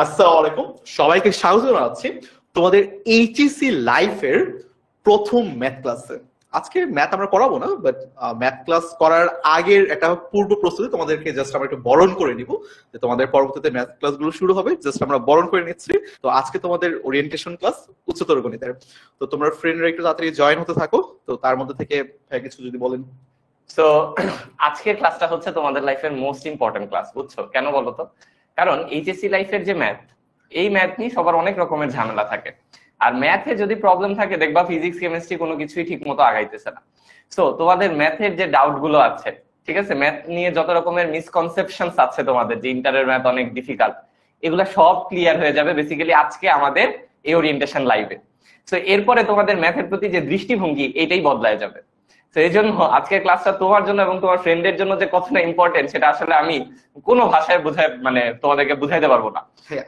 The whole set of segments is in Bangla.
আসসালামু আলাইকুম, সবাইকে স্বাগত জানাচ্ছি তোমাদের এইচএসসি লাইফের প্রথম ম্যাথ ক্লাসে। আজকে ম্যাথ আমরা করাবো না, বাট ম্যাথ ক্লাস করার আগের একটা পূর্ব প্রস্তুতি তোমাদেরকে জাস্ট আমরা একটু বরণ করে নিব, যে তোমাদের পরবর্তীতে ম্যাথ ক্লাসগুলো শুরু হবে, জাস্ট আমরা বরণ করে নিচ্ছি। তো আজকে তোমাদের ওরিয়েন্টেশন ক্লাস উচ্চতর গণিতের। তো তোমরা ফ্রেন্ডরা একটু তাড়াতাড়ি জয়েন হতে থাকো। তো তার মধ্যে থেকে ভাই কিছু যদি বলেন। তো আজকের ক্লাসটা হচ্ছে তোমাদের লাইফের মোস্ট ইম্পর্টেন্ট ক্লাস, বুঝছো কেন বলো তো? কারণ এইচএসসি লাইফের যে ম্যাথ, এই ম্যাথ নিয়ে সবার অনেক রকমের ঝামেলা থাকে। আর ম্যাথে যদি প্রবলেম থাকে দেখবা ফিজিক্স কেমিস্ট্রি কোনো কিছুই ঠিক মতো আগাইতেছে না। সো তোমাদের ম্যাথের যে ডাউট গুলো আছে, ঠিক আছে, ম্যাথ নিয়ে যত রকমের মিসকনসেপশনস আছে তোমাদের, যে ইন্টারের ম্যাথ অনেক ডিফিকাল্ট, এগুলা সব ক্লিয়ার হয়ে যাবে বেসিক্যালি আজকে আমাদের এই ওরিয়েন্টেশন লাইভে। সো এরপরে তোমাদের ম্যাথের প্রতি যে দৃষ্টিভঙ্গি এটাই বদলায় যাবে। তো এই জন্য আজকের ক্লাসটা তোমার জন্য এবং তোমার ফ্রেন্ডের জন্য যে কতটা ইম্পর্টেন্ট সেটা আসলে আমি কোনো ভাষায় বুঝাই তোমাদেরকে বুঝাইতে পারবো না।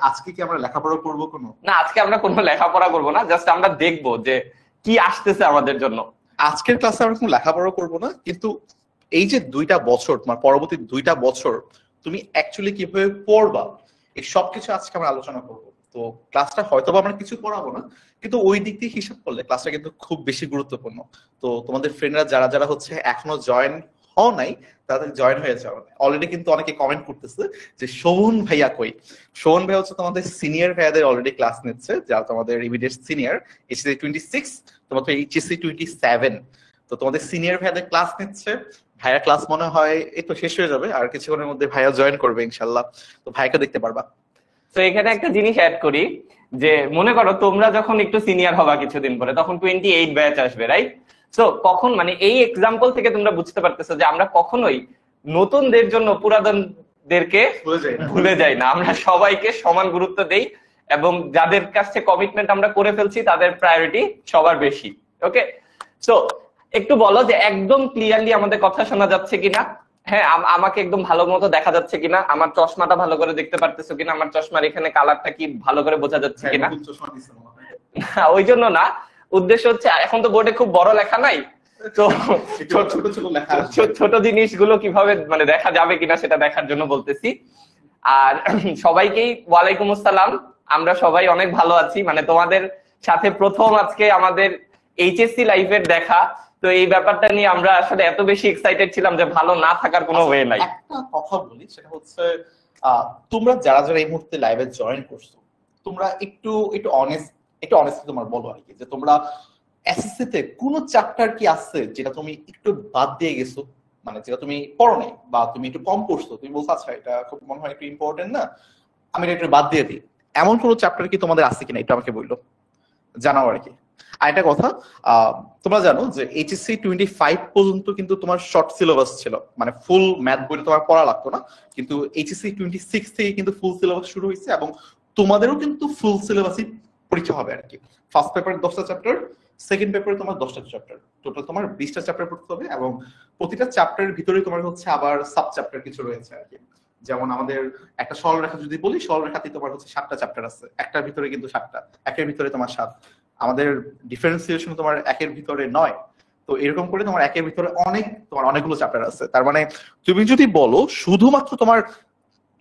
আজকে কি আমরা লেখাপড়া করবো? না, আজকে আমরা কোনো লেখাপড়া করবো না, জাস্ট আমরা দেখবো যে কি আসতেছে আমাদের জন্য। আজকের ক্লাসে আমরা কোনো লেখাপড়া করবো না, কিন্তু এই যে 2টা বছর, তোমার পরবর্তী 2টা বছর তুমি অ্যাকচুয়ালি কিভাবে পড়বা, এই সবকিছু আজকে আমরা আলোচনা করবো। তো ক্লাসটা হয়তো আমরা কিছু পড়াবো না, কিন্তু ওই দিক দিয়ে হিসাব করলে ক্লাসটা কিন্তু খুব বেশি গুরুত্বপূর্ণ। তো তোমাদের ফ্রেন্ডরা যারা যারা হচ্ছে এখনো জয়েন হও নাই, তাদের জয়েন হয়ে যাও। অলরেডি কিন্তু অনেকে কমেন্ট করতেছে যে শোভন ভাইয়া কই। শোভন ভাই হচ্ছে তোমাদের সিনিয়র ভাইয়াদের অলরেডি ক্লাস নিচ্ছে, যারা তোমাদের ইমিডিয়েট সিনিয়র। এইচএসসি 26, তোমাদের এইচএসসি 27। তো তোমাদের সিনিয়র ভাইয়াদের ক্লাস নিচ্ছে। ভাইয়া ক্লাস মনে হয় এই তো শেষ হয়ে যাবে, আর কিছুক্ষণের মধ্যে ভাইয়া জয়েন করবে ইনশাল্লাহ। তো ভাইকে দেখতে পারবা। তো এখানে একটা জিনিস অ্যাড করি, যে মনে করো তোমরা যখন একটু সিনিয়র হবা কিছুদিন পরে, তখন 28 ব্যাচ আসবে, রাইট? তো কখন মানে এই এক্সাম্পল থেকে তোমরা বুঝতে পারতেছো যে আমরা কখনোই নতুনদের জন্য পুরাতনদেরকে ভুলে যাই না। আমরা সবাইকে সমান গুরুত্ব দেই এবং যাদের কাছে কমিটমেন্ট আমরা করে ফেলছি তাদের প্রায়োরিটি সবার বেশি। ওকে, সো একটু বলো যে একদম ক্লিয়ারলি আমাদের কথা শোনা যাচ্ছে কিনা? হ্যাঁ, আমাকে একদম ভালো মতো দেখা যাচ্ছে কিনা? আমার চশমাটা ভালো করে দেখতে পারতেছো কিনা? আমার চশমার এখানে কালারটা কি ভালো করে বোঝা যাচ্ছে কিনা? ওই জন্য না, উদ্দেশ্য হচ্ছে এখন তো বোর্ডে খুব বড় লেখা নাই, তো ছোট জিনিসগুলো কিভাবে মানে দেখা যাবে কিনা সেটা দেখার জন্য বলতেছি। আর সবাইকেই ওয়ালাইকুম আসসালাম। আমরা সবাই অনেক ভালো আছি, মানে তোমাদের সাথে প্রথম আজকে আমাদের এইচএসসি লাইফের দেখা। তো এই ব্যাপারটা নিয়ে আমরা আসলে এত বেশি এক্সাইটেড ছিলাম যে ভালো না থাকার কোনো ওয়ে নাই। একটা কথা বলি, সেটা হচ্ছে তোমরা যারা যারা এই মুহূর্তে লাইভে জয়েন করছো, তোমরা একটু একটু অনেস্টলি তোমার বলো আর কি, যে তোমরা এসএসসি তে কোন চ্যাপ্টার কি আছে যেটা তুমি একটু বাদ দিয়ে গেছো, মানে যেটা তুমি পড়ো নাই বা তুমি একটু কম পড়ছো, তুমি বলছো আচ্ছা এটা খুব মনে হয় একটু ইম্পর্টেন্ট না, আমি এটা একটু বাদ দিয়ে দিই। এমন কোন চ্যাপ্টার কি তোমাদের আছে কিনা একটু আমাকে বললো, জানাও আর কি। আর একটা কথা, তোমরা জানো যে এইচএসসি 25 পর্যন্ত কিন্তু তোমার শর্ট সিলেবাস ছিল, মানে ফুল ম্যাথ বই তোমার পড়া লাগতো না। কিন্তু এইচএসসি 26 থেকে কিন্তু ফুল সিলেবাস শুরু হয়েছে, এবং তোমাদেরও কিন্তু ফুল সিলেবাসই পরীক্ষা হবে আর কি। ফার্স্ট পেপারে 10টা চ্যাপ্টার, সেকেন্ড পেপারে তোমার 10টা চ্যাপ্টার, টোটাল তোমার 20টা চ্যাপ্টার পড়তে হবে। এবং প্রতিটা চ্যাপ্টারের ভিতরে তোমার হচ্ছে আবার সাব চ্যাপ্টার কিছু রয়েছে আর কি। যেমন আমাদের একটা সরলরেখা যদি বলি, সরলরেখাতে তোমার হচ্ছে 7টা চ্যাপ্টার আছে, একটার ভিতরে কিন্তু 7টা, একের ভিতরে তোমার 7। আমাদের ডিফারেন্সিয়েশন তোমার একের ভিতরে 9। তো এরকম করে তোমার একের ভিতরে তোমার অনেকগুলো চ্যাপ্টার আছে। তার মানে তুমি যদি বলো শুধুমাত্র তোমার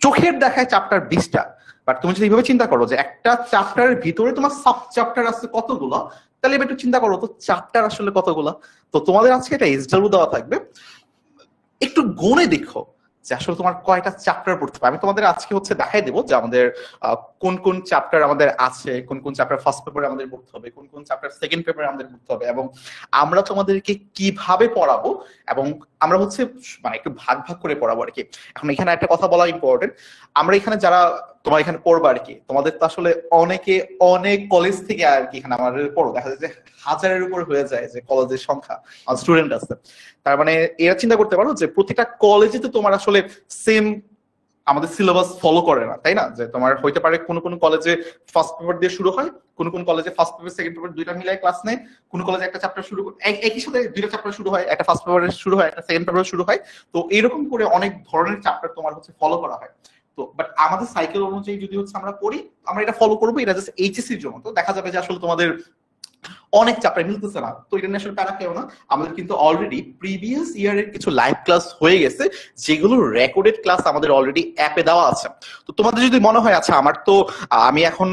চোখের দেখায় চ্যাপ্টার 20টা, বাট তুমি যদি এইভাবে চিন্তা করো যে একটা চ্যাপ্টারের ভিতরে তোমার সাব চ্যাপ্টার আছে কতগুলো, তাহলে এবার একটু চিন্তা করো তো চ্যাপ্টার আসলে কতগুলো। তো তোমাদের আজকে একটা এসডাব্লিউ দেওয়া থাকবে, একটু গুণে দেখো যে আসলে তোমার কয়টা চ্যাপ্টার পড়তে হবে। আমি তোমাদের আজকে হচ্ছে দেখাই দেবো যে আমাদের কোন কোন চ্যাপ্টার আমাদের আছে, কোন কোন চ্যাপ্টার ফার্স্ট পেপারে আমাদের পড়তে হবে, কোন কোন চ্যাপ্টার সেকেন্ড পেপারে আমাদের পড়তে হবে, এবং আমরা তোমাদেরকে কিভাবে পড়াবো, এবং আমরা হচ্ছে মানে একটু ভাগ ভাগ করে পড়াবো আর কি। এখন এখানে একটা কথা বলা ইম্পর্টেন্ট, আমরা এখানে যারা তোমরা এখানে পড়বা আর কি, তোমাদের তো আসলে অনেকে অনেক কলেজ থেকে আর কি এখানে আমাদের পড়ো, দেখা যায় যে 1000-এর উপর হয়ে যায় যে কলেজের সংখ্যা স্টুডেন্ট আছে। তার মানে এরা চিন্তা করতে পারো যে প্রতিটা কলেজে তো তোমার আসলে সেম আমাদের সিলেবাস ফলো করে না, তাই না? যে তোমার হইতে পারে কোন কোন কলেজে ফার্স্ট পেপার দিয়ে শুরু হয়, কোন কোন কলেজে ফার্স্ট পেপার সেকেন্ড পেপার দুইটা মিলাই ক্লাস নেয়, কোন কলেজে একটা চ্যাপ্টার শুরু একই সাথে দুইটা চ্যাপ্টার শুরু হয়, একটা ফার্স্ট পেপারে শুরু হয়, একটা সেকেন্ড পেপারে শুরু হয়। তো এরকম করে অনেক ধরনের চ্যাপ্টার তোমার হচ্ছে ফলো করা হয়। তো বাট আমাদের সাইকেল অনুযায়ী যদি হচ্ছে আমরা পড়ি, আমরা এটা ফলো করবো, এটা জাস্ট এইচএসসির জন্য। তো দেখা যাবে যে আসলে তোমাদের অনেক চ্যাপ্টার মিলতেছে না, তো এটা নিয়ে আসলে প্যারা খেও না। আমাদের কিন্তু অলরেডি প্রিভিয়াস ইয়ারের কিছু লাইভ ক্লাস হয়ে গেছে, যেগুলো রেকর্ডেড ক্লাস আমাদের অলরেডি অ্যাপে দেওয়া আছে। তো তোমাদের যদি মনে হয় আচ্ছা আমার তো আমি এখন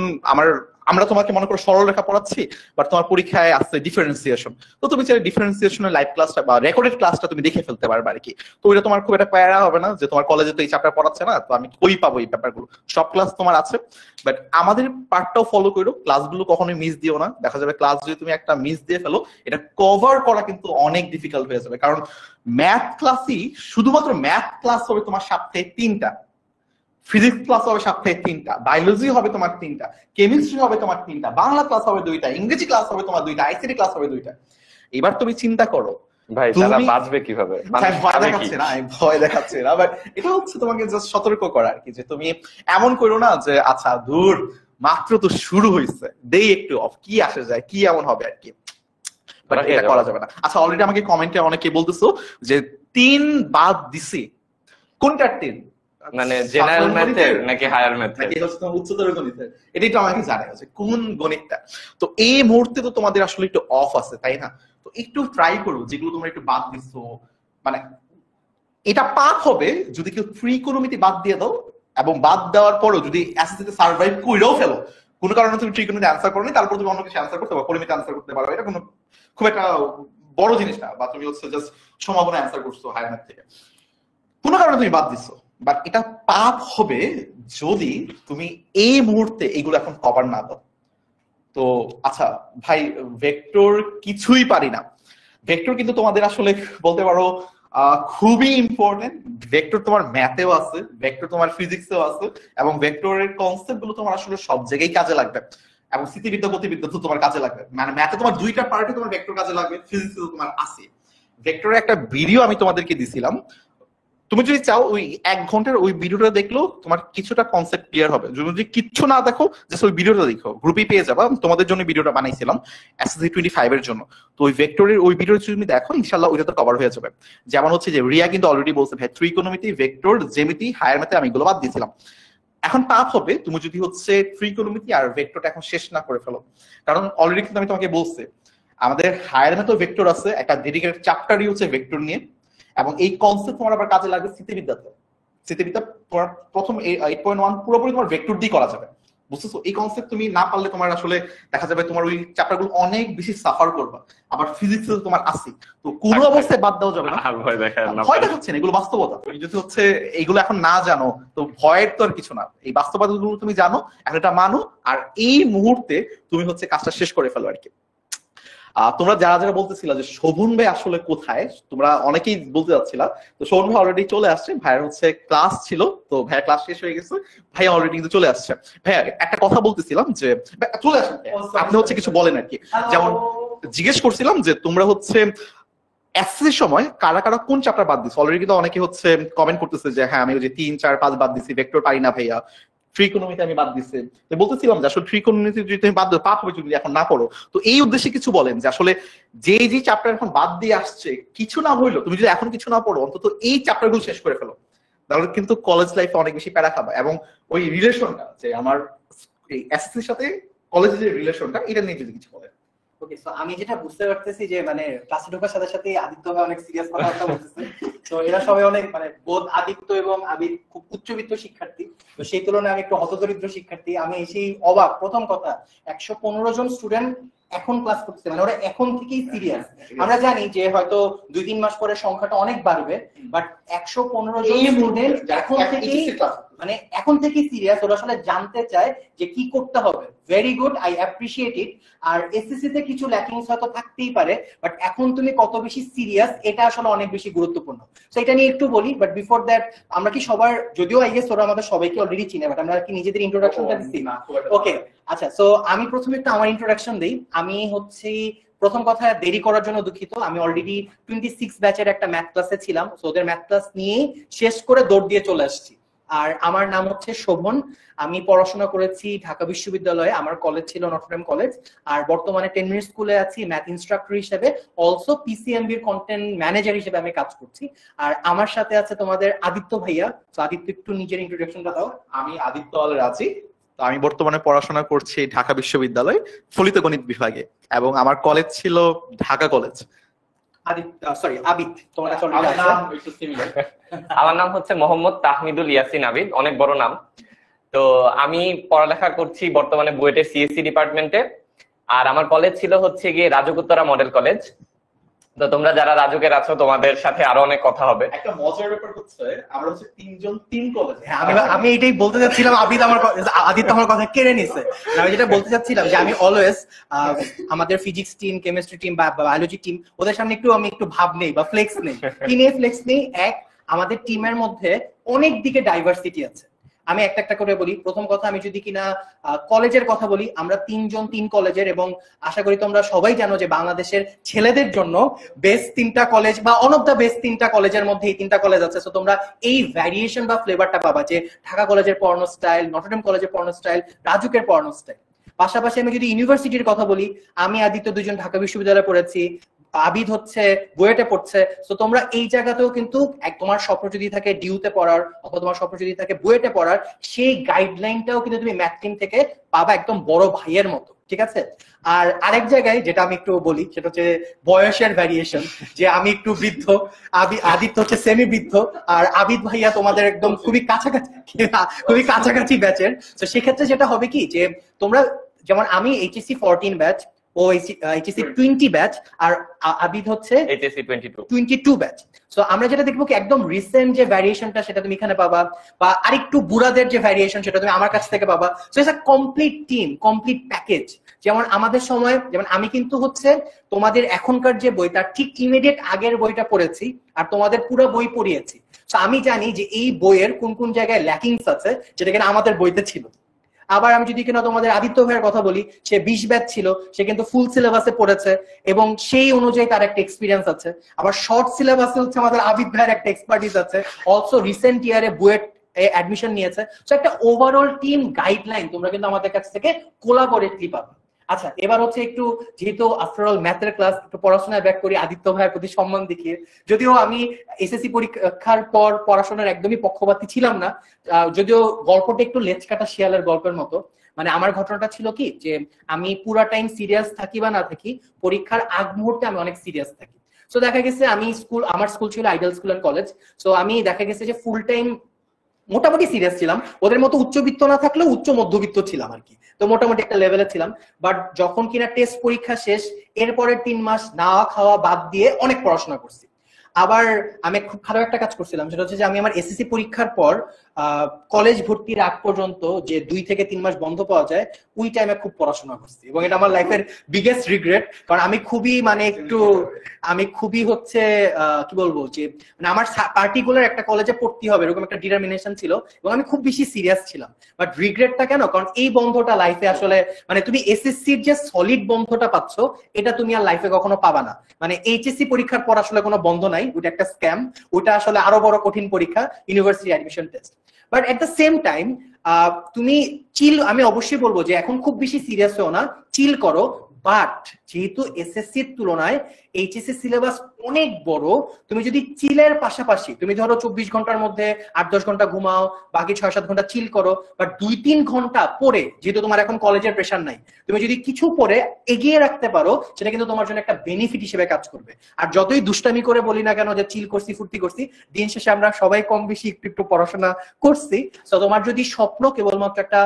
আমরা তোমাকে মনে করো সরল রেখা পড়াচ্ছি, বাট তোমার পরীক্ষায় আসছে ডিফারেন্সিয়েশন, তো তুমি চাইলে ডিফারেন্সিয়েশনের লাইভ ক্লাসটা বা রেকর্ডেড ক্লাসটা তুমি দেখে ফেলতে পারবে আর কি। তো এটা তোমার খুব একটা প্যারা হবে না যে তোমার কলেজে তো এই চ্যাপ্টার পড়াচ্ছে না, তো আমি কই পাবো এই ব্যাপারগুলো, সব ক্লাস তোমার আছে। বাট আমাদের পার্টটাও ফলো করো, ক্লাসগুলো কখনোই মিস দিও না। দেখা যাবে ক্লাস যদি তুমি একটা মিস দিয়ে ফেলো, এটা কভার করা কিন্তু অনেক ডিফিকাল্ট হয়ে যাবে। কারণ ম্যাথ ক্লাসই, শুধুমাত্র ম্যাথ ক্লাস হবে তোমার সপ্তাহে 3টা, ফিজিক্স ক্লাস হবে সপ্তাহে 3টা, বায়োলজি হবে তোমার 3টা, কেমিস্ট্রি হবে তোমার 3টা, বাংলা ক্লাস হবে 2টা, ইংরেজি ক্লাস হবে তোমার 2টা, আইসিটি ক্লাস হবে 2টা। এবার তুমি চিন্তা করো ভাই তারা বাঁচবে কিভাবে? ভয় দেখাচ্ছে না, ভয় দেখাচ্ছে না, বাট এটা হচ্ছে তোমাকে জাস্ট সতর্ক করা আর কি, যে তুমি এমন করো না যে আচ্ছা দূর মাত্র তো শুরু হয়েছে, দেই একটু অফ, কি আসে যায়, কি এমন হবে আর কি। বাট এটা করা যাবে না। আচ্ছা অলরেডি আমাকে কমেন্টে অনেকে বলতেছো যে 3 বাদ দিছি, কোনটার 3? মানে জেনারেল ম্যাথের নাকি হায়ার ম্যাথের নাকি হচ্ছে উচ্চতর গণিতের? এটাই তো আমাকে জানা আছে কোন গণিতটা। তো এই মুহূর্তে তো তোমাদের আসলে একটু অফ আছে তাই না? তো একটু ট্রাই করো যেগুলো তোমরা একটু বাদ দিছো, মানে এটা পাপ হবে যদি কেউ ত্রিকোণমিতি বাদ দিয়ে দাও, এবং বাদ দেওয়ার পরও যদি এসএসসি তে সার্ভাইভ কইরাও ফেলো, কোনো কারণে তুমি ত্রিকোণমিতি অ্যান্সার করোনি, তারপর তুমি অন্য কিছু অ্যান্সার করতে পারো, পরিমিতি অ্যান্সার করতে পারো, এটা কোনো খুব একটা বড় জিনিস না। বা তুমি হচ্ছে জাস্ট সম্ভাবনা অ্যান্সার করছো হায়ার ম্যাথ থেকে, কোনো কারণে তুমি বাদ দিছো। বাট এটা পাপ হবে যদি তুমি এই মুহূর্তে এগুলো এখন কভার না দাও। তো আচ্ছা ভাই, ভেক্টর কিছুই পারি না, ভেক্টর কিন্তু তোমাদের আসলে বলতে পারো খুবই ইম্পর্টেন্ট। ভেক্টর তোমার ম্যাথেও আছে, ভেক্টর তোমার ফিজিক্সেও আছে, এবং ভেক্টরের কনসেপ্ট গুলো তোমার আসলে সব জায়গায় কাজে লাগবে, এবং স্থিতিবিদ্যা গতিবিদ্যা তো তোমার কাজে লাগবে। মানে ম্যাথে তোমার 2টা পার্টে তোমার ভেক্টর কাজে লাগবে, ফিজিক্সে তোমার আছে। ভেক্টরের একটা ভিডিও আমি তোমাদেরকে দিছিলাম, তুমি যদি চাও ওই 1 ঘন্টার ওই ভিডিওটা দেখলেও তোমার কিছুটা কনসেপ্ট ক্লিয়ার হবে। যদি কিচ্ছু না দেখো, জাস্ট ওই ভিডিওটা দেখো, গ্রুপে পেয়ে যাবা, তোমাদের জন্য ভিডিওটা বানাইছিলাম এসএসসি 25 এর জন্য। তো ওই ভেক্টরের ওই ভিডিওটা যদি তুমি দেখো, ইনশাআল্লাহ ওইটা তো কভার হয়ে যাবে। যেমন হচ্ছে যে রিয়া কিন্তু অলরেডি বলছে ভাই ত্রিকোণমিতি, ভেক্টর, জ্যামিতি, হায়ার ম্যাথে আমি এগুলো বাদ দিয়েছিলাম। এখন পাপ হবে তুমি যদি হচ্ছে ত্রিকোণমিতি আর ভেক্টরটা এখন শেষ না করে ফেলো, কারণ অলরেডি কিন্তু আমি তোমাকে বলছি আমাদের হায়ার ম্যাথেও ভেক্টর আছে, একটা ডেডিকেটেড চ্যাপ্টারই হচ্ছে ভেক্টর নিয়ে, এবং এই কনসেপ্ট তোমার আবার কাজে লাগবে স্থিতিবিদ্যাতে। স্থিতিবিদ্যা তোমার প্রথম 8.1 পুরোপুরি তোমার ভেক্টর দিয়ে করা যাবে, বুঝতেছো? এই কনসেপ্ট তুমি না পারলে তোমার আসলে দেখা যাবে তোমার ওই চ্যাপ্টারগুলো অনেক বেশি সাফার করবা। আবার ফিজিক্সে তোমার আছে, তো কোনো অবস্থায় বাদ দেওয়া যাবে না। ভয় দেখাচ্ছে না, এগুলো বাস্তবতা। তুমি যদি হচ্ছে এইগুলো এখন না জানো, তো ভয়ের তো আর কিছু না, এই বাস্তবতাগুলো তুমি জানো, এখন এটা মানো, আর এই মুহূর্তে তুমি হচ্ছে কাজটা শেষ করে ফেলো আর কি। তোমরা যারা যারা বলতেছিলা যে শোভন ভাই আসলে কোথায়, তোমরা অনেকেই বলতে যাচ্ছিলা, তো শোভন ভাই অলরেডি চলে আসছে। ভাইয়ের হচ্ছে ক্লাস ছিল, তো ভাইয়া ক্লাস শেষ হয়ে গেছে, ভাই অলরেডি কিন্তু চলে আসছে। ভাইয়া একটা কথা বলতেছিলাম যে চলে আসেন, আপনি হচ্ছে কিছু বলেন আর কি। যেমন জিজ্ঞেস করছিলাম যে তোমরা হচ্ছে এসএসসির সময় কারা কারা কোন চ্যাপ্টার বাদ দিছো। অলরেডি কিন্তু অনেকে হচ্ছে কমেন্ট করতেছে যে হ্যাঁ আমি ওই যে 3, 4, 5 বাদ দিছি, ভেক্টর পারি না ভাইয়া, ত্রিকোণমিতি আমি বাদ দিছি। তো বলতেছিলাম যে আসলে ত্রিকোণমিতি যদি তুমি বাদ দাও পাপ হবে যদি এখন না পড়ো। তো এই উদ্দেশ্যে কিছু বলেন যে আসলে যে যে চ্যাপ্টার এখন বাদ দিয়ে আসছে, কিছু না হইলো তুমি যদি এখন কিছু না পড়ো, অন্তত এই চ্যাপ্টার গুলো শেষ করে ফেলো, তাহলে কিন্তু কলেজ লাইফে অনেক বেশি প্যারা খাবা। এবং ওই রিলেশনটা যে আমার এই এসএসসির সাথে কলেজের যে রিলেশনটা, এটা নিয়ে যদি কিছু বলেন। ওকে, সো আমি যেটা বুঝতে পারতেছি যে মানে ক্লাসে ঢোকার সাথে সাথে আদিত্য ভাই অনেক সিরিয়াস কথাবার্তা বলতেছে। তো এরা সবাই অনেক মানে বোধ আদিত্য এবং আবির খুব উচ্চবিত্ত শিক্ষার্থী, তো সেই তুলনায় আমি একটু হতদরিদ্র শিক্ষার্থী। আমি এসেই অবাক, প্রথম কথা 115 জন স্টুডেন্ট এখন ক্লাস করছে, মানে ওরা এখন থেকেই সিরিয়াস। আমরা জানি যে হয়তো 2-3 মাস পরে সংখ্যাটা অনেক বাড়বে, বাট 115 জন স্টুডেন্ট এখন থেকেই মানে এখন থেকেই সিরিয়াস, ওরা আসলে জানতে চায় যে কি করতে হবে। Very good, I appreciate it. আর এসএসসি তে কিছু ল্যাকিংস হয়তো থাকতেই পারে, বাট এখন তুমি কত বেশি সিরিয়াস এটা আসলে অনেক বেশি গুরুত্বপূর্ণ। তো এটা নিয়ে একটু বলি, বাট বিফোর দ্যাট আমরা কি সবার, যদিও আই গেস ওরা আমাদের সবাইকে অলরেডি চিনে, বাট আমরা কি নিজেদের ইন্ট্রোডাকশনটা দিচ্ছি? ওকে আচ্ছা, সো আমি প্রথমে একটু আমার ইন্ট্রোডাকশন দিই। আমি হচ্ছে প্রথম কথা দেরি করার জন্য দুঃখিত, আমি অলরেডি 26 ব্যাচের একটা ম্যাথ ক্লাসে ছিলাম, সো ওদের ম্যাথ ক্লাস নিয়ে শেষ করে দৌড় দিয়ে চলে আসছি। আর আমার নাম হচ্ছে শোভন, আমি পড়াশোনা করেছি ঢাকা বিশ্ববিদ্যালয়ে, আমার কলেজ ছিল নটরডেম কলেজ, আর বর্তমানে 10 মিনিট স্কুলে আছি ম্যাথ ইনস্ট্রাক্টর হিসেবে, অলসো পিসিএমবির কন্টেন্ট ম্যানেজার হিসেবে আমি কাজ করছি। আর আমার সাথে আছে তোমাদের আদিত্য ভাইয়া। তো আদিত্য একটু নিজের ইন্ট্রোডাকশনটা দাও। আমি আদিত্য আল রাজি, তো আমি বর্তমানে পড়াশোনা করছি ঢাকা বিশ্ববিদ্যালয় ফলিত গণিত বিভাগে, এবং আমার কলেজ ছিল ঢাকা কলেজ। আবিদ, তোমার কাছে আমার already আছে। নাম একটু similar। আমার নাম হচ্ছে মোহাম্মদ তাহমিদুল ইয়াসিন আবিদ, অনেক বড় নাম। তো আমি পড়ালেখা করছি বর্তমানে বুয়েটের সিএসসি ডিপার্টমেন্টে। আর আমার কলেজ ছিল হচ্ছে গিয়ে রাজুক-উত্তরা মডেল কলেজ। তো তোমরা যারা রাজুকের আছো তোমাদের সাথে আরো অনেক কথা হবে। একটা মজার ব্যাপার হচ্ছে আমরা হচ্ছে তিনজন তিন কলেজ। হ্যাঁ, আমি এটাই বলতে চাচ্ছিলাম, আদিত্য আমার কথা কেড়ে নিছে। আমি যেটা বলতে চাচ্ছিলাম যে আমি অলওয়েজ আমাদের ফিজিক্স টিম, কেমিস্ট্রি টিম বা বায়োলজি টিম, ওদের সামনে আমি একটু ভাব নেই বা ফ্লেক্স নেই। কি নিয়ে ফ্লেক্স নেই? আমাদের টিমের মধ্যে অনেক দিকে ডাইভার্সিটি আছে। আমি একটা একটা করে বলি। প্রথম কথা, আমি যদি কিনা কলেজের কথা বলি, আমরা তিনজন তিন কলেজের, এবং আশা করি তোমরা সবাই জানো যে বাংলাদেশের ছেলেদের জন্য বেস্ট 3টা কলেজ বা অন অফ দ্য বেস্ট 3টা কলেজের মধ্যে এই 3টা কলেজ আছে। সো তোমরা এই ভ্যারিয়েশন বা ফ্লেভারটা পাবা যে ঢাকা কলেজের পড়ানোর স্টাইল, নটরডেম কলেজের পড়ানোর স্টাইল, রাজুকের পড়ানোর স্টাইল। পাশাপাশি আমি যদি ইউনিভার্সিটির কথা বলি, আমি আদিত্য দুজন ঢাকা বিশ্ববিদ্যালয়ে পড়েছি, আবিদ হচ্ছে বুয়েটে পড়ছে। তো তোমরা এই জায়গাতেও কিন্তু তোমার স্বপ্ন যদি থাকে ডিউতে পড়ার, অথবা তোমার স্বপ্ন যদি থাকে বুয়েটে পড়ার, সেই গাইডলাইনটাও কিন্তু তুমি ম্যাথ টিম থেকে পাবা একদম বড় ভাইয়ের মতো, ঠিক আছে? আর আরেক জায়গায় যেটা আমি একটু বলি, সেটা হচ্ছে বয়সের ভ্যারিয়েশন, যে আমি একটু বৃদ্ধ, আদিত্য হচ্ছে সেমি বৃদ্ধ, আর আবিদ ভাইয়া তোমাদের একদম খুবই কাছাকাছি ব্যাচের। তো সেক্ষেত্রে যেটা হবে কি, যে তোমরা যেমন আমি এইচএসসি 14 ব্যাচ, ও এইচএসসি 20 ব্যাচ, আর আবিদ হচ্ছে এইচএসসি 22 ব্যাচ। সো আমরা যেটা দেখবো কি, একদম রিসেন্ট যে ভ্যারিয়েশনটা সেটা তুমি এখানে পাবা, বা আরেকটু বুড়াদের যে ভ্যারিয়েশন সেটা তুমি আমার কাছ থেকে পাবা। So it's a complete team, complete package. যেমন আমাদের সময়, যেমন আমি কিন্তু হচ্ছে তোমাদের এখনকার যে বই তার ঠিক ইমিডিয়েট আগের বইটা পড়েছি, আর তোমাদের পুরো বই পড়িয়েছি। সো আমি জানি যে এই বইয়ের কোন কোন জায়গায় ল্যাকিংস আছে, যেটা কিনা আমাদের বইতে ছিল। আবার আমি যদি কিনা তোমাদের আদিত্য ভাইয়ের কথা বলি, সে 20 ব্যাচ ছিল, সে কিন্তু ফুল সিলেবাসে পড়েছে এবং সেই অনুযায়ী তার একটা এক্সপিরিয়েন্স আছে। আবার শর্ট সিলেবাসে হচ্ছে আমাদের আবিদ ভাইয়ের একটা এক্সপার্টিস আছে, অলসো রিসেন্ট ইয়ারে বুয়েট অ্যাডমিশন নিয়েছে। সো একটা ওভারঅল টিম গাইডলাইন তোমরা কিন্তু আমাদের কাছ থেকে কোলাবোরেটলি পাবে। আচ্ছা, এবার হচ্ছে একটু, যেহেতু আফটার অল ম্যাথের ক্লাস, একটু পড়াশোনায় ব্যাক করি আদিত্য ভাইয়ের প্রতি সম্মান দেখিয়ে। যদিও আমি এসএসসি পরীক্ষার পর পড়াশোনার একদমই পক্ষপাতী ছিলাম না, যদিও গল্পটা একটু লেজ কাটা শিয়ালের গল্পের মতো। মানে আমার ঘটনাটা ছিল কি, যে আমি পুরা টাইম সিরিয়াস থাকি বা না থাকি, পরীক্ষার আগ মুহূর্তে আমি অনেক সিরিয়াস থাকি। সো দেখা গেছে আমার স্কুল ছিল idol school and college. So আমি দেখা গেছে যে ফুল টাইম মোটামুটি সিরিয়াস ছিলাম, ওদের মতো উচ্চবিত্ত না থাকলেও উচ্চ মধ্যবিত্ত ছিলাম আর কি। তো মোটামুটি একটা লেভেলে ছিলাম। বাট যখন কিনা টেস্ট পরীক্ষা শেষ, এরপরের 3 মাস না খাওয়া বাদ দিয়ে অনেক পড়াশোনা করছি। আবার আমি খুব খারাপ একটা কাজ করছিলাম, সেটা হচ্ছে যে আমি আমার এসএসসি পরীক্ষার পর কলেজ ভর্তির আগ পর্যন্ত যে 2 থেকে 3 মাস বন্ধ পাওয়া যায়, ওই টাইমে খুব পড়াশোনা করছি, এবং এটা আমার লাইফের বিগেস্ট রিগ্রেট। কারণ আমি খুবই হচ্ছে কি বলবো, যে মানে আমার পার্টিকুলার একটা কলেজে পড়তে হবে এরকম একটা ডিটারমিনেশন ছিল, এবং আমি খুব বেশি সিরিয়াস ছিলাম। বাট রিগ্রেটটা কেন? কারণ এই বন্ধটা লাইফে আসলে, মানে তুমি এসএসসির যে সলিড বন্ধটা পাচ্ছ, এটা তুমি আর লাইফে কখনো পাবা না। মানে এইচএসসি পরীক্ষার পর আসলে কোনো বন্ধ নাই, ওটা একটা স্ক্যাম। ওটা আসলে আরো বড় কঠিন পরীক্ষা, university admission test. But at the same time তুমি চিল, আমি অবশ্যই বলবো যে এখন খুব বেশি সিরিয়াস হও না, চিল করো। বাট যেহেতু এসএসসির তুলনায় এইচএসসি সিলেবাস অনেক বড়, তুমি যদি চিলের পাশাপাশি তুমি ধরো 24 ঘন্টার মধ্যে 8-10 ঘন্টা ঘুমাও, বাকি 6-7 ঘন্টা চিল করো, বাট 2-3 ঘন্টা পরে, যেহেতু তোমার এখন কলেজের প্রেশার নাই, তুমি যদি কিছু পরে এগিয়ে রাখতে পারো, সেটা কিন্তু তোমার জন্য একটা বেনিফিট হিসেবে কাজ করবে। আর যতই দুষ্টামি করে বলি না কেন যে চিল করছি, ফুর্তি করছি, দিন শেষে আমরা সবাই কম বেশি একটু একটু পড়াশোনা করছি। তো তোমার যদি স্বপ্ন কেবলমাত্র একটা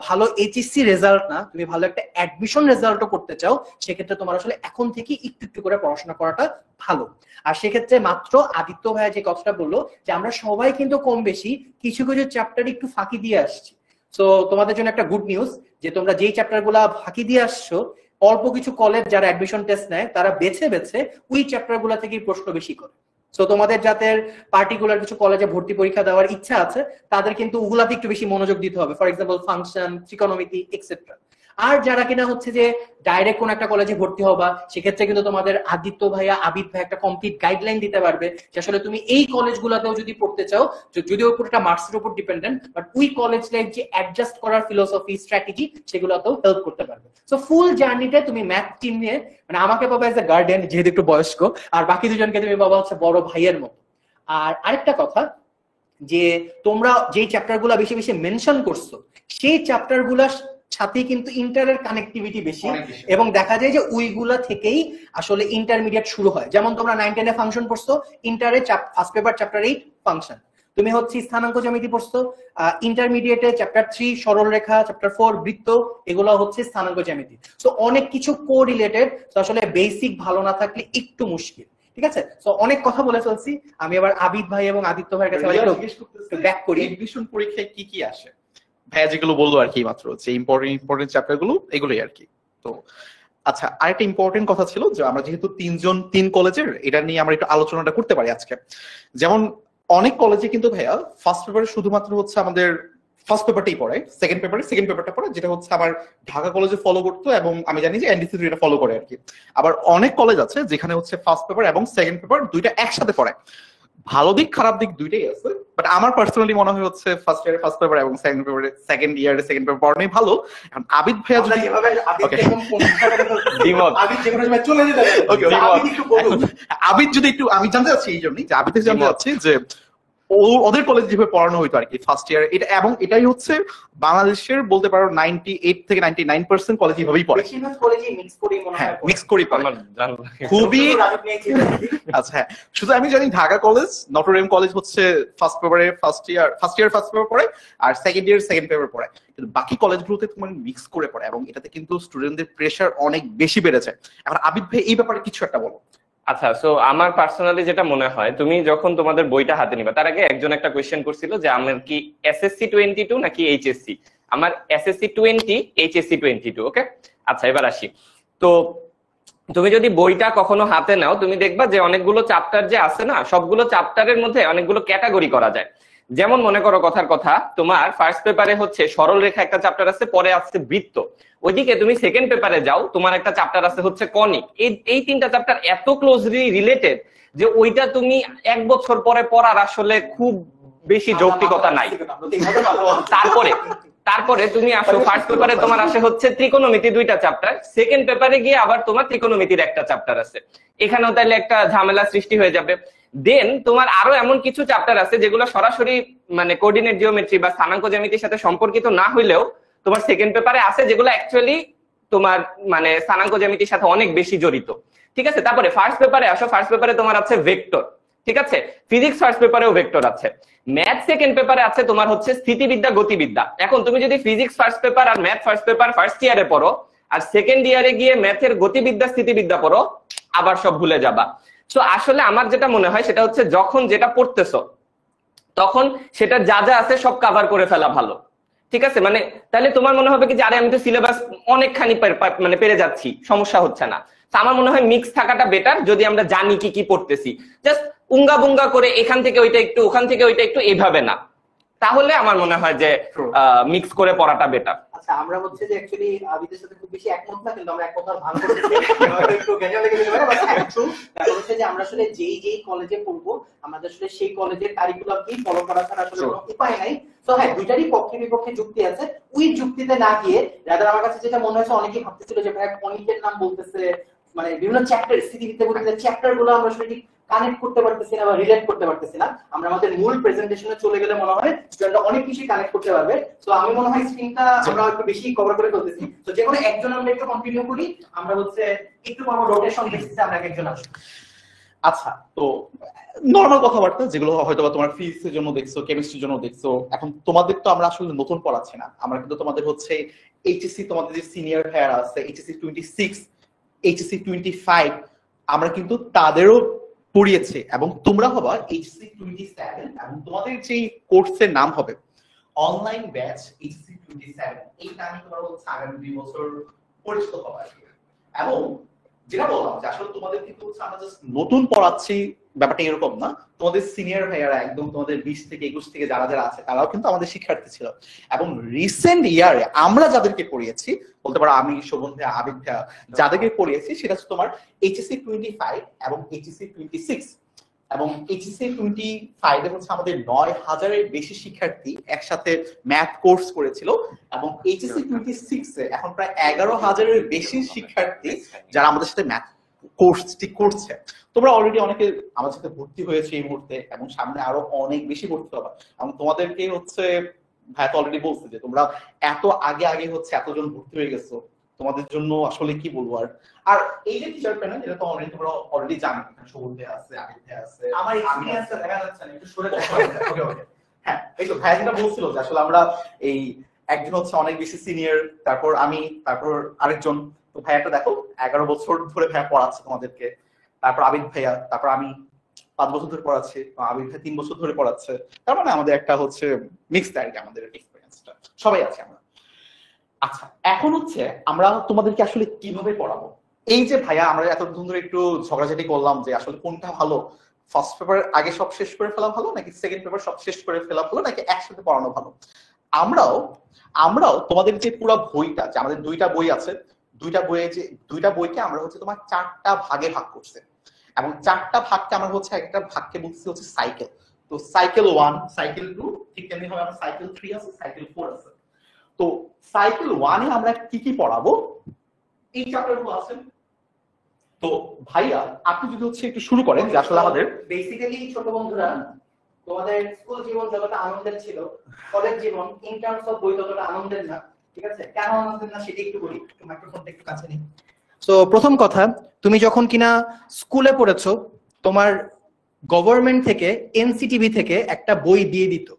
ভালো এইচএসসি রেজাল্ট না, তুমি ভালো একটা অ্যাডমিশন রেজাল্টও করতে চাও, সেক্ষেত্রে তোমার আসলে এখন থেকে একটু একটু করে পড়াশোনা করাটা ভালো। আর সেক্ষেত্রে মাত্র আদিত্য ভাইয়া যে কথাটা বললো, যে আমরা সবাই কিন্তু কম বেশি কিছু কিছু চ্যাপ্টার একটু ফাঁকি দিয়ে আসছি। তো তোমাদের জন্য একটা গুড নিউজ, যে তোমরা যেই চ্যাপ্টার গুলা ফাঁকি দিয়ে আসছো, অল্প কিছু কলেজ যারা অ্যাডমিশন টেস্ট নেয়, তারা বেছে বেছে ওই চ্যাপ্টার গুলা থেকে প্রশ্ন বেশি করে। তো তোমাদের যাদের পার্টিকুলার কিছু কলেজে ভর্তি পরীক্ষা দেওয়ার ইচ্ছা আছে, তাদের কিন্তু ওগুলাতে একটু বেশি মনোযোগ দিতে হবে, ফর এক্সাম্পল ফাংশন, ট্রিকোনোমেট্রি, এক্সেট্রা। আর যারা কিনা হচ্ছে যে ডাইরেক্ট কোন একটা কলেজে ভর্তি হবা, সেক্ষেত্রে কিন্তু তোমাদের আদিত্য ভাইয়া, আবিদ ভাই একটা কমপ্লিট গাইডলাইন দিতে পারবে, যে আসলে তুমি এই কলেজগুলোতেও যদি পড়তে চাও, যদিও পুরোটা মার্কসের উপর ডিপেন্ডেন্ট, বাট ওই কলেজ লাইফ যে অ্যাডজাস্ট করার ফিলোসফি, স্ট্র্যাটেজি, সেগুলোতেও হেল্প করতে পারবে। সো ফুল জার্নিতে তুমি ম্যাথ টিম নিয়ে, মানে আমাকে বাবা এজ এ গার্ডিয়ান, যেহেতু একটু বয়স্ক, আর বাকি দুজনকে তুমি বাবা হচ্ছে বড় ভাইয়ের মতো। আর আরেকটা কথা, যে তোমরা যেই চ্যাপ্টারগুলো বেশি বেশি মেনশন করছো সেই চ্যাপ্টারগুলোর সাথে কিন্তু ইন্টারের কানেক্টিভিটি বেশি, এবং দেখা যায় যে ওইগুলা থেকেই আসলে ইন্টারমিডিয়েট শুরু হয়। যেমন তোমরা 9-10 এ ফাংশন পড়ছো, ইন্টারে ফার্স্ট পেপার চ্যাপ্টার 8 ফাংশন। তুমি হচ্ছে স্থানাঙ্ক জ্যামিতি পড়ছো, ইন্টারমিডিয়েটে চ্যাপ্টার 3 সরল রেখা, চ্যাপ্টার 4 বৃত্ত, এগুলো হচ্ছে স্থানাঙ্ক জ্যামিতি। তো অনেক কিছু কো রিলেটেড, তো আসলে বেসিক ভালো না থাকলে একটু মুশকিল। ঠিক আছে, তো অনেক কথা বলে ফেলছি, আমি আবার আবিদ ভাই এবং আদিত্য ভাইয়ের কাছে ব্যাক করি। এডমিশন পরীক্ষায় কি কি আসে ভাইয়া যেগুলো বললো আর কি মাত্র, যে ইম্পর্টেন্ট চ্যাপ্টার গুলো এগুলোই আর কি। তো আচ্ছা, আরেকটা ইম্পর্টেন্ট কথা ছিল যে আমরা যেহেতু তিন কলেজের, এটা নিয়ে আমরা একটু আলোচনাটা করতে পারি আজকে। যেমন অনেক কলেজে কিন্তু ভাইয়া ফার্স্ট পেপারে শুধুমাত্র হচ্ছে আমাদের ফার্স্ট পেপারটাই পড়ে, সেকেন্ড পেপারটা পড়ে, যেটা হচ্ছে আমার ঢাকা কলেজে ফলো করতো, এবং আমি জানি যে এনডিসি এটা ফলো করে আর কি। আবার অনেক কলেজ আছে যেখানে হচ্ছে ফার্স্ট পেপার এবং সেকেন্ড পেপার দুইটা একসাথে পড়ে। ভালো দিক খারাপ দিক দুইটাই আছে, বাট আমার পার্সোনালি মনে হয় হচ্ছে ফার্স্ট ইয়ারে ফার্স্ট পেপার এবং সেকেন্ড ইয়ারে সেকেন্ড পেপার পড়ানোই ভালো। এখন আবিদ ভাইয়া যদি আবিদ যদি একটু, আমি জানতে চাচ্ছি এই জন্যই যে আবিদ জানতে চাচ্ছি যে ওদের কলেজে যেভাবে পড়ানো হইতো আর কি ফার্স্ট ইয়ার, এটা এবং এটাই হচ্ছে বাংলাদেশের বলতে পারো 98 থেকে 99% কলেজ এইভাবেই পড়ে। মিক্স করি পড়ে খুবই। আচ্ছা হ্যাঁ, শুধু আমি জানি Dhaka college, Notre Dame college হচ্ছে ফার্স্ট পেপারে ফার্স্ট ইয়ার ফার্স্ট পেপার পড়ে, আর সেকেন্ড ইয়ার সেকেন্ড পেপার পড়ে। কিন্তু বাকি কলেজগুলোতে তোমার মিক্স করে পড়ে, এবং এটাতে কিন্তু স্টুডেন্টদের প্রেশার অনেক বেশি বেড়েছে। এখন আবিদ ভাই এই ব্যাপারে কিছু একটা বলো। আচ্ছা, সো আমার পার্সোনালি যেটা মনে হয়, তুমি যখন তোমাদের বইটা হাতে নিবা, তার আগে একজন একটা কোয়েশ্চেন করছিল যে আমার কি এসএসসি 22 নাকি এইচএসসি। আমার এসএসসি 20, এইচএসসি 22। ওকে, আচ্ছা এবার আসি। তো তুমি যদি বইটা কখনো হাতে নাও, তুমি দেখবা যে অনেকগুলো চ্যাপ্টার যে আছে না, সবগুলো চ্যাপ্টারের মধ্যে অনেকগুলো ক্যাটাগরি করা যায়। যেমন মনে করো কথার কথা, তোমার ফার্স্ট পেপারে হচ্ছে সরল রেখা একটা চ্যাপ্টার আছে, পরে আসছে বৃত্ত। ওইদিকে তুমি সেকেন্ড পেপারে যাও, তোমার একটা চ্যাপ্টার আছে হচ্ছে কনিক। এই তিনটা চ্যাপ্টার এত ক্লোজলি রিলেটেড যে ওইটা তুমি 1 বছর পরে পড়ার আসলে খুব বেশি যৌক্তিকতা নাই। তারপরে তুমি আসো ফার্স্ট পেপারে, তোমার আসে হচ্ছে ত্রিকোণমিতি 2টা চ্যাপ্টার, সেকেন্ড পেপারে গিয়ে আবার তোমার ত্রিকোণমিতির একটা চ্যাপ্টার আছে। এখানেও তাহলে একটা ঝামেলা সৃষ্টি হয়ে যাবে। দেন তোমার আরো এমন কিছু চ্যাপ্টার আছে যেগুলো সরাসরি মানে কোঅর্ডিনেট জিওমেট্রি বা স্থানাঙ্ক জ্যামিতির সাথে সম্পর্কিত না হইলেও তোমার সেকেন্ড পেপারে আছে, যেগুলো অ্যাকচুয়ালি তোমার মানে স্থানাঙ্ক জ্যামিতির সাথে অনেক বেশি জড়িত। ঠিক আছে, তারপরে ফার্স্ট পেপারে আসো, ফার্স্ট পেপারে তোমার আছে ভেক্টর। ঠিক আছে, ফিজিক্স ফার্স্ট পেপারেও ভেক্টর আছে। ম্যাথ সেকেন্ড পেপারে আছে তোমার হচ্ছে স্থিতিবিদ্যা গতিবিদ্যা। এখন তুমি যদি ফিজিক্স ফার্স্ট পেপার আর ম্যাথ ফার্স্ট পেপার ফার্স্ট ইয়ারে পড়ো, আর সেকেন্ড ইয়ারে গিয়ে ম্যাথের গতিবিদ্যা স্থিতিবিদ্যা পড়ো, আবার সব ভুলে যাবা। সো আসলে আমার যেটা মনে হয় সেটা হচ্ছে, যখন যেটা পড়তেছো তখন সেটা যা যা আছে সব কভার করে ফেলা ভালো। ঠিক আছে, মানে তাহলে তোমার মনে হবে কি যে আরে আমি তো সিলেবাস অনেকখানি মানে পেরে যাচ্ছি, সমস্যা হচ্ছে না। আমার মনে হয় মিক্স থাকাটা বেটার, যদি আমরা জানি কি কি পড়তেছি। জাস্ট উঙ্গা বুঙ্গা করে এখান থেকে ওইটা একটু, ওখান থেকে ওইটা একটু, এইভাবে না। তাহলে আমার মনে হয় যে মিক্স করে পড়াটা বেটার। আচ্ছা, আমরা হচ্ছে যে অ্যাকচুয়ালি আবিদের সাথে খুব বেশি একমত না, কিন্তু আমরা একমত ভান করতেছি একটু গেঞ্জাম লেগে যেতে পারে, বাট একটু ব্যাপার হচ্ছে যে আমরা আসলে যেই কলেজে পড়বো, আমাদের আসলে সেই কলেজের কারিকুলামকেই ফলো করা ছাড়া আসলে কোনো উপায় নাই। তো হ্যাঁ, দুইটারই পক্ষে বিপক্ষে যুক্তি আছে। ওই যুক্তিতে না গিয়ে রাদার আমার কাছে যেটা মনে হচ্ছে, অনেকেই ভাবতেছিল যে ভাই কনিকের নাম বলতেছে, মানে বিভিন্ন চ্যাপ্টার, স্থিতিবিদ্যা চ্যাপ্টার গুলো আমরা আসলে ঠিক কানেক্ট করতে পারতেছি না বা রিলেট করতে পারতেছি না। আমরা আমাদের মূল প্রেজেন্টেশনে চলে গেলে মনে হয় স্টুডেন্টরা অনেক কিছু কানেক্ট করতে পারবে। তো আমি মনে হয় স্ক্রিনটা আমরা একটু বেশি কভার করে ফেলতেছি। তো যে কোনো একজন আমরা একটু কন্টিনিউ করি, আমরা হচ্ছে একটু আমরা রোটেশন বেসিসে আমরা একজন আসি। আচ্ছা, তো নরমাল কথাবার্তা যেগুলো হয়তো তোমার ফিজিক্সের জন্য দেখছো, কেমিস্ট্রির জন্য দেখছো, এখন তোমাদের তো আমরা আসলে নতুন পড়াচ্ছি না, আমরা কিন্তু তোমাদের হচ্ছে এইচএসসি, তোমাদের যে সিনিয়র ভাইয়ার আছে এইচএসসি 26, এইচএসসি 25, আমরা কিন্তু তাদেরও পড়িয়েছে, এবং তোমরা হবা এইচএসসি 27, এবং তোমাদের যে কোর্সের নাম হবে অনলাইন ব্যাচ এইচএসসি 27, এই নামে তোমরা হচ্ছে আগামী 2 বছর পরিচিত হবা। এবং যেটা বললাম যে আসলে তোমাদের কিন্তু আমরা জাস্ট নতুন পড়াচ্ছি, ব্যাপারটা এরকম না। তোমাদের সিনিয়র ভাইয়ারা একদম তোমাদের 20 থেকে 21 থেকে যারা যারা আছে, তারাও কিন্তু আমাদের শিক্ষার্থী ছিল। এবং রিসেন্ট ইয়ারে আমরা যাদেরকে পড়িয়েছি, বলতে পারো আমি, শোভন ভাইয়া, আবিদ ভাইয়া, যাদেরকে পড়িয়েছি সেটা হচ্ছে তোমার এইচএসসি 25 এবং এইচএসসি 26। এবং এইচএসসি 25 এ হচ্ছে আমাদের 9000-এর বেশি শিক্ষার্থী একসাথে ম্যাথ কোর্স করেছিল, এবং এইচএসসি 26 এ এখন প্রায় 11000-এর বেশি শিক্ষার্থী যারা আমাদের সাথে ম্যাথ কোর্সটি করছে, তোমরা অলরেডি অনেকে আমার সাথে ভর্তি হয়েছে এই মুহূর্তে এবং সামনে আরো অনেক বেশি ভর্তি হবে। এবং তোমাদেরকে হচ্ছে ভাইয়া তো অলরেডি বলছে যে তোমরা এত আগে আগে হচ্ছে এতজন ভর্তি হয়ে গেছো, তোমাদের জন্য আসলে কি বলবো। আর এই যে টিচার প্যানেল, এটা তো অলরেডি তোমরা অলরেডি জানো, সবুজ ভাইয়া আছে, আবিদ ভাইয়া আছে, আমার এক্সপেরিয়েন্সটা দেখা যাচ্ছে না, একটু সরে যাচ্ছে। ওকে ওকে হ্যাঁ, এই তো ভাইয়া যেটা বলছিল যে আসলে আমরা এই একজন হচ্ছে অনেক বেশি সিনিয়র, তারপর আমি, তারপর আরেকজন। তো ভাইয়াটা দেখো 11 বছর ধরে ভাইয়া পড়াচ্ছে তোমাদেরকে, তারপর আবিদ ভাইয়া, তারপর আমি 5 বছর ধরে পড়াচ্ছি, আবিদ ভাই 3 বছর ধরে পড়াচ্ছে। তার মানে আমাদের একটা হচ্ছে মিক্সড আর কি আমাদের এক্সপেরিয়েন্সটা, সবাই আছে আমরা। আচ্ছা, এখন হচ্ছে আমরা তোমাদেরকে আসলে কিভাবে পড়াবো। এই যে ভাইয়া আমরা এতদিন ধরে একটু ঝগড়াঝাটি করলাম যে আসলে কোনটা ভালো, ফার্স্ট পেপার আগে সব শেষ করে ফেলা ভালো নাকি সেকেন্ড পেপার সব শেষ করে ফেলা ভালো নাকি একসাথে পড়ানো ভালো। আমরাও তোমাদের যে পুরো বইটা, যে আমাদের 2টা বই আছে, 2টা বইকে আমরা হচ্ছে তোমার 4টা ভাগে ভাগ করছে, এবং 4টা ভাগকে আমরা হচ্ছে একটা ভাগকে বলছি হচ্ছে সাইকেল। তো সাইকেল 1, সাইকেল 2, ঠিক তেমনি ভাবে আমরা সাইকেল 3 আছে, সাইকেল 4 আছে। তো সাইকেল 1 এ আমরা কি কি পড়াবো এই চ্যাপ্টারগুলো আছে। তো ভাইয়া আপনি যদি হচ্ছে একটু শুরু করেন যে আসলে আমাদের বেসিক্যালি ছোট বন্ধুরা, তোমাদের স্কুল জীবন যতটা আনন্দের ছিল, কলেজ জীবন ইন টার্মস অফ বই ততটা আনন্দের না। ঠিক আছে, কেন আনন্দের না সেটা একটু বলি, একটু মাইক্রোফোনটা একটু কাছে নিই। সো প্রথম কথা, তুমি যখন কিনা স্কুলে পড়েছো, তোমার গভর্নমেন্ট থেকে এনসিটিভি থেকে একটা বই দিয়ে দিত,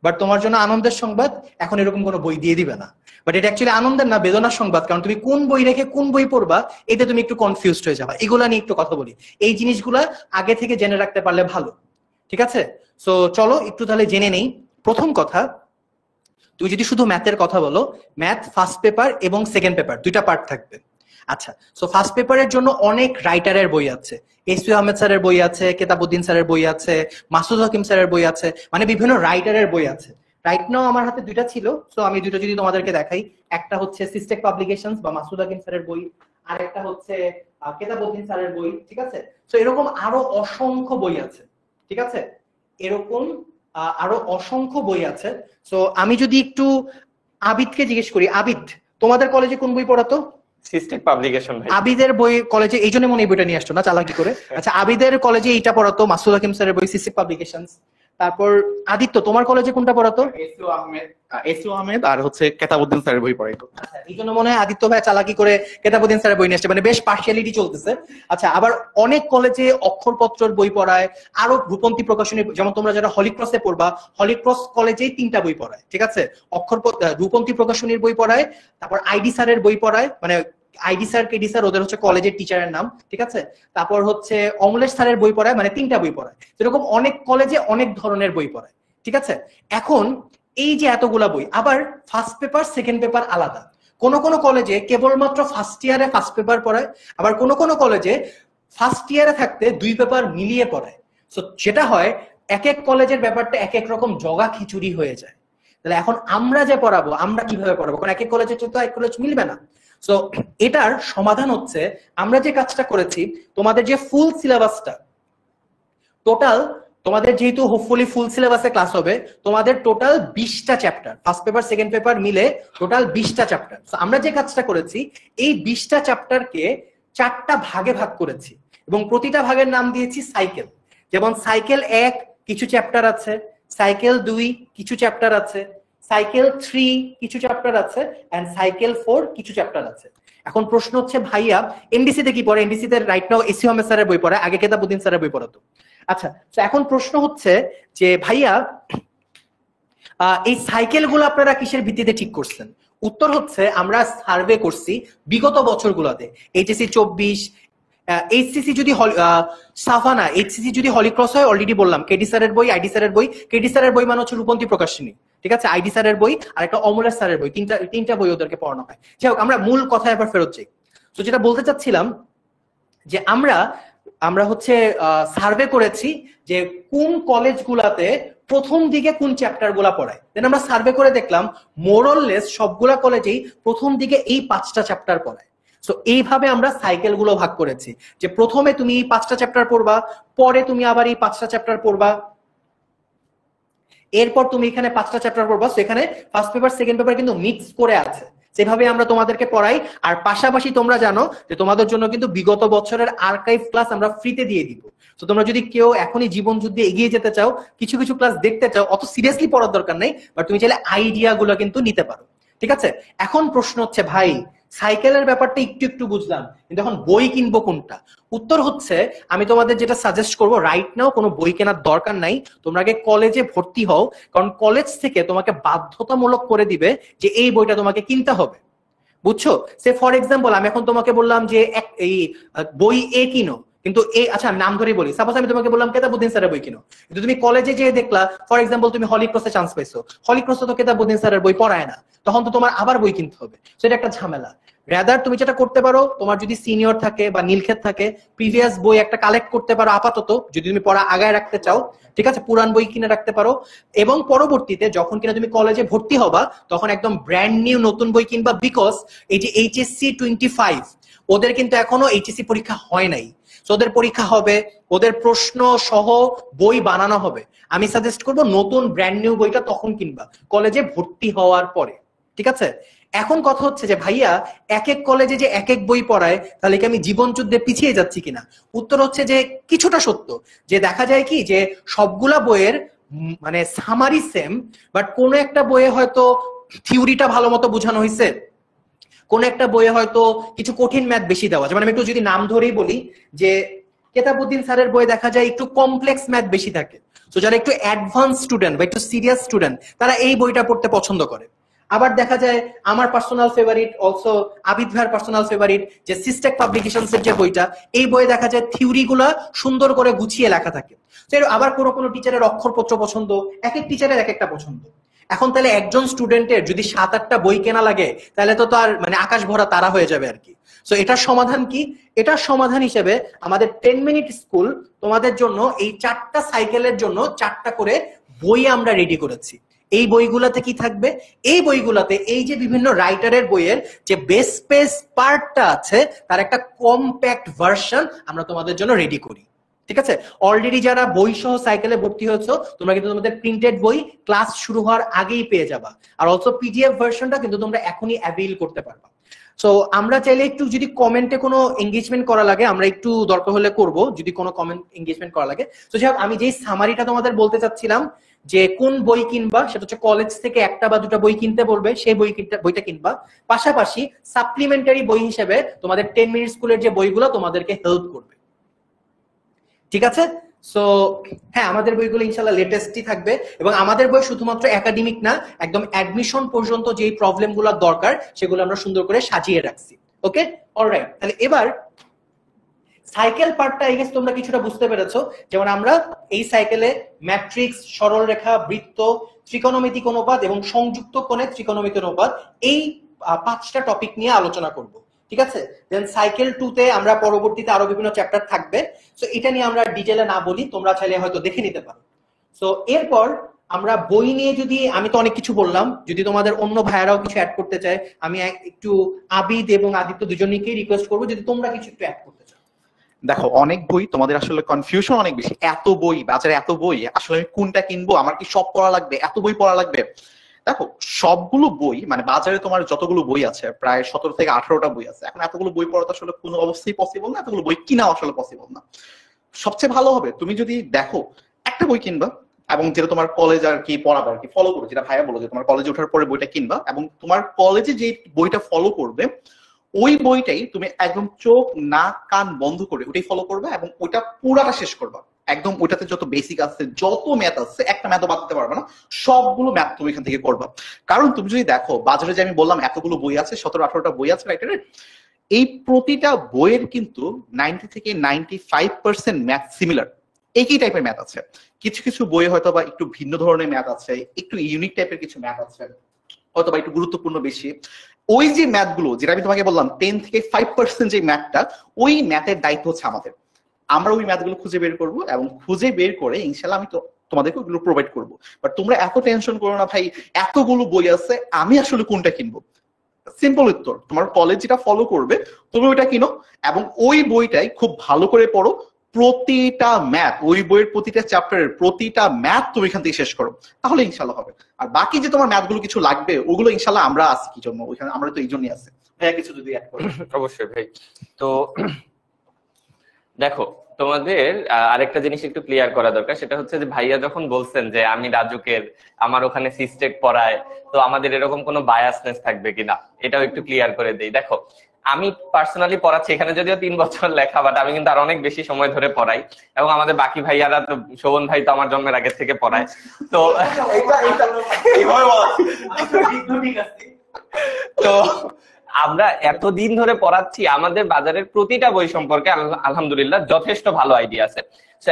বাট তোমার জন্য আনন্দের সংবাদ, এখন এরকম কোনো বই দিয়ে দিবে না। বাট এটা অ্যাকচুয়ালি আনন্দের না, বেদনার সংবাদ, কারণ তুমি কোন বই রেখে কোন বই পড়বা এতে তুমি একটু কনফিউজড হয়ে যাবা। এগুলা নিয়ে একটু কথা বলি, এই জিনিসগুলা আগে থেকে জেনে রাখতে পারলে ভালো। ঠিক আছে, সো চলো একটু তাহলে জেনে নেই। প্রথম কথা, তুই যদি শুধু ম্যাথের কথা বলো, ম্যাথ ফার্স্ট পেপার এবং সেকেন্ড পেপার 2টা পার্ট থাকবে। আচ্ছা, সো ফার্স্ট পেপারের জন্য অনেক রাইটারের বই আছে, এস ইউ আহমেদ স্যারের বই আছে, কেতাবউদ্দিন স্যারের বই আছে, মাসুদ হাকিম স্যারের বই আছে, মানে বিভিন্ন রাইটারের বই আছে। রাইট নাও আমার হাতে 2টা ছিল, সো আমি 2টা যদি তোমাদেরকে দেখাই, একটা হচ্ছে সিস্টেক পাবলিকেশনস বা মাসুদ হাকিম স্যারের বই, আর একটা হচ্ছে কেতাবউদ্দিন স্যারের বই। ঠিক আছে, সো এরকম আরো অসংখ্য বই আছে। ঠিক আছে, এরকম আরো অসংখ্য বই আছে। সো আমি যদি একটু আবিদকে জিজ্ঞেস করি, আবিদ তোমাদের কলেজে কোন বই পড়াতো? System publication. আবিদের বই কলেজে, এই জন্য মনে এই বইটা নিয়ে আসতো না চালাকি করে। আচ্ছা, আবিদের কলেজে এইটা পড়াতো, মাসুদ হাকিম স্যারের বই সিস্টেম পাবলিকেশনস। তারপর আদিত্য তোমার কলেজে কোনটা পড়াতো? এস ইউ আহমেদ আর হচ্ছে কেতাবউদ্দিন স্যারের বই পড়াইতো। আচ্ছা, এই জন্য মনে হয় আদিত্য ভাই চালাকি করে কেতাবউদ্দিন স্যারের বই নিয়ে আসছে, মানে বেশ পার্সিয়ালিটি চলতেছে। আচ্ছা, আবার অনেক কলেজে অক্ষরপত্রের বই পড়ায়, আরো রূপন্তী প্রকাশনীর, যেমন তোমরা যারা হলিক্রসে পড়বা, হলিক্রস কলেজেই 3টা বই পড়ায়। ঠিক আছে, রূপন্তী প্রকাশনীর বই পড়ায়, তারপর আইডি স্যারের বই পড়ায়, মানে আইডি স্যার কেডি স্যার ওদের হচ্ছে কলেজের টিচারের নাম। ঠিক আছে, তারপর হচ্ছে অমলেশ স্যারের বই পড়ায়, মানে 3টা বই পড়ায়। এরকম অনেক কলেজে অনেক ধরনের বই পড়ায়। ঠিক আছে, এখন এই যে এতগুলা বই, আবার ফার্স্ট পেপার সেকেন্ড পেপার আলাদা। কোন কোন কলেজে কেবলমাত্র ফার্স্ট ইয়ারে ফার্স্ট পেপার পড়ায়, আবার কোন কোন কলেজে ফার্স্ট ইয়ারে থাকতে 2 পেপার মিলিয়ে পড়ায়। সো যেটা হয়, এক এক কলেজের ব্যাপারটা এক এক রকম জগা খিচুড়ি হয়ে যায়। তাহলে এখন আমরা যে পড়াবো, আমরা কিভাবে পড়াবো, কারণ এক এক কলেজের তো এক কলেজ মিলবে না। সো এটার সমাধান হচ্ছে, আমরা যে কাজটা করেছি, তোমাদের যে ফুল সিলেবাসটা, টোটাল তোমাদের যেহেতু হোপফুলি ফুল সিলেবাসে ক্লাস হবে, তোমাদের টোটাল 20টা chapter, first paper second paper মিলে টোটাল 20টা চ্যাপ্টার। সো আমরা যে কাজটা করেছি, এই 20টা চ্যাপ্টারকে 4টা ভাগে ভাগ করেছি, এবং প্রতিটা ভাগের নাম দিয়েছি সাইকেল। যেমন সাইকেল 1 কিছু চ্যাপ্টার আছে, সাইকেল 2 কিছু চ্যাপ্টার আছে, সাইকেল 3 কিছু চ্যাপ্টার আছে, এন্ড সাইকেল 4 কিছু চ্যাপ্টার আছে। এখন প্রশ্ন হচ্ছে, ভাইয়া এনডিসি তে কি পড়ে? এনডিসি তে right now S U Ahmed স্যারের বই পড়ে, আগে কেতাবউদ্দিন স্যারের বই পড়াতো। আচ্ছা, তো এখন প্রশ্ন হচ্ছে যে ভাইয়া এই সাইকেল গুলো আপনারা কিসের ভিত্তিতে ঠিক করছেন? উত্তর হচ্ছে, আমরা সার্ভে করছি বিগত বছরগুলোতে, এইচএসসি 24, এইচসিসি যদি সাভানা, এইচসিসি যদি হলিক্রস হয়, অলরেডি বললাম কেডি স্যারের বই, আইডি স্যারের বই। কেডি স্যারের বই মানে হচ্ছে রূপন্তী প্রকাশনী। ঠিক আছে, আইডি স্যারের বই আর একটা অমলেশ স্যারের বই, তিনটা বই ওদেরকে পড়ানো হয়। যাই হোক, আমরা মূল কথায় আবার ফেরত যাই। তো যেটা বলতে চাচ্ছিলাম, যে আমরা হচ্ছে সার্ভে করেছি যে কোন কলেজগুলাতে প্রথম দিকে কোন চ্যাপ্টার গুলা পড়ায়। দেন আমরা সার্ভে করে দেখলাম মোরললেস সবগুলা কলেজেই প্রথম দিকে এই 5টা চ্যাপ্টার পড়ায়। সো এইভাবে আমরা সাইকেল গুলো ভাগ করেছি, যে প্রথমে তুমি এই 5টা চ্যাপ্টার পড়বা, পরে তুমি আবার এই 5টা চ্যাপ্টার পড়বা, এরপর তুমি এখানে 5টা চ্যাপ্টার পড়বা। সো এখানে ফার্স্ট পেপার সেকেন্ড পেপার কিন্তু মিক্স করে আছে, সেভাবে আমরা তোমাদেরকে পড়াই। আর পাশাপাশি তোমরা জানো যে তোমাদের জন্য কিন্তু বিগত বছরের আর্কাইভ ক্লাস আমরা ফ্রিতে দিয়ে দিব। তো তোমরা যদি কেউ এখনই জীবন যুদ্ধে এগিয়ে যেতে চাও, কিছু কিছু ক্লাস দেখতে চাও, অত সিরিয়াসলি পড়ার দরকার নেই, বাট তুমি চাইলে আইডিয়া গুলো কিন্তু নিতে পারো। ঠিক আছে, এখন প্রশ্ন হচ্ছে ভাই সাইকেলের ব্যাপারটা একটু একটু বুঝলাম, কিন্তু এখন বই কিনবো কোনটা? উত্তর হচ্ছে আমি তোমাদের যেটা সাজেস্ট করবো, রাইট নাও কোনো বই কেনার দরকার নাই, তোমরা আগে কলেজে ভর্তি হও, কারণ কলেজ থেকে তোমাকে বাধ্যতামূলক করে দিবে যে এই বইটা তোমাকে কিনতে হবে। বুঝছো? সে ফর এক্সাম্পল আমি এখন তোমাকে বললাম যে এই বই এ কিনো, কিন্তু আচ্ছা নাম ধরেই বলি, সাপোজ আমি তোমাকে বললাম কেতাবউদ্দিন স্যারের বই কিনো, কিন্তু তুমি কলেজে যেয়ে দেখলা ফর এক্সাম্পল তুমি হলিক্রসে চান্স পাইছো, হলিক্রসে তো কেতাবউদ্দিন স্যারের বই পড়ায় না, তখন তো তোমার আবার বই কিনতে হবে, সেটা একটা ঝামেলা। রাদার তুমি যেটা করতে পারো, তোমার যদি সিনিয়র থাকে বা নীলক্ষেত থাকে, প্রিভিয়াস বই একটা কালেক্ট করতে পারো আপাতত, যদি তুমি পড়া আগায় রাখতে চাও। ঠিক আছে, পুরান বই কিনে রাখতে পারো, এবং পরবর্তীতে যখন কিনা তুমি কলেজে ভর্তি হবা তখন একদম ব্র্যান্ড নিউ নতুন বই কিনবা, বিকজ এই যে এইচএসসি 25 ওদের কিন্তু এখনো এইচএসসি পরীক্ষা হয় নাই, ওদের পরীক্ষা হবে, ওদের প্রশ্ন সহ বই বানানো হবে। আমি সাজেস্ট করবো নতুন ব্র্যান্ড নিউ বইটা তখন কিনবা কলেজে ভর্তি হওয়ার পরে। ঠিক আছে, এখন কথা হচ্ছে যে ভাইয়া এক এক কলেজে যে এক এক বই পড়ায়, তাহলে কি আমি জীবন যুদ্ধে পিছিয়ে যাচ্ছি কিনা? উত্তর হচ্ছে যে কিছুটা সত্য, যে দেখা যায় কি যে সবগুলা বইয়ের মানে সামারি সেম, বাট কোন একটা বইয়ে হয়তো থিওরিটা ভালো মতো বোঝানো হয়েছে, কোন একটা বইয়ে হয়তো কিছু কঠিন ম্যাথ বেশি দেওয়া আছে। মানে আমি একটু যদি নাম ধরেই বলি, যে কেতাবউদ্দিন স্যারের বইয়ে দেখা যায় একটু কমপ্লেক্স ম্যাথ বেশি থাকে, তো যারা একটু অ্যাডভান্স স্টুডেন্ট বা একটু সিরিয়াস স্টুডেন্ট তারা এই বইটা পড়তে পছন্দ করে। আবার দেখা যায় আমার পার্সোনাল ফেভারিট, অলসো আবিদ ভাইয়ের পার্সোনাল ফেভারিট, যে সিস্টেক পাবলিকেশনস এর যে বইটা, এই বইয়ে দেখা যায় থিওরি গুলা সুন্দর করে গুছিয়ে লেখা থাকে। আবার কোনো কোনো টিচারের অক্ষরপত্র পছন্দ, এক এক টিচারের এক একটা পছন্দ। এখন তাহলে একজন স্টুডেন্টের যদি 7-8টা বই কেনা লাগে, তাহলে তো তার মানে আকাশ ভরা তারা হয়ে যাবে আর কি। সো এটার সমাধান কি? এটার সমাধান হিসেবে আমাদের 10 মিনিট স্কুল তোমাদের জন্য এই 4টা সাইকেলের জন্য 4টা করে বই আমরা রেডি করেছি। এই বইগুলাতে কি থাকবে? এই বইগুলাতে এই যে বিভিন্ন রাইটারের বইয়ের যে বেস পেজ পার্টটা আছে, তার একটা কম্প্যাক্ট ভার্সন আমরা তোমাদের জন্য রেডি করি। ঠিক আছে, অলরেডি যারা বই সহ সাইকেলে ভর্তি হয়েছো, তোমরা কিন্তু তোমাদের প্রিন্টেড বই ক্লাস শুরু হওয়ার আগেই পেয়ে যাবা, আর অলসো পিডিএফ ভার্সনটা কিন্তু তোমরা এখনই অ্যাভেইল করতে পারবা। সো আমরা চাইলে একটু যদি কমেন্টে কোনো এঙ্গেজমেন্ট করা লাগে, আমরা একটু দরকার হলে করব, যদি কোনো কমেন্ট এঙ্গেজমেন্ট করা লাগে। তো যাই হোক, আমি যেই সামারিটা তোমাদের বলতে চাচ্ছিলাম যে কোন বই কিনবা, সেটা হচ্ছে কলেজ থেকে 1টা বা 2টা বই কিনতে বলবে, সেই বইটা কিনবা। পাশাপাশি সাপ্লিমেন্টারি বই হিসেবে তোমাদের 10 মিনিট স্কুলের যে বইগুলো তোমাদেরকে হেল্প করবে। ঠিক আছে, সো হ্যাঁ, আমাদের বইগুলো ইনশাআল্লাহ লেটেস্টই থাকবে, এবং আমাদের বই শুধুমাত্র একাডেমিক না, একদম অ্যাডমিশন পর্যন্ত যেই প্রবলেমগুলো দরকার সেগুলো আমরা সুন্দর করে সাজিয়ে রাখছি। ওকে, অলরাইট, তাহলে এবার সাইকেল পার্টটা আই গেস তোমরা কিছুটা বুঝতে পেরেছো। যেমন আমরা এই সাইকেলে ম্যাট্রিক্স, সরলরেখা, বৃত্ত, ত্রিকোণমিতিক অনুপাত এবং সংযুক্ত কোণে ত্রিকোণমিতিক অনুপাত, এই 5টা টপিক নিয়ে আলোচনা করব। ঠিক আছে, দেন সাইকেল 2 তে আমরা পরবর্তীতে আরো বিভিন্ন চ্যাপ্টার থাকবে, সো এটা নিয়ে আমরা ডিটেইলে না বলি, তোমরা চাইলে হয়তো দেখে নিতে পারো। সো এরপর আমরা বই নিয়ে, যদি আমি তো অনেক কিছু বললাম, যদি তোমাদের অন্য ভাইয়ারাও কিছু অ্যাড করতে চায়, আমি একটু আবিদ এবং আদিত্য দুজনকেই রিকোয়েস্ট করবো যদি তোমরা কিছু একটু অ্যাড করতে চাও। দেখো, অনেক বই, তোমাদের আসলে কনফিউশন অনেক বেশি, এত বই বাজারে, এত বই, আসলে আমি কোনটা কিনবো, আমার কি সব পড়া লাগবে, এত বই পড়া লাগবে? দেখো, সবগুলো বই মানে বাজারে তোমার যতগুলো বই আছে, প্রায় 17 থেকে 18টা বই আছে, এখন এতগুলো বই পড়া তো আসলে কোনো অবস্থায় পসিবল না, এতগুলো বই কিনা আসলে পসিবল না। সবচেয়ে ভালো হবে তুমি যদি দেখো একটা বই কিনবা, এবং যেটা তোমার কলেজ আর কি পড়াবে আর কি ফলো করবে, যেটা ভাইয়া বলো যে তোমার কলেজে ওঠার পরে বইটা কিনবা, এবং তোমার কলেজে যে বইটা ফলো করবে ওই বইটাই তুমি একদম চোখ নাক কান বন্ধ করে ওটাই ফলো করবে, এবং ওইটা পুরাটা শেষ করবা। একদম ওইটাতে যত বেসিক আছে, যত ম্যাথ আছে, একটা ম্যাথও বাদ দিতে পারবে না, সবগুলো ম্যাথ তুমি এখান থেকে করবা। কারণ তুমি যদি দেখো বাজারে যে আমি বললাম এতগুলো বই আছে, 17-18টা বই আছে রাইটারের, এই প্রতিটা বইয়ের কিন্তু 90 থেকে 95% ম্যাথ সিমিলার, একই টাইপের ম্যাথ আছে। কিছু কিছু বই হয়তো বা একটু ভিন্ন ধরনের ম্যাথ আছে, একটু ইউনিক টাইপের কিছু ম্যাথ আছে, হয়তো বা একটু গুরুত্বপূর্ণ বেশি। ওই যে ম্যাথগুলো যেটা আমি তোমাকে বললাম 10 থেকে 5% যে ম্যাথটা, ওই ম্যাথের দায়িত্ব হচ্ছে আমাদের। আমরা ওই ম্যাথগুলো খুঁজে বের করবো, এবং খুঁজে বের করে ইনশাল্লাহ আমি তো তোমাদেরকে ওগুলো প্রোভাইড করবো। বাট তোমরা এত টেনশন করো না ভাই, এতগুলো বই আছে, আমি আসলে কোনটা কিনবো? সিম্পল উত্তর, তোমার কলেজ যেটা ফলো করবে তুমি ওইটা কিনো, এবং ওই বইটাই খুব ভালো করে পড়ো, প্রতিটা ম্যাথ, ওই বইয়ের প্রতিটা চ্যাপ্টারের প্রতিটা ম্যাথ তুমি এখান থেকে শেষ করো, তাহলে ইনশাল্লাহ হবে। আর বাকি যে তোমার ম্যাথ গুলো কিছু লাগবে, ওগুলো ইনশাল্লাহ আমরা আছি কি জন্য, ওইখানে আমরা তো এই জন্যই আছি। ভাইয়া কিছু যদি অ্যাড করো। অবশ্যই ভাই। তো দেখো, তোমাদের আরেকটা জিনিস একটু ক্লিয়ার করা দরকার, সেটা হচ্ছে যে ভাইয়া যখন বলছেন যে আমি রাজুকের আমার ওখানে সিস্টেক পড়ায়, তো আমাদের এরকম কোনো বায়াসনেস থাকবে কিনা এটাও একটু ক্লিয়ার করে দেই। দেখো, আমি পার্সোনালি পড়াচ্ছি এখানে, যদিও 3 বছর লেখা, বাট আমি কিন্তু আর অনেক বেশি সময় ধরে পড়াই, এবং আমাদের বাকি ভাইয়ারা তো, শোভন ভাই তো আমার জন্মের আগে থেকে পড়ায়। তো তো আমরা এতদিন ধরে পড়াচ্ছি, আমাদের বাজারের প্রতিটা বই সম্পর্কে আলহামদুলিল্লাহ যথেষ্ট ভালো আইডিয়া আছে।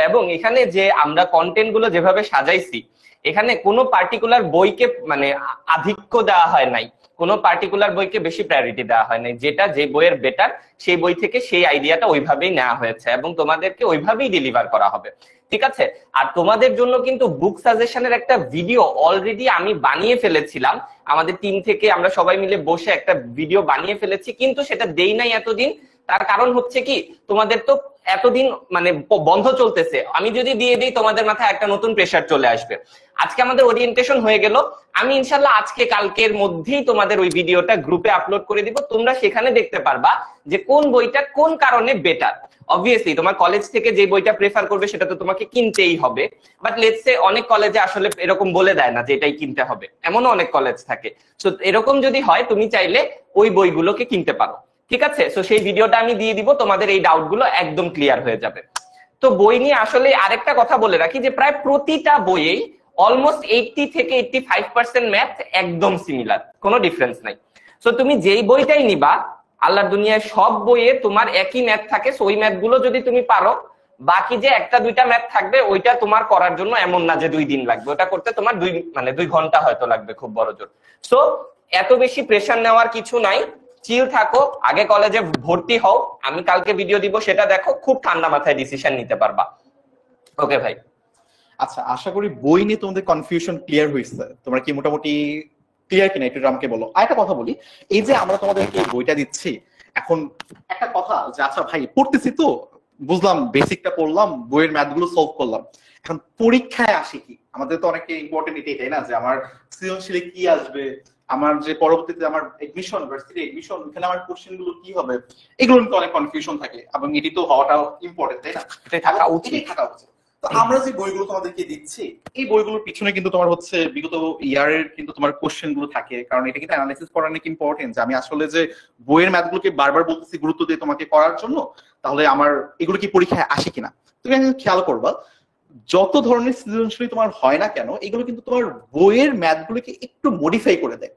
এবং এখানে যে আমরা কন্টেন্ট গুলো যেভাবে সাজাইছি, এখানে কোনো পার্টিকুলার বইকে মানে আধিক্য দেওয়া হয় নাই, কোনো পার্টিকুলার বইকে বেশি প্রায়োরিটি দেওয়া হয় নাই, যেটা যে বইয়ের বেটার সেই বই থেকে সেই আইডিয়াটা ওইভাবেই নেওয়া হয়েছে এবং তোমাদেরকে ওইভাবেই ডেলিভার করা হবে, ঠিক আছে? আর তোমাদের জন্য কিন্তু বুক সাজেশনের একটা ভিডিও অলরেডি আমি বানিয়ে ফেলেছিলাম, আমাদের টিম থেকে আমরা সবাই মিলে বসে একটা ভিডিও বানিয়ে ফেলেছি, কিন্তু সেটা দেই নাই এতদিন। তার কারণ হচ্ছে কি, তোমাদের তো এতদিন মানে বন্ধ চলতেছে, আমি যদি দিয়ে দিই তোমাদের মাথায় একটা নতুন প্রেশার চলে আসবে। আজকে আমাদের ওরিয়েন্টেশন হয়ে গেল, আমি ইনশাল্লাহ আজকে কালকের মধ্যেই তোমাদের ওই ভিডিওটা গ্রুপে আপলোড করে দিব, তোমরা সেখানে দেখতে পারবা যে কোন বইটা কোন কারণে বেটার। অবভিয়াসলি তোমার কলেজ থেকে যে বইটা প্রেফার করবে সেটা তো তোমাকে কিনতেই হবে, বাট লেটস সে অনেক কলেজে আসলে এরকম বলে দেয় না যে এটাই কিনতে হবে, এমনও অনেক কলেজ থাকে। সো এরকম যদি হয়, তুমি চাইলে ওই বইগুলোকে কিনতে পারো, ঠিক আছে? সো সেই ভিডিওটা আমি দিয়ে দিব, তোমাদের এই ডাউট গুলো একদম ক্লিয়ার হয়ে যাবে। তো বই নিয়ে আসলে আরেকটা কথা বলে রাখি, যে প্রায় প্রতিটা বইয়েই অলমোস্ট 80 থেকে 85% ম্যাথ একদম সিমিলার, কোনো ডিফারেন্স নাই। সো তুমি যেই বইটাই নিবা, আল্লাহর দুনিয়ায় সব বইয়ে তোমার একই ম্যাথ থাকে, সো ওই ম্যাথ গুলো যদি তুমি পারো, বাকি যে একটা দুইটা ম্যাথ থাকবে ওইটা তোমার করার জন্য এমন না যে 2 দিন লাগবে, ওটা করতে তোমার 2 ঘন্টা হয়তো লাগবে খুব বড় জোর। সো এত বেশি প্রেশার নেওয়ার কিছু নাই, চিল থাকো, আগে কলেজে ভর্তি হও, আমি কালকে ভিডিও দিব সেটা দেখো, খুব ঠান্ডা মাথায় ডিসিশন নিতে পারবা। ওকে ভাই। আচ্ছা, আশা করি বই নিয়ে তোমাদের কনফিউশন ক্লিয়ার হয়েছে, তোমরা কি মোটামুটি ক্লিয়ার কিনা একটু আমাকে বলো। আরেকটা কথা বলি, এই যে আমরা তোমাদেরকে বইটা দিচ্ছি, এখন একটা কথা যে আচ্ছা ভাই পড়তেছি তো, বুঝলাম বেসিকটা পড়লাম, বইয়ের ম্যাথ গুলো সলভ করলাম, এখন পরীক্ষায় আসে কি? আমাদের তো অনেকটা ইম্পর্টেন্ট এটাই, তাই না, যে আমার সৃজনশীলে কি আসবে, আমার যে পরবর্তীতে আমার এডমিশন, ভার্সিটি এডমিশন, ওখানে আমার কোশ্চেন গুলো কি হবে, এগুলো নিয়ে অনেক কনফিউশন থাকে, এবং এটি তো হওয়াটাও ইম্পর্টেন্ট, তাই না? এটাই থাকা উচিত। তো আমরা যে বইগুলো তোমাদেরকে দিচ্ছি, এই বইগুলোর পিছনে কিন্তু তোমার হচ্ছে বিগত ইয়ারের কিন্তু তোমার কোশ্চেন গুলো থাকে, কারণ এটা কিন্তু অ্যানালাইসিস করা অনেক ইম্পর্টেন্ট, যে আমি আসলে যে বইয়ের ম্যাথগুলোকে বারবার বলতেছি গুরুত্ব দিয়ে তোমাকে করার জন্য, তাহলে আমার এগুলো কি পরীক্ষায় আসে কিনা। তুমি খেয়াল করবা, যত ধরনের সৃজনশীল তোমার হয় না কেন, এগুলো কিন্তু তোমার বইয়ের ম্যাথগুলোকে একটু মডিফাই করে দেয়।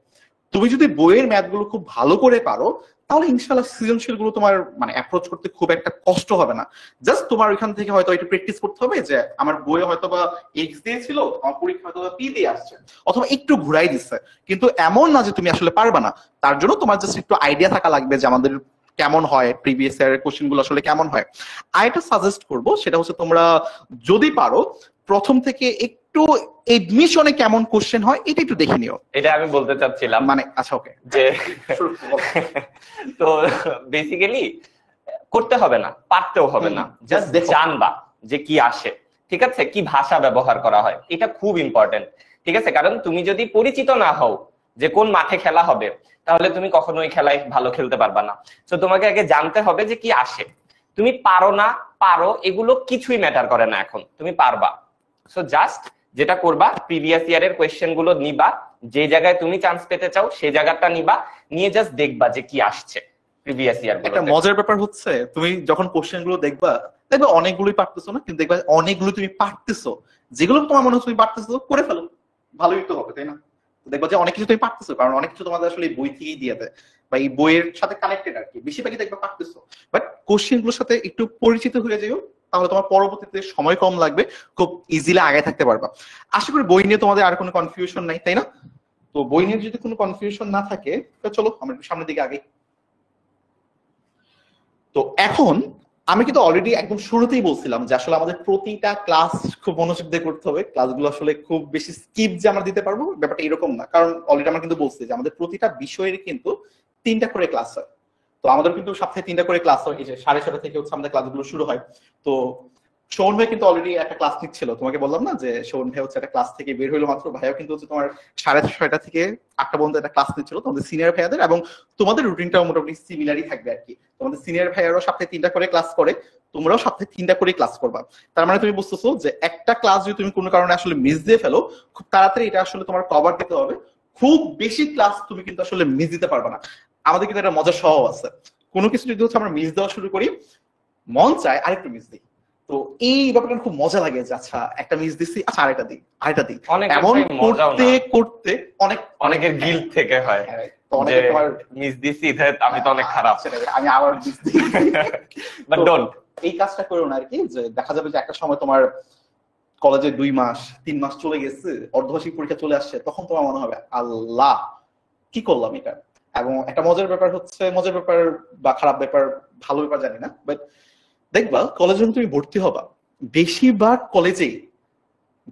তুমি যদি বইয়ের ম্যাথগুলো খুব ভালো করে পারো, তাহলে ইনশাআল্লাহ সৃজনশীল গুলো তোমার মানে অ্যাপ্রোচ করতে খুব একটা কষ্ট হবে না। জাস্ট তোমার ওইখান থেকে হয়তো একটু প্র্যাকটিস করতে হবে, যে আমার বইয়ে হয়তো বা এক্স দিয়েছিল, আমার পরীক্ষা হয়তো বা পি দিয়ে আসছে, অথবা একটু ঘুরাই দিচ্ছে, কিন্তু এমন না যে তুমি আসলে পারবা না। তার জন্য তোমার জাস্ট একটু আইডিয়া থাকা লাগবে যে আমাদের কেমন হয়, প্রিভিয়াস ইয়ারের কোশ্চেন গুলো আসলে কেমন হয়। আরেকটা সাজেস্ট করবো, সেটা হচ্ছে তোমরা যদি পারো প্রথম থেকে একটু এডমিশনে কেমন কোশ্চেন হয় এটা একটু দেখে নিও। এটা আমি বলতে চাচ্ছিলাম, মানে আচ্ছা ওকে, যে তো বেসিক্যালি করতে হবে না, পারতেও হবে না, জাস্ট জানবা যে কি আসে, ঠিক আছে, কি ভাষা ব্যবহার করা হয়, এটা খুব ইম্পর্টেন্ট, ঠিক আছে? কারণ তুমি যদি পরিচিত না হও যে কোন মাঠে খেলা হবে, তাহলে তুমি কখনো ওই খেলায় ভালো খেলতে পারবা না। তো তোমাকে আগে জানতে হবে যে কি আসে। তুমি পারো না পারো এগুলো কিছুই ম্যাটার করে না, এখন তুমি পারবা। সো জাস্ট যেটা করবা, প্রিভিয়াস ইয়ারের কোয়েশ্চেন গুলো নিবা, যে জায়গায় তুমি চান্স পেতে চাও সেই জায়গাটা নিবা, নিয়ে জাস্ট দেখবা যে কি আসছে প্রিভিয়াস ইয়ার গুলো। একটা মজার ব্যাপার হচ্ছে, তুমি যখন কোশ্চেন গুলো দেখবা অনেকগুলোই পারতেছো না, কিন্তু দেখবা অনেকগুলো তুমি পারতেছো, যেগুলো তোমার মনে হচ্ছে তুমি পারতেছো করে ফেলো, ভালোই তো হবে, তাই না? দেখবা যে অনেক কিছু তুমি পারতেছো, কারণ অনেক কিছু তোমাদের আসলে বই থেকেই দিয়ে দেয়, বা এই বইয়ের সাথে কানেক্টেড আর কি, বেশিরভাগই দেখবা পারতেছো। বাট কোশ্চেন গুলোর সাথে একটু পরিচিত হয়ে যাও, তাহলে তোমার পরবর্তীতে সময় কম লাগবে, খুব ইজিলি আগে থাকতে পারবা। আশা করি বই নিয়ে তোমাদের আর কোনো কনফিউশন নাই, তাই না? তো বই নিয়ে যদি কোনো কনফিউশন না থাকে, তো চলো আমরা সামনের দিকে আগে। তো এখন আমি কিন্তু অলরেডি একদম শুরুতেই বলছিলাম যে আসলে আমাদের প্রতিটা ক্লাস খুব মনোযোগ দিয়ে করতে হবে, ক্লাসগুলো আসলে খুব বেশি স্কিপ যে আমরা দিতে পারবো ব্যাপারটা এরকম না, কারণ অলরেডি আমরা কিন্তু বলছি যে আমাদের প্রতিটা বিষয়ের কিন্তু 3টা করে ক্লাস হয়। তো আমাদের কিন্তু সপ্তাহে 3টা করে ক্লাস হয়, এই যে 6:30 থেকে হচ্ছে আমাদের ক্লাসগুলো শুরু হয়। তো শোভন ভাই কিন্তু অলরেডি একটা ক্লাস নিচ্ছিল, তোমাকে বললাম না যে শোভন ভাই হচ্ছে একটা ক্লাস থেকে বের হইলো মাত্র, ভাইও কিন্তু হচ্ছে তোমার 6:30 থেকে 8টা পর্যন্ত একটা ক্লাস নিচ্ছিল তোমাদের সিনিয়র ভাইয়াদের, এবং তোমাদের রুটিনটাও মোটামুটি সিমিলারই থাকবে আর কি। তোমাদের সিনিয়র ভাইয়ারও সপ্তাহে 3টা করে ক্লাস করে, তোমরাও সপ্তাহে 3টা করে ক্লাস করবা। তার মানে তুমি বুঝতেছো যে একটা ক্লাস যদি তুমি কোনো কারণে আসলে মিস দিয়ে ফেলো, খুব তাড়াতাড়ি এটা আসলে তোমার কভার দিতে হবে। খুব বেশি ক্লাস তুমি কিন্তু আসলে মিস দিতে পারবে না। আমাদের কিন্তু একটা মজার স্বভাব আছে, কোনো কিছু যদি হচ্ছে আমরা মিস দেওয়া শুরু করি, মন চায় আরেকটু মিস দিই। তো এই ব্যাপারটা খুব মজা লাগে যে আচ্ছা একটা মিস দিচ্ছি, আচ্ছা আরেকটা দিই, আরেকটা দিই, এমন করতে করতে অনেকের গিল্ট থেকে হয় অনেকে তোমার মিস দিছি, আমি তো অনেক খারাপ, আমি আবার মিস দিই। বাট ডোন্ট, এই কাজটা করো না আর কি, যে দেখা যাবে যে একটা সময় তোমার কলেজে 2 মাস 3 মাস চলে গেছে, অর্ধবার্ষিক পরীক্ষা চলে আসছে, তখন তোমার মনে হবে আল্লাহ কি করলাম এটা। এবং একটা মজার ব্যাপার হচ্ছে, মজার ব্যাপার বা খারাপ ব্যাপার, ভালো ব্যাপার জানি না, বাট দেখবা কলেজে যখন তুমি ভর্তি হবা, বেশিরভাগ কলেজেই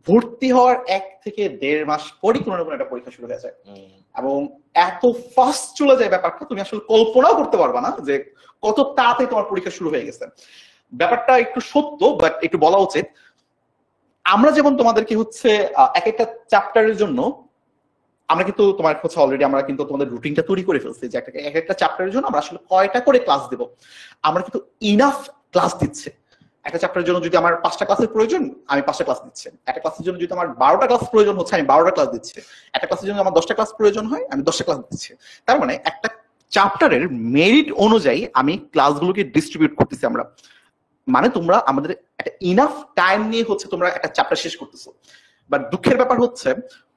ভর্তি হওয়ার 1 থেকে 1.5 মাস পরই কোনো না কোনো একটা পরীক্ষা শুরু হয়ে যায়, এবং এত ফাস্ট চলে যায় ব্যাপারটা, তুমি আসলে কল্পনাও করতে পারবা না যে কত তাড়াতাড়ি তোমার পরীক্ষা শুরু হয়ে গেছে। ব্যাপারটা একটু সত্য, বাট একটু বলা উচিত। আমরা যেমন তোমাদেরকে হচ্ছে এক একটা চ্যাপ্টারের জন্য আমরা কিন্তু তোমার হচ্ছে অলরেডি আমরা কিন্তু তোমাদের রুটিনটা তৈরি করে ফেলছি যে এক একটা চ্যাপ্টারের জন্য আমরা আসলে কয়টা করে ক্লাস দেব। আমরা কিন্তু ইনাফ ক্লাস দিচ্ছে। একটা চ্যাপ্টারের জন্য যদি আমার 5টা ক্লাসের প্রয়োজন, আমি 5টা ক্লাস দিচ্ছি। একটা ক্লাসের জন্য যদি আমার 12টা ক্লাস প্রয়োজন হচ্ছে, আমি 12টা ক্লাস দিচ্ছি। একটা ক্লাসের জন্য আমার 10টা ক্লাস প্রয়োজন হয়, আমি 10টা ক্লাস দিচ্ছি। তার মানে একটা চ্যাপ্টারের মেরিট অনুযায়ী আমি ক্লাসগুলোকে ডিস্ট্রিবিউট করতেছি আমরা। মানে তোমরা আমাদের একটা ইনাফ টাইম নিয়ে হচ্ছে তোমরা একটা চ্যাপ্টার শেষ করতেছো। বাট দুঃখের ব্যাপার হচ্ছে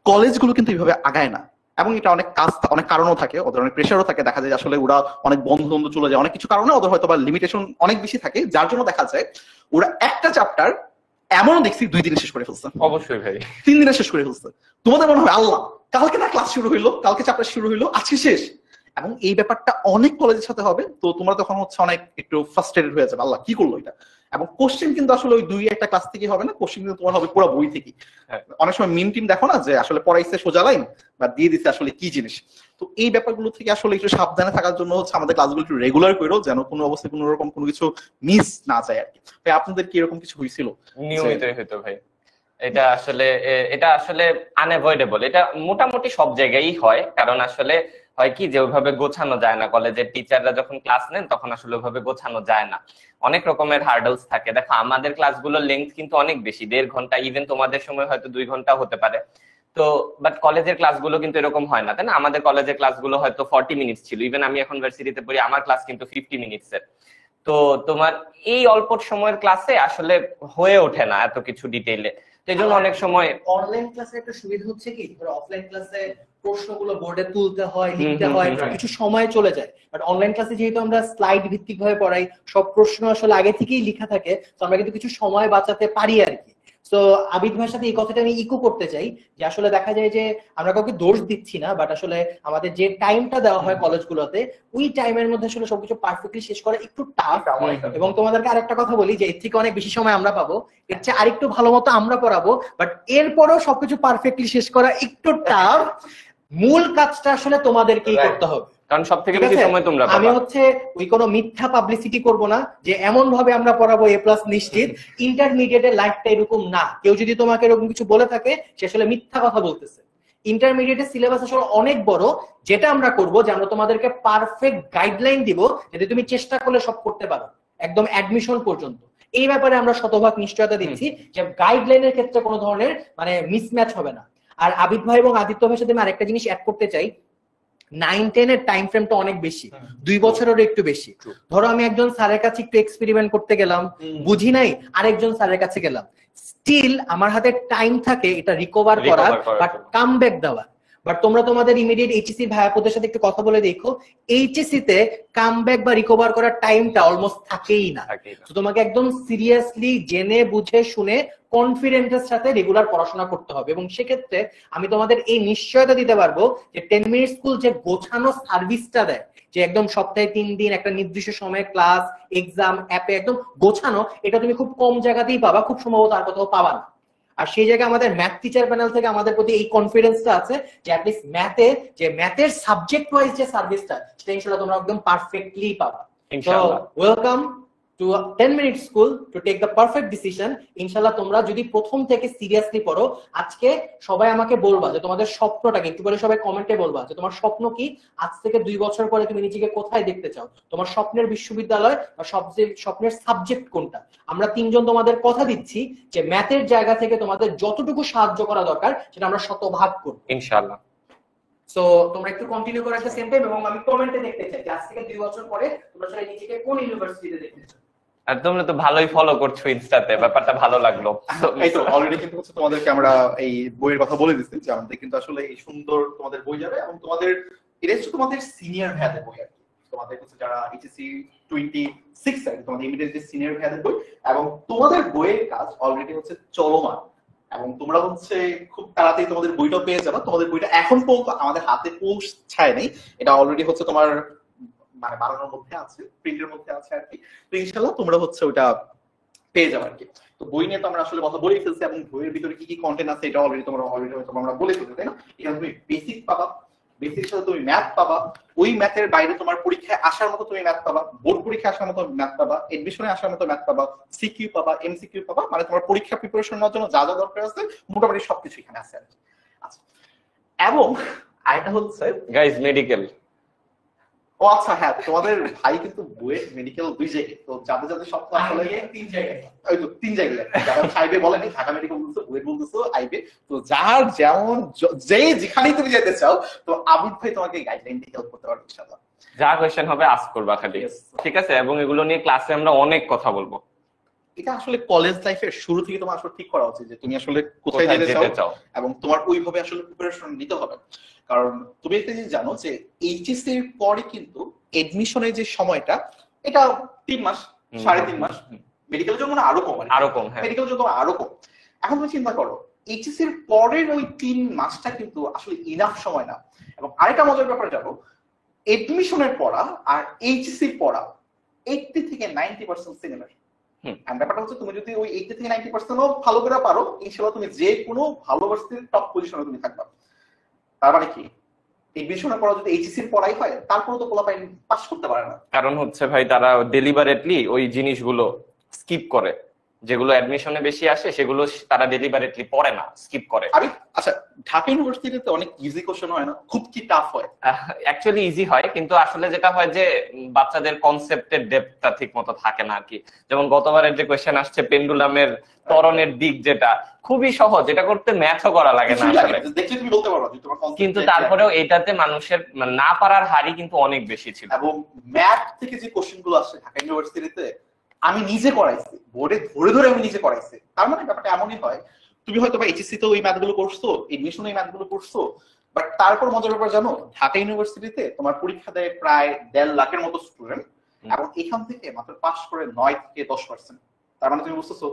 কলেজগুলো কিন্তু এইভাবে আগায় না, এবং এটা অনেক কাজ, অনেক কারণও থাকে, ওদের অনেক প্রেশারও থাকে। দেখা যায় আসলে ওরা অনেক বন্ধু বন্ধু চলে যায়, অনেক কিছু কারণে ওদের হয়তো বা লিমিটেশন অনেক বেশি থাকে, যার জন্য দেখা যায় ওরা একটা চ্যাপ্টার এমনও দেখছি 2 দিনে শেষ করে ফেলছে, অবশ্যই ভাই 3 দিনে শেষ করে ফেলছে। তোমাদের মনে হবে আল্লাহ কালকে না ক্লাস শুরু হইলো, কালকে চ্যাপ্টার শুরু হইলো, আজকে শেষ। এবং এই ব্যাপারটা অনেক কলেজের সাথে হবে। তো তোমরা তখন হচ্ছে অনেক একটু ফ্রাস্ট্রেটেড হয়ে যাবে, আল্লাহ কি করলো এটা। এবং কোশ্চেন কিন্তু আসলে ওই 2-1টা ক্লাস থেকে হবে না, কোশ্চেন কিন্তু তোমার হবে পুরো বই থেকে। অনেক সময় মিম টিম দেখো না যে আসলে পড়াইছে সোজা লাইন বা দিয়ে দিচ্ছে আসলে কি জিনিস। তো এই ব্যাপারগুলো থেকে আসলে একটু সাবধানে থাকার জন্য হচ্ছে আমাদের ক্লাসগুলো একটু রেগুলার করো, যেন কোনো অবস্থায় কোনো রকম কোনো কিছু মিস না যায় আর কি। ভাই আপনাদের কি এরকম কিছু হয়েছিল? নিয়মিতই হইতো ভাই, এটা আসলে আনএভয়েডেবল। এটা মোটামুটি সব জায়গায়ই হয়, কারণ আসলে হয় কি যে ওইভাবে গোছানো যায় না। কলেজের টিচাররা যখন ক্লাস নেন তখন আসলে ওইভাবে গোছানো যায় না, অনেক রকমের হার্ডলস থাকে। দেখো আমাদের ক্লাসগুলোর লেন্থ কিন্তু অনেক বেশি, 1.5 ঘন্টা, ইভেন তোমাদের সময় হয়তো 2 ঘন্টা হতে পারে। তো বাট কলেজের ক্লাসগুলো কিন্তু এরকম হয় না, তাই না? আমাদের কলেজের ক্লাসগুলো হয়তো 40 মিনিটস ছিল, ইভেন আমি এখন ভার্সিটিতে পড়ি, আমার ক্লাস কিন্তু 50 মিনিটসের। তো তোমার এই অল্প সময়ের ক্লাসে আসলে হয়ে ওঠে না এত কিছু ডিটেইলে। এই জন্য অনেক সময় অনলাইন ক্লাসের একটা সুবিধা হচ্ছে কি, ধরো অফলাইন ক্লাসে প্রশ্নগুলো বোর্ডে তুলতে হয়, লিখতে হয়, কিছু সময় চলে যায়। বাট অনলাইন ক্লাসে যেহেতু আমরা স্লাইড ভিত্তিক ভাবে পড়াই, সব প্রশ্ন আসলে আগে থেকেই লেখা থাকে, তো আমরা কিন্তু কিছু সময় বাঁচাতে পারি আর কি। তো আবিদ ভাইয়ের সাথে এই কথাটা আমি ইকো করতে চাই যে আসলে দেখা যায় যে আমরা কাউকে দোষ দিচ্ছি না, বাট আসলে আমাদের যে টাইমটা দেওয়া হয় কলেজগুলোতে, ওই টাইমের মধ্যে আসলে সবকিছু পারফেক্টলি শেষ করা একটু টাফ। এবং তোমাদেরকে আরেকটা কথা বলি যে এর থেকে অনেক বেশি সময় আমরা পাবো, এর চেয়ে আরেকটু ভালো মতো আমরা পড়াবো, বাট এরপরও সবকিছু পারফেক্টলি শেষ করা একটু টাফ। মূল কাজটা আসলে তোমাদেরকেই করতে হবে, কারণ সব থেকে বেশি সময় তোমরা পাবা। আমি হচ্ছে ওই কোনো মিথ্যা পাবলিসিটি করব না যে এমন ভাবে আমরা পড়াবো A+ নিশ্চিত। ইন্টারমিডিয়েটের লাইফটা এরকম না। কেউ যদি তোমাকে এরকম কিছু বলে থাকে সে আসলে মিথ্যা কথা বলতেছে। ইন্টারমিডিয়েটের সিলেবাস আসলে অনেক বড়। যেটা আমরা করব যে আমরা তোমাদেরকে পারফেক্ট গাইডলাইন দিব, যদি তুমি চেষ্টা করলে সব করতে পারো একদম অ্যাডমিশন পর্যন্ত। এই ব্যাপারে আমরা শতভাগ নিশ্চয়তা দিচ্ছি যে গাইডলাইনের ক্ষেত্রে কোনো ধরনের মানে মিসম্যাচ হবে না। আর আবিদ ভাই এবং আদিত্য ভাইয়ের সাথে আমি আরেকটা জিনিস অ্যাড করতে চাই, 9-10 এর টাইম ফ্রেমটা অনেক বেশি, 2 বছরেরও একটু বেশি। ধরো আমি একজন স্যারের কাছে একটু এক্সপেরিমেন্ট করতে গেলাম, বুঝি নাই, আরেকজন স্যারের কাছে গেলাম, স্টিল আমার হাতে টাইম থাকে এটা রিকভার করার বাট কাম ব্যাক দেওয়ার। বাট তোমরা তোমাদের ইমিডিয়েট এইচএসসি ভাইয়াপদের সাথে একটু কথা বলে দেখো, এইচএসসি তে কাম ব্যাক বা রিকভার করার টাইমটা অলমোস্ট থাকেই না। তো তোমাকে একদম সিরিয়াসলি জেনে বুঝে শুনে কনফিডেন্সের সাথে রেগুলার পড়াশোনা করতে হবে। এবং সেক্ষেত্রে আমি তোমাদের এই নিশ্চয়তা দিতে পারবো যে 10 মিনিট স্কুল যে গোছানো সার্ভিসটা দেয়, যে একদম সপ্তাহে 3 দিন একটা নির্দিষ্ট সময়ে ক্লাস, এক্সাম, অ্যাপে একদম গোছানো, এটা তুমি খুব কম জায়গাতেই পাবা, খুব সম্ভবত আর কোথাও পাবা না। আর সেই জায়গায় আমাদের ম্যাথ টিচার প্যানেল থেকে আমাদের প্রতি এই কনফিডেন্সটা আছে যে অ্যাটলিস্ট ম্যাথের সাবজেক্ট ওয়াইজ যে সার্ভিসটা, সেটা ইনশাআল্লাহ তোমরা একদম পারফেক্টলি পাবা। ইনশাআল্লাহ। Welcome to 10 minute school to take the perfect decision. ইনশাল্লাহ তোমরা যদি প্রথম থেকে সিরিয়াসলি পড়ো, আজকে সবাই আমাকে বলবা যে তোমাদের স্বপ্নটাকে একটু করে সবাই কমেন্টে বলবা যে তোমার স্বপ্ন কি, আজ থেকে 2 বছর পরে তুমি নিজেকে কোথায় দেখতে চাও, তোমার স্বপ্নের বিশ্ববিদ্যালয় বা স্বপ্নের সাবজেক্ট কোনটা। আমরা 3 জন তোমাদের কথা দিচ্ছি যে ম্যাথের জায়গা থেকে তোমাদের যতটুকু সাহায্য করা দরকার সেটা আমরা শতভাগ করব ইনশাআল্লাহ। সো তোমরা একটু কন্টিনিউ করে একটা সেম টাইম, এবং আমি কমেন্টে দেখতে চাই যে আজ থেকে 2 বছর পরে তোমরা সবাই নিজেকে কোন ইউনিভার্সিটিতে দেখতে চাও। আর তোমরা তো ভালোই ফলো করছো ইনস্টাতে, ব্যাপারটা ভালো লাগলো। এই তো অলরেডি কিন্তু হচ্ছে তোমাদেরকে আমরা এই বইয়ের কথা বলে দিচ্ছি যে আমাদের কিন্তু আসলে এই সুন্দর তোমাদের বই যাবে, এবং তোমাদের এটা হচ্ছে তোমাদের সিনিয়র ভাইয়াদের বই আর কি। তোমাদের হচ্ছে যারা এইচএসসি 26 আর কি, তোমাদের ইমিডিয়েট যে সিনিয়র ভাইয়াদের বই, এবং তোমাদের বইয়ের কাজ অলরেডি হচ্ছে চলমান, এবং তোমরা হচ্ছে খুব তাড়াতাড়ি তোমাদের বইটা পেয়ে যাবে। তোমাদের বইটা এখন পর্যন্ত আমাদের হাতে পৌঁছায় নেই, এটা অলরেডি হচ্ছে তোমার মানে বানানোর মধ্যে আছে, প্রিন্টের মধ্যে আছে আর কি। তো ইনশাল্লাহ তোমরা হচ্ছে ওটা পেয়ে যাবে আর কি। তো বই নিয়ে তো আমরা আসলে কথা বলেই ফেলছি, এবং বইয়ের ভিতরে কি কি কন্টেন্ট আছে এটা অলরেডি তোমরা আমরা বলে ফেলছি, তাই না? এখানে তুমি বেসিক পাবা, বেসিকের সাথে তুমি ম্যাথ পাবা, ওই ম্যাথের বাইরে তোমার পরীক্ষায় আসার মতো তুমি ম্যাথ পাবা, বোর্ড পরীক্ষায় আসার মতো ম্যাথ পাবা, এডমিশনে আসার মতো ম্যাথ পাবা, সিকিউ পাবা, এমসিকিউ পাবা, মানে তোমার পরীক্ষা প্রিপারেশন নেওয়ার জন্য যা যা দরকার আছে মোটামুটি সবকিছু এখানে আছে আর কি। আচ্ছা, এবং আরেকটা হচ্ছে গাইস মেডিকেল। ও আচ্ছা হ্যাঁ, তোমাদের ভাই কিন্তু বুয়েট মেডিকেল 2 জায়গায়, তো যাদের যাদের স্বপ্ন আসলে 3 জায়গায়, ওই তো 3 জায়গায়, যারা সাইবে বলেনি, ঢাকা মেডিকেল বলছো, বুয়েট বলছো, আইবে, তো যার যেমন যে যেখানেই তুমি যেতে চাও, তো আবিদ ভাই তোমাকে গাইডলাইন দিয়ে হেল্প করতে পারবে ইনশাআল্লাহ। যা কোয়েশ্চেন হবে আস্ক করবা খালি, ঠিক আছে? এবং এগুলো নিয়ে ক্লাসে আমরা অনেক কথা বলবো। এটা আসলে কলেজ লাইফের শুরু থেকে তোমার আসলে ঠিক করা উচিত যে তুমি আসলে কোথায় যেতে চাও, এবং তোমার ওইভাবে আসলে প্রিপারেশন নিতে হবে। কারণ তুমি একটা জিনিস জানো যে এইচএসসি এর পরে কিন্তু এডমিশনের যে সময়টা এটা 3 মাস 3.5 মাস, মেডিকেলের জন্য আরো কম, আরো কম, হ্যাঁ মেডিকেলের জন্য আরো কম। এখন তুমি চিন্তা করো এইচএসসি এর পরের ওই 3 মাসটা কিন্তু আসলে ইনাফ সময় না। এবং আরেকটা মজার ব্যাপার জানো, এডমিশনের পড়া আর এইচএসসি পড়া 80 থেকে 90% সিমিলার। ব্যাপারটা হচ্ছে তুমি যদি ওই 80 থেকে 90% ভালো করে পারো, ইনশাআল্লাহ তুমি যে কোনো ভালো ভার্সিটির টপ পজিশনে তুমি থাকবা। তার মানে কি এডমিশনের পর যদি এইচএসসি এর পড়াই হয়, তারপরে তো পোলাপাইন পাস করতে পারে না। কারণ হচ্ছে ভাই তারা ডেলিবারেটলি ওই জিনিসগুলো স্কিপ করে, যেগুলো অ্যাডমিশনে বেশি আসে সেগুলো তারা ডেলিবারেটলি পড়ে না, স্কিপ করে। আমি আচ্ছা, ঢাকা ইউনিভার্সিটিতে অনেক ইজি কোশ্চেন হয় না, খুব কি টাফ হয়? অ্যাকচুয়ালি ইজি হয়, কিন্তু আসলে যেটা হয় যে বাচ্চাদের কনসেপ্টের ডেপথটা ঠিক মতো থাকে না আর কি। যেমন গতবারের যে কোয়েশ্চেন আসছে পেন্ডুলামের ত্বরণের দিক, যেটা খুবই সহজ, এটা করতে ম্যাথও করা লাগে না আসলে, দেখলে তুমি বলতে পারো যে তোমার কনসেপ্ট, কিন্তু তারপরেও এটাতে মানুষের না পারার হারই কিন্তু অনেক বেশি ছিল। এবং ম্যাথ থেকে যে কোশ্চেন গুলো আসছে ঢাকা ইউনিভার্সিটিতে আমি নিজে করাইছি, বোর্ডে ধরে ধরে আমি নিজে করাইছি। তার মানে ব্যাপারটা এমনই হয়, তুমি হয়তো বা এইচএসসি তে ওই ম্যাথ গুলো করছো, এডমিশনে এই ম্যাথ গুলো করছো, বাট তারপর মজার ব্যাপার জানো, ঢাকা ইউনিভার্সিটিতে তোমার পরীক্ষা দেয় প্রায় 1.5 লাখের মতো স্টুডেন্ট, এবং এখান থেকে মাত্র পাস করে 9 থেকে 10%। তার মানে তুমি বুঝতেছো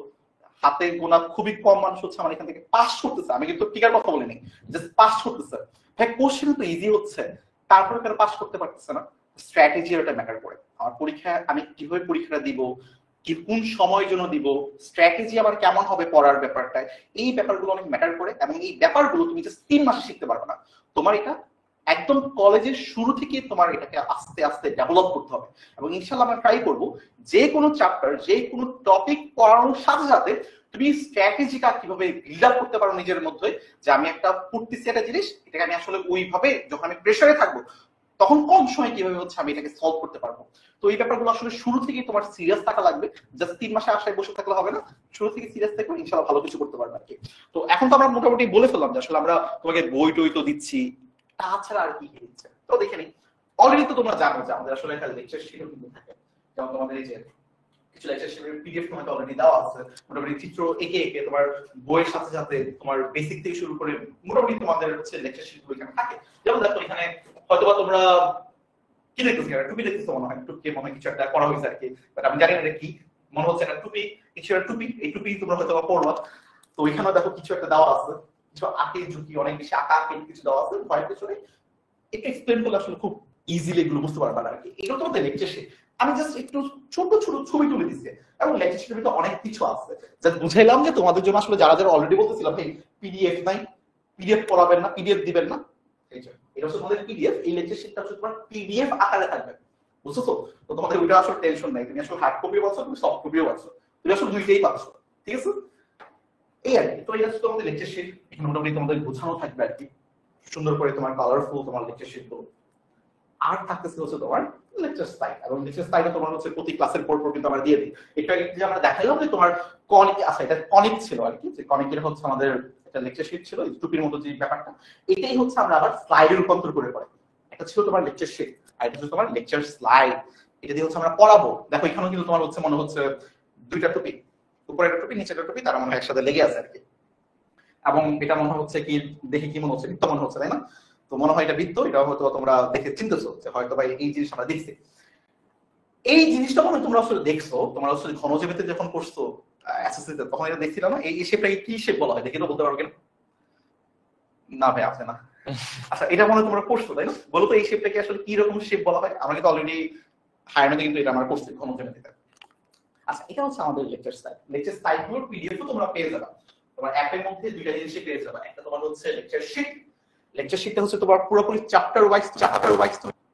হাতে গোনা খুবই কম মানুষ হচ্ছে আমার এখান থেকে পাস করতেছে। আমি কিন্তু টিকার কথা বলিনি, জাস্ট পাস করতেছে। হ্যাঁ, কোশ্চেন তো ইজি হচ্ছে, তারপরে কেন পাস করতে পারতেছে না? স্ট্র্যাটেজি এটা ম্যাটার করে। আমার পরীক্ষায় আমি কিভাবে পরীক্ষাটা দিব, কি কোন সময়ের জন্য দিব, স্ট্র্যাটেজি আবার কেমন হবে পড়ার ব্যাপারটায়, এই ব্যাপারগুলো অনেক ম্যাটার করে। এবং এই ব্যাপারগুলো তুমি জাস্ট 3 মাসে শিখতে পারবে না, তোমার এটা একদম কলেজের শুরু থেকে তোমার এটাকে আস্তে আস্তে ডেভেলপ করতে হবে। এবং ইনশাআল্লাহ আমরা ট্রাই করবো যে কোনো চ্যাপ্টার, যে কোনো টপিক পড়ানোর সাথে সাথে তুমি স্ট্র্যাটেজিটা কিভাবে বিল্ড আপ করতে পারো নিজের মধ্যে, যে আমি একটা পড়তেছি একটা জিনিস, এটাকে আমি আসলে ওইভাবে যখন আমি প্রেসারে থাকবো তখন কম সময় কিভাবে হচ্ছে আমি এটাকে সলভ করতে পারবো। তো এই ব্যাপারগুলো আসলে শুরু থেকে তোমার সিরিয়াস থাকা লাগবে, জাস্ট 3 মাসে আশায় বসে থাকলে হবে না, শুরু থেকে সিরিয়াস থাকলে ইনশাআল্লাহ ভালো কিছু করতে পারবে আর কি। তো এখন তো আমরা মোটামুটি বলে ফেললাম যে আসলে আমরা তোমাকে বই টই তো দিচ্ছি, তাছাড়া আর কি দিচ্ছে তো দেখে নিই। অলরেডি তো তোমরা জানো যে আমাদের আসলে একটা লেকচার শিডিউল কিন্তু থাকে, যেমন তোমাদের এই যে কিছু লেকচার শিডিউল পিডিএফ তোমাকে অলরেডি দেওয়া আছে, মোটামুটি চিত্র এঁকে এঁকে তোমার বইয়ের সাথে সাথে তোমার বেসিক থেকে শুরু করে মোটামুটি তোমাদের হচ্ছে লেকচার শিডিউল এখানে থাকে। যেমন দেখো এখানে হয়তোবা তোমরা কি দেখতেছি, টুপি দেখতেছো মনে হয়, টুপি মনে হয় কিছু একটা করা হয়েছে আর কি, বাট আমি জানি না এটা কি, মনে হচ্ছে একটা টুপি, কিছু একটা টুপি, এই টুপি তোমরা হয়তো পড়বা। তো এখানেও দেখো কিছু একটা দেওয়া আছে, কিছু আঁকের ঝুঁকি, অনেক বেশি আঁকা আঁকের কিছু দেওয়া আছে, ভয়ের পেছনে এটা এক্সপ্লেন করলে আসলে খুব ইজিলি এগুলো বুঝতে পারবা আর কি। এগুলো তোমাদের লেকচার শেষ, আমি জাস্ট একটু ছোট ছোট ছবি তুলে দিচ্ছি, এবং লেকচার শেষের ভিতরে অনেক কিছু আছে জাস্ট বুঝাইলাম যে তোমাদের জন্য আসলে যারা যারা অলরেডি বলতেছিলাম ভাই পিডিএফ নাই, পিডিএফ পড়াবেন না, পিডিএফ দিবেন না, এটা হচ্ছে তোমাদের পিডিএফ। এই লেকচার শিটটা হচ্ছে তোমার পিডিএফ আকারে থাকবে, বুঝছো তো? তো তোমাদের ওইটা আসলে টেনশন নাই, তুমি আসলে হার্ড কপিও পাচ্ছ, তুমি সফট কপিও পাচ্ছ, তুমি আসলে দুইটাই পাচ্ছ, ঠিক আছে? এই আর কি। তো এটা হচ্ছে তোমাদের লেকচার শিট, এখানে মোটামুটি তোমাদের গোছানো থাকবে আর কি, সুন্দর করে তোমার কালারফুল তোমার লেকচার শিট গুলো। আর থাকতেছে হচ্ছে তোমার লেকচার স্লাইড, এবং লেকচার স্লাইডে তোমার হচ্ছে প্রতি ক্লাসের পর কিন্তু আমরা দিয়ে দিই। এটা যে আমরা দেখাইলাম যে তোমার কনিক, আচ্ছা এটা কনিক ছিল আর কি, যে কনিকের হচ্ছে আমাদের একটা লেকচার শিট ছিল, টুপির মতো যে ব্যাপারটা, এটাই হচ্ছে আমরা আবার স্লাইডে রূপান্তর করে পড়াই। এটা ছিল তোমার লেকচার শিট, আর এটা হচ্ছে তোমার লেকচার স্লাইড। এটা দিয়ে হচ্ছে আমরা পড়াবো। দেখো এখানেও কিন্তু তোমার হচ্ছে মনে হচ্ছে দুইটা টুপি, উপরে একটা টুপি নিচে একটা টুপি, তারা মনে হয় একসাথে লেগে আছে আর কি। এবং এটা মনে হচ্ছে কি, দেখে কি মনে হচ্ছে, বৃত্ত মনে হচ্ছে, তাই না? তো মনে হয় এটা বৃত্ত, এটা হয়তো তোমরা দেখে চিনতেছো যে হয়তো ভাই এই জিনিস আমরা দেখছি। এই জিনিসটা মনে হয় তোমরা আসলে দেখছো, তোমরা আসলে ঘনজীবীতে যখন করছো এসএসসি তে, তখন এটা দেখছিলাম না। এই শেপটাকে কি শেপ বলা হয় দেখি তো, বলতে পারো কিনা? না ভাই আছে না। আচ্ছা এটা মনে হয় তোমরা করছো, তাই না? বলো তো এই শেপটাকে আসলে কি রকম শেপ বলা হয়? আমরা কিন্তু অলরেডি হায়ার কিন্তু এটা আমরা করছি ঘনজীবীতে। আচ্ছা এটা হচ্ছে আমাদের লেকচার স্লাইড। লেকচার স্লাইড গুলোর পিডিএফ তো তোমরা পেয়ে যাবে। তোমার অ্যাপের মধ্যে দুইটা জিনিসই পেয়ে যাবে, একটা তোমার হচ্ছে লেকচার শিট। লেকচার শিটটা হচ্ছে তোমার পুরোপুরি চ্যাপ্টার ওয়াইজ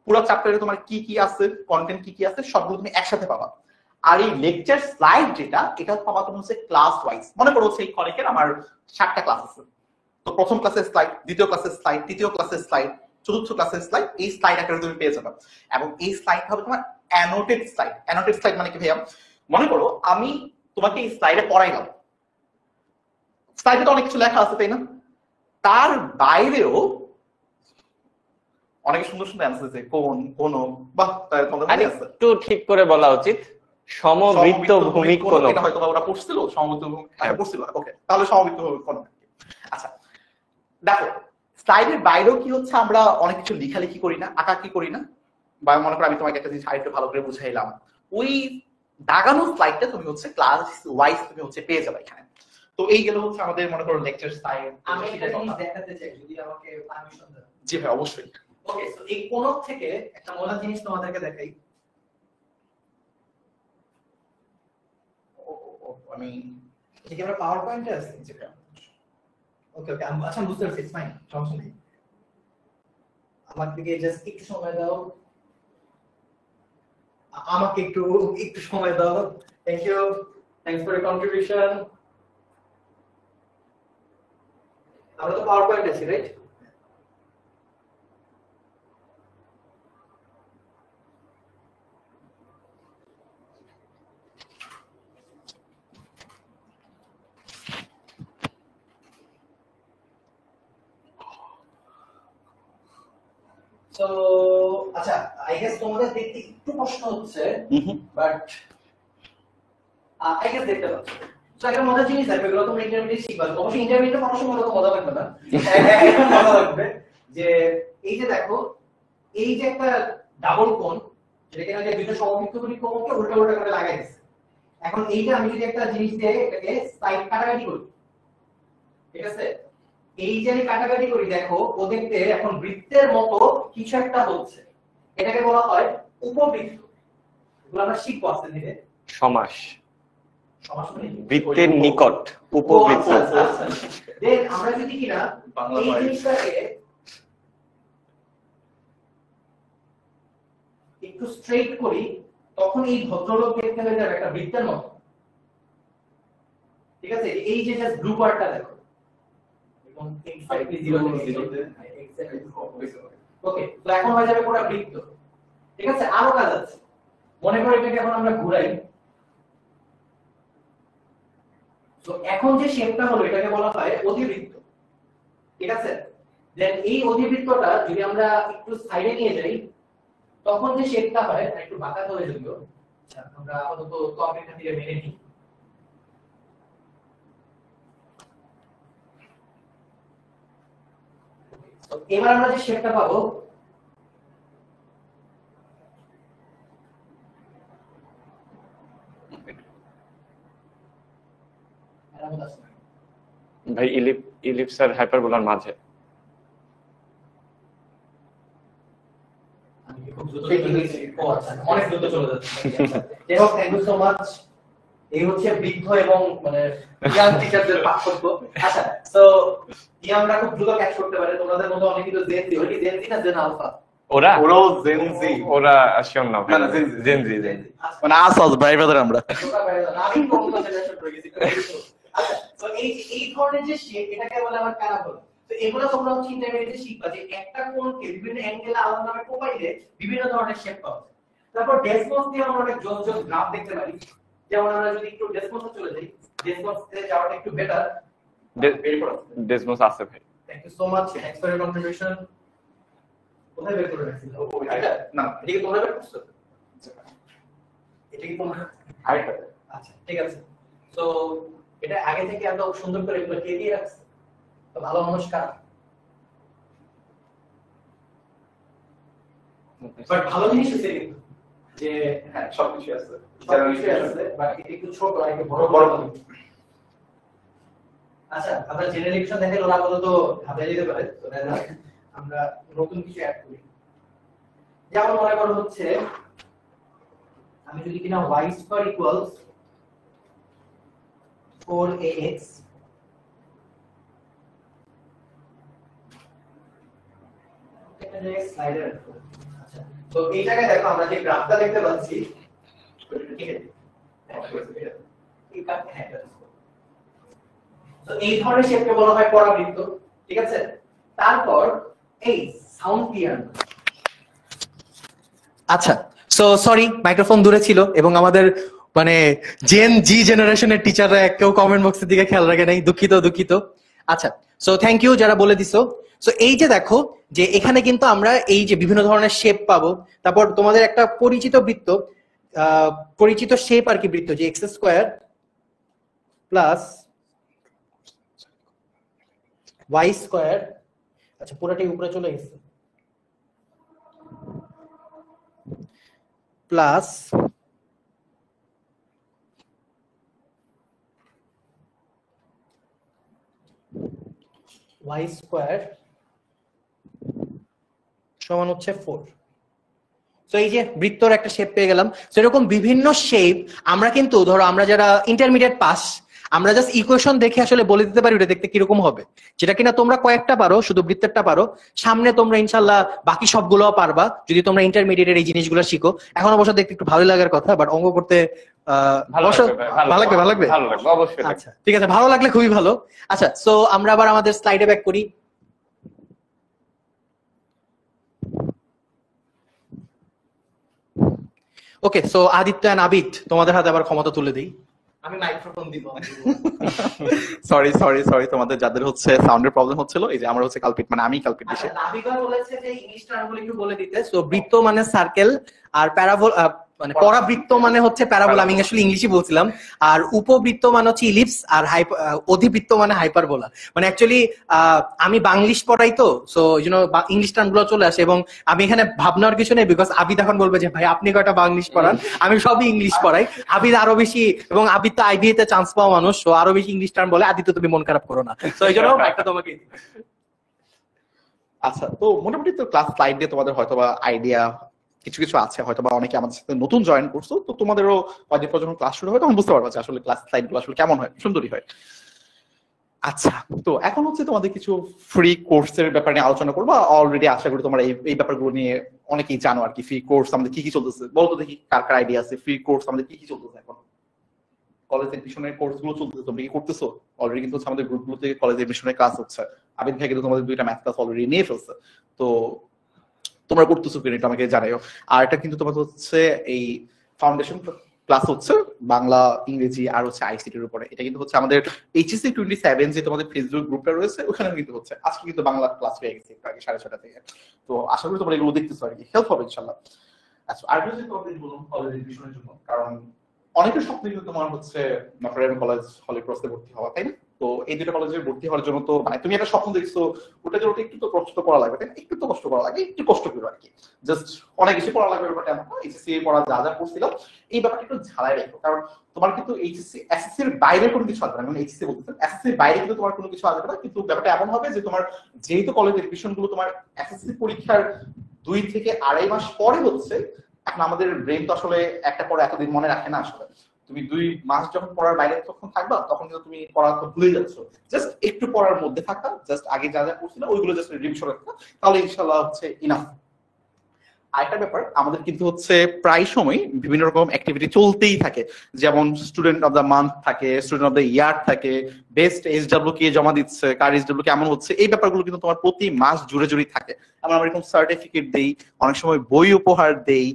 পুরো চ্যাপ্টারে তোমার কি কি আছে, কন্টেন্ট কি কি আছে, সবগুলো তুমি একসাথে পাবা। আর এই লেকচার স্লাইড যেটা, এটা পাবা তুমি হচ্ছে ক্লাস ওয়াইজ। মনে করো হচ্ছে এই কলেজের আমার 7টা ক্লাস আছে, তো প্রথম ক্লাসের স্লাইড, দ্বিতীয় ক্লাসের স্লাইড, তৃতীয় ক্লাসের স্লাইড, চতুর্থ ক্লাসের স্লাইড, এই স্লাইড আকারে তুমি পেয়ে যাবে। এবং এই স্লাইড হবে তোমার অ্যানোটেড স্লাইড। অ্যানোটেড স্লাইড মানে কি ভাইয়া? মনে করো আমি তোমাকে এই স্লাইডে পড়াইলাম, স্লাইডে তো অনেক কিছু লেখা আছে, তাই না? তার বাইরেও অনেক সুন্দর সুন্দর অ্যান্সার আছে, কোন কোন বা তোমাদের মনে আছে একটু ঠিক করে বলা উচিত, সমবৃত্ত ভূমি কোণ। এটা হয়তো ওরা পড়ছিল, সমবৃত্ত ভূমি পড়ছিল। ওকে, তাহলে সমবৃত্ত ভূমি কোণ। আচ্ছা দেখো স্লাইডের বাইরেও কি হচ্ছে, আমরা অনেক কিছু লেখালেখি করি না, আঁকাকি করি না? বা মনে করো আমি তোমাকে একটা জিনিস আরেকটু ভালো করে বুঝাইলাম, ওই দাগানো স্লাইডটা তুমি হচ্ছে ক্লাস ওয়াইজ তুমি হচ্ছে পেয়ে যাবে এখানে। তো এই গেল হচ্ছে আমাদের মনে করো লেকচার স্লাইড। আমি একটা জিনিস দেখাতে চাই, যদি আমাকে পারমিশন দেন। জি ভাই অবশ্যই। ওকে, সো এই কোণ থেকে একটা মজার জিনিস তোমাদেরকে দেখাই। আমি এটা কি আমরা পাওয়ার পয়েন্টে আছে? জি ভাই। ওকে ওকে, আচ্ছা বুঝতে পারছি, ফাইন, সমস্যা নেই। আমার দিকে জাস্ট একটু সময় দাও, আমাকে একটু একটু সময় দাও। Thank you, thanks for your contribution. আমরা তো পাওয়ার পয়েন্ট আছি, রাইট? তো আচ্ছা, আই গেস তোমাদের দেখতে একটু কষ্ট হচ্ছে, বাট আই গেস দেখতে পাচ্ছ। তো একটা মজার জিনিস দেখবে, এগুলো তোমরা ইন্টারমিডিয়েট শিখবা। অবশ্যই ইন্টারমিডিয়েটে কোনো সময় তো মজা লাগবে না, একটা মজা লাগবে যে এই যে দেখো, এই যে একটা ডাবল কোণ, যেখানে যে দুটো সমবৃত্ত করি কোণকে উল্টা উল্টা করে লাগাই দিচ্ছে। এখন এইটা আমি যদি একটা জিনিস দিয়ে এটাকে সাইড কাটাকাটি করি, ঠিক আছে? এই যে আমি কাটাকাটি করি, দেখো ও দেখতে এখন বৃত্তের মতো কিছু একটা হচ্ছে, এটাকে বলা হয় উপবৃত্ত। এগুলো আমরা শিখবো আস্তে ধীরে। সমাস, সমাস মানে বৃত্তের নিকট উপবৃত্ত। দেন আমরা যদি কিনা বাংলা এই হয়। জিনিসটাকে একটু স্ট্রেট করি, তখন এই ভদ্রলোক দেখতে হয়ে যাবে একটা বৃত্তের মতো, ঠিক আছে? এই যে জাস্ট ব্লু পার্টটা দেখো, এবং এক্স্যাক্টলি 0 থেকে 0 ওকে, তো এখন হয়ে যাবে পুরো বৃত্ত, ঠিক আছে? আরো কাজ আছে। মনে করো এটাকে এখন আমরা ঘুরাই, তো এখন যে শেপটা হলো এটাকে বলা হয় অধিবৃত্ত, ঠিক আছে? দেন এই অধিবৃত্তটা যদি আমরা একটু সাইডে নিয়ে যাই, তখন যে শেপটা হয় একটু বাঁকা হয়ে যদিও, আচ্ছা আমরা আপাতত টপিকটা দিয়ে মেনে নিই। তো এবার আমরা যে শেপটা পাবো, ভাই ইলিপস আর হাইপারবোলার মাঝে। অনেক দ্রুত চলে যাচ্ছে। Thank you so much. এই হচ্ছে বৃদ্ধ এবং মানে ইয়াং টিচারদের পার্থক্য। আচ্ছা, তো ইয়াংরা খুব দ্রুত ক্যাচ করতে পারে, তোমাদের মতো অনেকে তো জেন জি, ওই জেন জি না জেন আলফা? ওরা ওরাও জেন জি, ওরা শিওর না ভাই, না, Gen Z। জেন জি জেন। মানে আসাদ ভাই ব্রাদার আমরা। আমি একটু অন্য জেনারেশন হয়ে গেছি। আচ্ছা, তো এই ধরনের যে শেপ, এটাকে বলে আবার প্যারাবোলা। তো এগুলো তোমরা হচ্ছে ইন্টারমিডিয়েটে শিখবা যে একটা কোণকে বিভিন্ন অ্যাঙ্গেলে আলাদা ভাবে প্রোফাইলে বিভিন্ন ধরনের শেপ পাওয়া যায়। তারপর ডেসমস দিয়ে আমরা অনেক জোস জোস গ্রাফ দেখতে পারি। যেমন আমরা যদি একটু ডেসমসে চলে যাই, ডেসমসে যাওয়াটা একটু বেটার। বের করো। ডেসমস আছে ভাই। Thank you so much, thanks for your contribution. কোথায় বের করে রাখছিস? এটা না, এটা কি তোমরা বের করছো? এটা কি তোমরা? আরেকটা আচ্ছা, ঠিক আছে। তো এটা আগে থেকে এত সুন্দর করে এগুলো কে দিয়ে রাখছে? তো ভালো মানুষ কারা? বাট ভালো জিনিস হচ্ছে কিন্তু যে হ্যাঁ সবকিছু আছে, সবকিছু আছে, বাট এটা একটু ছোট আর একটু বড় বড়। আচ্ছা, আমরা জেনারেশন দেখে ওরা আপাতত ভাবে দিতে পারে, তো আমরা নতুন কিছু অ্যাড করি। যেমন মনে করো হচ্ছে আমি যদি কিনা y স্কয়ার ইকুয়ালস 4ax এটা যে স্লাইডার। আচ্ছা, তো এই জায়গায় দেখো আমরা যে গ্রাফটা দেখতে পাচ্ছি, ঠিক আছে, তো এই ধরনের শেপকে বলা হয় পরাবৃত্ত, ঠিক আছে। তারপর এই সাউন্ড ক্লিয়ার। আচ্ছা, সো সরি, মাইক্রোফোন দূরে ছিল এবং আমাদের মানে জেন জি জেনারেশনের টিচাররা কেউ কমেন্ট বক্সের দিকে খেয়াল রাখে নাই, দুঃখিত দুঃখিত। আচ্ছা, সো থ্যাংক ইউ যারা বলে দিছো। সো এই যে দেখো যে এখানে কিন্তু আমরা এই যে বিভিন্ন ধরনের শেপ পাবো। তারপর তোমাদের একটা পরিচিত বৃত্ত, পরিচিত শেপ আর কি, বৃত্ত যে x square plus y square. আচ্ছা, পুরোটাই উপরে চলে গেছে, প্লাস y স্কয়ার সমান হচ্ছে 4। সো এই যে বৃত্তর একটা শেপ পেয়ে গেলাম। সো এরকম বিভিন্ন শেপ আমরা কিন্তু ধরো আমরা যারা ইন্টারমিডিয়েট পাস, আমরা জাস্ট ইকুয়েশন দেখে আসলে বলে দিতে পারি ওটা দেখতে কিরকম হবে। যেটা কিনা তোমরা কয়েকটা পারো, শুধু বৃত্তেরটা পারো, সামনে তোমরা ইনশাল্লাহ বাকি সবগুলো পারবা যদি তোমরা ইন্টারমিডিয়েটের এই জিনিসগুলো শিখো। এখন অবশ্য দেখতে একটু ভালো লাগার কথা, বাট অঙ্ক করতে ভালো লাগবে, ভালো লাগবে, ভালো লাগবে অবশ্যই। আচ্ছা ঠিক আছে, ভালো লাগলে খুবই ভালো। আচ্ছা, সো আমরা আবার আমাদের স্লাইডে ব্যাক করি। ওকে, সো আদিত্য এন্ড আবিদ, তোমাদের হাতে আবার ক্ষমতা তুলে দিই। আমি মাইক্রোফোন দিব। সরি সরি সরি, তোমাদের যাদের হচ্ছে সাউন্ডের প্রবলেম হচ্ছিল, এই যে আমরা হচ্ছে কালপিট, মানে আমি কালপিট দিছি। নাবিকা বলেছে যে ইংলিশ টার্মগুলো একটু বলে দিতে। সো বৃত্ত মানে সার্কেল, আর প্যারাবোল মানে পরাবৃত্ত মানে হচ্ছে প্যারাবোল, আমি আসলে ইংলিশই বলছিলাম। আর উপবৃত্ত মানে হচ্ছে ইলিপস, আর অধিবৃত্ত মানে হাইপারবোলা। মানে অ্যাকচুয়ালি আমি বাংলিশ পড়াই, তো সো এই জন্য ইংলিশ টার্মগুলো চলে আসে। এবং আমি এখানে ভাবনার কিছু নেই, বিকজ আবিদ এখন বলবে যে ভাই আপনি কয়টা বাংলিশ পড়ান, আমি সবই ইংলিশ পড়াই। আবিদ আরো বেশি, এবং আবিদ তো আইবিএ তে চান্স পাওয়া মানুষ, তো আরো বেশি ইংলিশ টার্ম বলে। আদিত্য তুমি মন খারাপ করো না, তো এই জন্য একটা তোমাকে। আচ্ছা, তো মোটামুটি তো ক্লাস স্লাইড দিয়ে তোমাদের হয়তোবা আইডিয়া কিছু কিছু আছে, হয়তোবা অনেকে আমাদের সাথে নতুন জয়েন করছো, তো তোমাদেরও কয়েকদিন পর যখন ক্লাস শুরু হয় তখন বুঝতে পারবা যে আসলে ক্লাস স্লাইড গুলো আসলে কেমন হয়, সুন্দরই হয়। আচ্ছা, তো এখন হচ্ছে তোমাদের কিছু ফ্রি কোর্সের ব্যাপারে নিয়ে আলোচনা করবো। অলরেডি আশা করি তোমরা এই ব্যাপারগুলো নিয়ে অনেকেই জানো আর কি। ফ্রি কোর্স আমাদের কি কি চলতেছে বলতো দেখি, কার কার আইডিয়া আছে? ফ্রি কোর্স আমাদের কি কি চলতেছে এখন? কলেজ এডমিশনের কোর্স গুলো চলতেছে, তোমরা কি করতেছো? অলরেডি কিন্তু আমাদের গ্রুপগুলো থেকে কলেজ এডমিশনের ক্লাস হচ্ছে। আবিদ ভাই কিন্তু তোমাদের 2টা ম্যাথ ক্লাস অলরেডি নিয়ে ফেলছে, তো তোমরা করতেছো কিনা এটা আমাকে জানাইও। আর এটা কিন্তু তোমাদের হচ্ছে এই ফাউন্ডেশন ক্লাস হচ্ছে বাংলা, ইংরেজি আর হচ্ছে আইসিটির উপরে। এটা কিন্তু হচ্ছে আমাদের এইচএসসি 27 যে তোমাদের ফেসবুক গ্রুপটা রয়েছে ওখানে কিন্তু হচ্ছে। আজকে কিন্তু বাংলা ক্লাস হয়ে গেছে একটু আগে 6:30 থেকে, তো আশা করি তোমরা এগুলো দেখতেছো আর কি, হেল্প হবে ইনশাআল্লাহ। আচ্ছা, আর যদি তোমাদের বলুন কলেজ এডমিশনের জন্য, কারণ অনেকের স্বপ্ন কিন্তু তোমার হচ্ছে নটরডেম কলেজ হলি ক্রসে ভর্তি হওয়া, তাই না? তো এই 2টা কলেজে ভর্তি হওয়ার জন্য তো মানে তুমি একটা স্বপ্ন দেখছো, ওটার জন্য একটু তো কষ্ট করা লাগবে, তাই না? একটু তো কষ্ট করা লাগে, একটু কষ্ট করো আর কি। জাস্ট অনেক বেশি পড়া লাগবে ব্যাপারটা এমন না। এইচএসসি পড়া যা যা করছিলাম এই ব্যাপারটা একটু ঝালাই রাখো, কারণ তোমার কিন্তু এইচএসসি এসএসসি এর বাইরে কোনো কিছু আসবে না। মানে এইচএসসি বলতেছেন এসএসসি এর বাইরে কিন্তু তোমার কোনো কিছু আসবে না, কিন্তু ব্যাপারটা এমন হবে যে তোমার যেহেতু কলেজ এডমিশন গুলো তোমার এসএসসি পরীক্ষার 2 থেকে 2.5 মাস পরে হচ্ছে, এখন আমাদের ব্রেন তো আসলে একটা পড়া এতদিন মনে রাখে না। আসলে তুমি 2 মাস যখন পড়ার বাইরে তখন থাকবা, তখন কিন্তু তুমি পড়া তো ভুলে যাচ্ছ। জাস্ট একটু পড়ার মধ্যে থাকা, জাস্ট আগে যা যা করছিলে ওইগুলো জাস্ট রিভিশন রাখা, তাহলে ইনশাআল্লাহ হচ্ছে ইনাফ। আরেকটা ব্যাপার, আমাদের কিন্তু হচ্ছে প্রায় সময় বিভিন্ন রকম অ্যাক্টিভিটি চলতেই থাকে, যেমন স্টুডেন্ট অফ দ্য মান্থ থাকে, স্টুডেন্ট অফ দ্য ইয়ার থাকে, বেস্ট এইচডব্লিউ কে জমা দিচ্ছে, কার এইচডব্লিউ কেমন হচ্ছে, এই ব্যাপারগুলো কিন্তু তোমার প্রতি মাস জুড়েই থাকে। আমরা এরকম সার্টিফিকেট দেই, অনেক সময় বই উপহার দেই,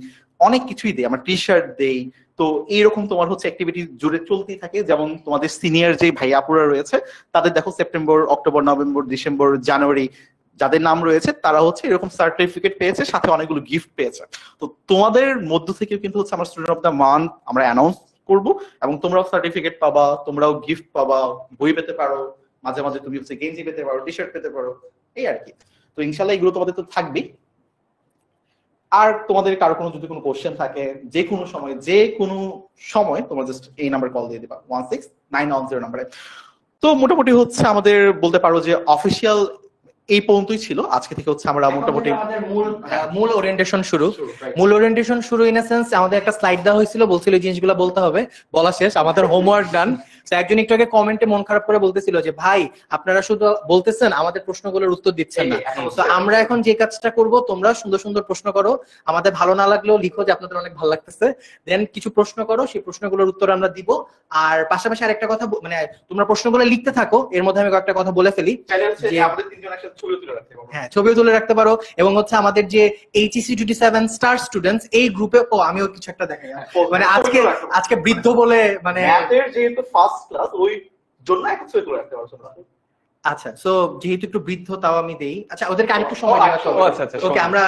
অনেক কিছুই দেই, আমরা টি শার্ট দেই। তো এইরকম তোমার হচ্ছে অ্যাক্টিভিটি জুড়ে চলতেই থাকে। যেমন তোমাদের সিনিয়র যে ভাই আপুরা রয়েছে, তাদের দেখো সেপ্টেম্বর, অক্টোবর, নভেম্বর, ডিসেম্বর, জানুয়ারি যাদের নাম রয়েছে তারা হচ্ছে এরকম সার্টিফিকেট পেয়েছে, সাথে অনেকগুলো গিফট পেয়েছে। তো তোমাদের মধ্য থেকেও কিন্তু হচ্ছে আমরা স্টুডেন্ট অফ দ্য মান্থ আমরা অ্যানাউন্স করব, এবং তোমরাও সার্টিফিকেট পাবা, তোমরাও গিফট পাবা, বই পেতে পারো, মাঝে মাঝে তুমি হচ্ছে গেঞ্জি পেতে পারো, টি শার্ট পেতে পারো, এই আর কি। তো ইনশাল্লাহ এগুলো তোমাদের তো থাকবেই। আর তোমাদের কারো কোনো যদি কোনো কোশ্চেন থাকে, যে কোনো সময় তোমরা জাস্ট এই নাম্বার কল দিয়ে দিবা, 16910 নাম্বারে। তো মোটামুটি হচ্ছে আমাদের বলতে পারো যে অফিসিয়াল এই পর্যন্তই ছিল। আজকে থেকে হচ্ছে আমরা মোটামুটি আমাদের মূল ওরিয়েন্টেশন শুরু। মূল ওরিয়েন্টেশন শুরু ইন এ সেন্স আমাদের একটা স্লাইড দেওয়া হয়েছিল, বলছিল এই জিনিসগুলো বলতে হবে, বলা শেষ, আমাদের হোমওয়ার্ক ডান। একজন একটু আগে কমেন্টে মন খারাপ করে বলতেছিল যে ভাই আপনারা শুধু বলতেছেন আমাদের প্রশ্নগুলোর উত্তর দিচ্ছেন না। তো আমরা এখন যে কাজটা করব, তোমরা সুন্দর সুন্দর প্রশ্ন করো, আমাদের ভালো না লাগলেও লিখো যে আপনাদের অনেক ভালো লাগতেছে, দেন কিছু প্রশ্ন করো, সেই প্রশ্নগুলোর উত্তর আমরা দিব। আর পাশাপাশি আরেকটা কথা, মানে তোমরা প্রশ্নগুলো লিখতে থাকো, এর মধ্যে আমি কয়েকটা কথা বলে ফেলি যে আমাদের তিনজন একসাথে ছবিও তুলে রাখতে পারো। হ্যাঁ, ছবিও তুলে রাখতে পারো। এবং হচ্ছে আমাদের যে এইচএসসি 27 স্টার স্টুডেন্টস এই গ্রুপে, আমিও কিছু একটা দেখাই, মানে আজকে বৃদ্ধ বলে, মানে ম্যাথের যেহেতু ফার্স্ট ক্লাস ওই জন্য একটা ছবি তুলে রাখতে পারো। আচ্ছা, সো যেহেতু একটু বৃদ্ধ তাও আমি দেই। আচ্ছা, ওদেরকে আরেকটু সময় দেওয়া হবে। ওকে, আমরা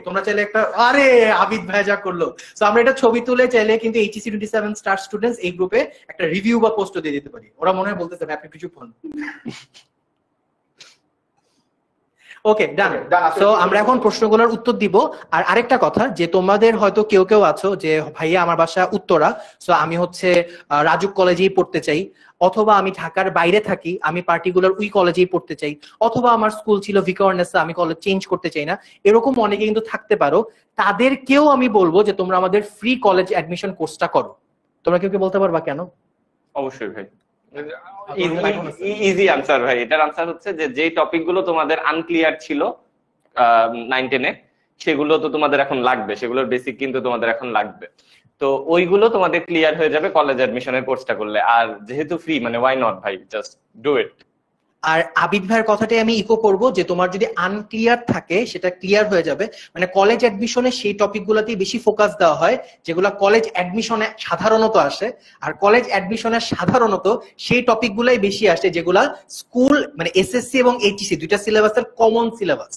তোমরা চাইলে একটা, আরে আবিদ ভাই যা করলো, সো আমরা এটা ছবি তুলে চাইলে কিন্তু এইচএসসি 27 স্টার স্টুডেন্টস এই গ্রুপে একটা রিভিউ বা পোস্ট দিয়ে দিতে পারি। ওরা মনে হয় বলতেছে আপনি কিছু ফোন। ওকে, ডান। সো আমরা এখন প্রশ্নগুলোর উত্তর দিব। আর আরেকটা কথা, যে তোমাদের হয়তো কেউ কেউ আছো যে ভাইয়া আমার বাসা উত্তরা, সো আমি হচ্ছে রাজুক কলেজেই পড়তে চাই, অথবা আমি ঢাকার বাইরে থাকি, আমি পার্টিকুলার ওই কলেজেই পড়তে চাই, অথবা আমার স্কুল ছিল ভিকারনেসে, আমি কলেজ চেঞ্জ করতে চাই না, এরকম অনেকে কিন্তু থাকতে পারো। তাদেরকেও আমি বলবো যে তোমরা আমাদের ফ্রি কলেজ অ্যাডমিশন কোর্সটা করো। তোমরা কেউ বলতে পারবা কেন? অবশ্যই ভাই, ইজি আনসার ভাই। এটার আনসার হচ্ছে যে টপিক গুলো তোমাদের আনক্লিয়ার ছিল 9-10-এ, সেগুলো তো তোমাদের এখন লাগবে, সেগুলোর বেসিক কিন্তু তোমাদের এখন লাগবে। তো ওইগুলো তোমাদের ক্লিয়ার হয়ে যাবে কলেজ অ্যাডমিশনের কোর্সটা করলে। আর যেহেতু ফ্রি, মানে ওয়াই নট ভাই, জাস্ট ডু ইট। আর আবিদ ভাইয়ের কথাটাই আমি ইকো করব, যে তোমার যদি আনক্লিয়ার থাকে সেটা ক্লিয়ার হয়ে যাবে। মানে কলেজ অ্যাডমিশনে সেই টপিক গুলাতেই বেশি ফোকাস দেওয়া হয় যেগুলো কলেজ অ্যাডমিশনে সাধারণত আসে, আর কলেজ অ্যাডমিশনে সাধারণত সেই টপিক গুলাই বেশি আসে যেগুলা স্কুল, মানে এসএসসি এবং এইচএসসি দুইটা সিলেবাসের কমন সিলেবাস।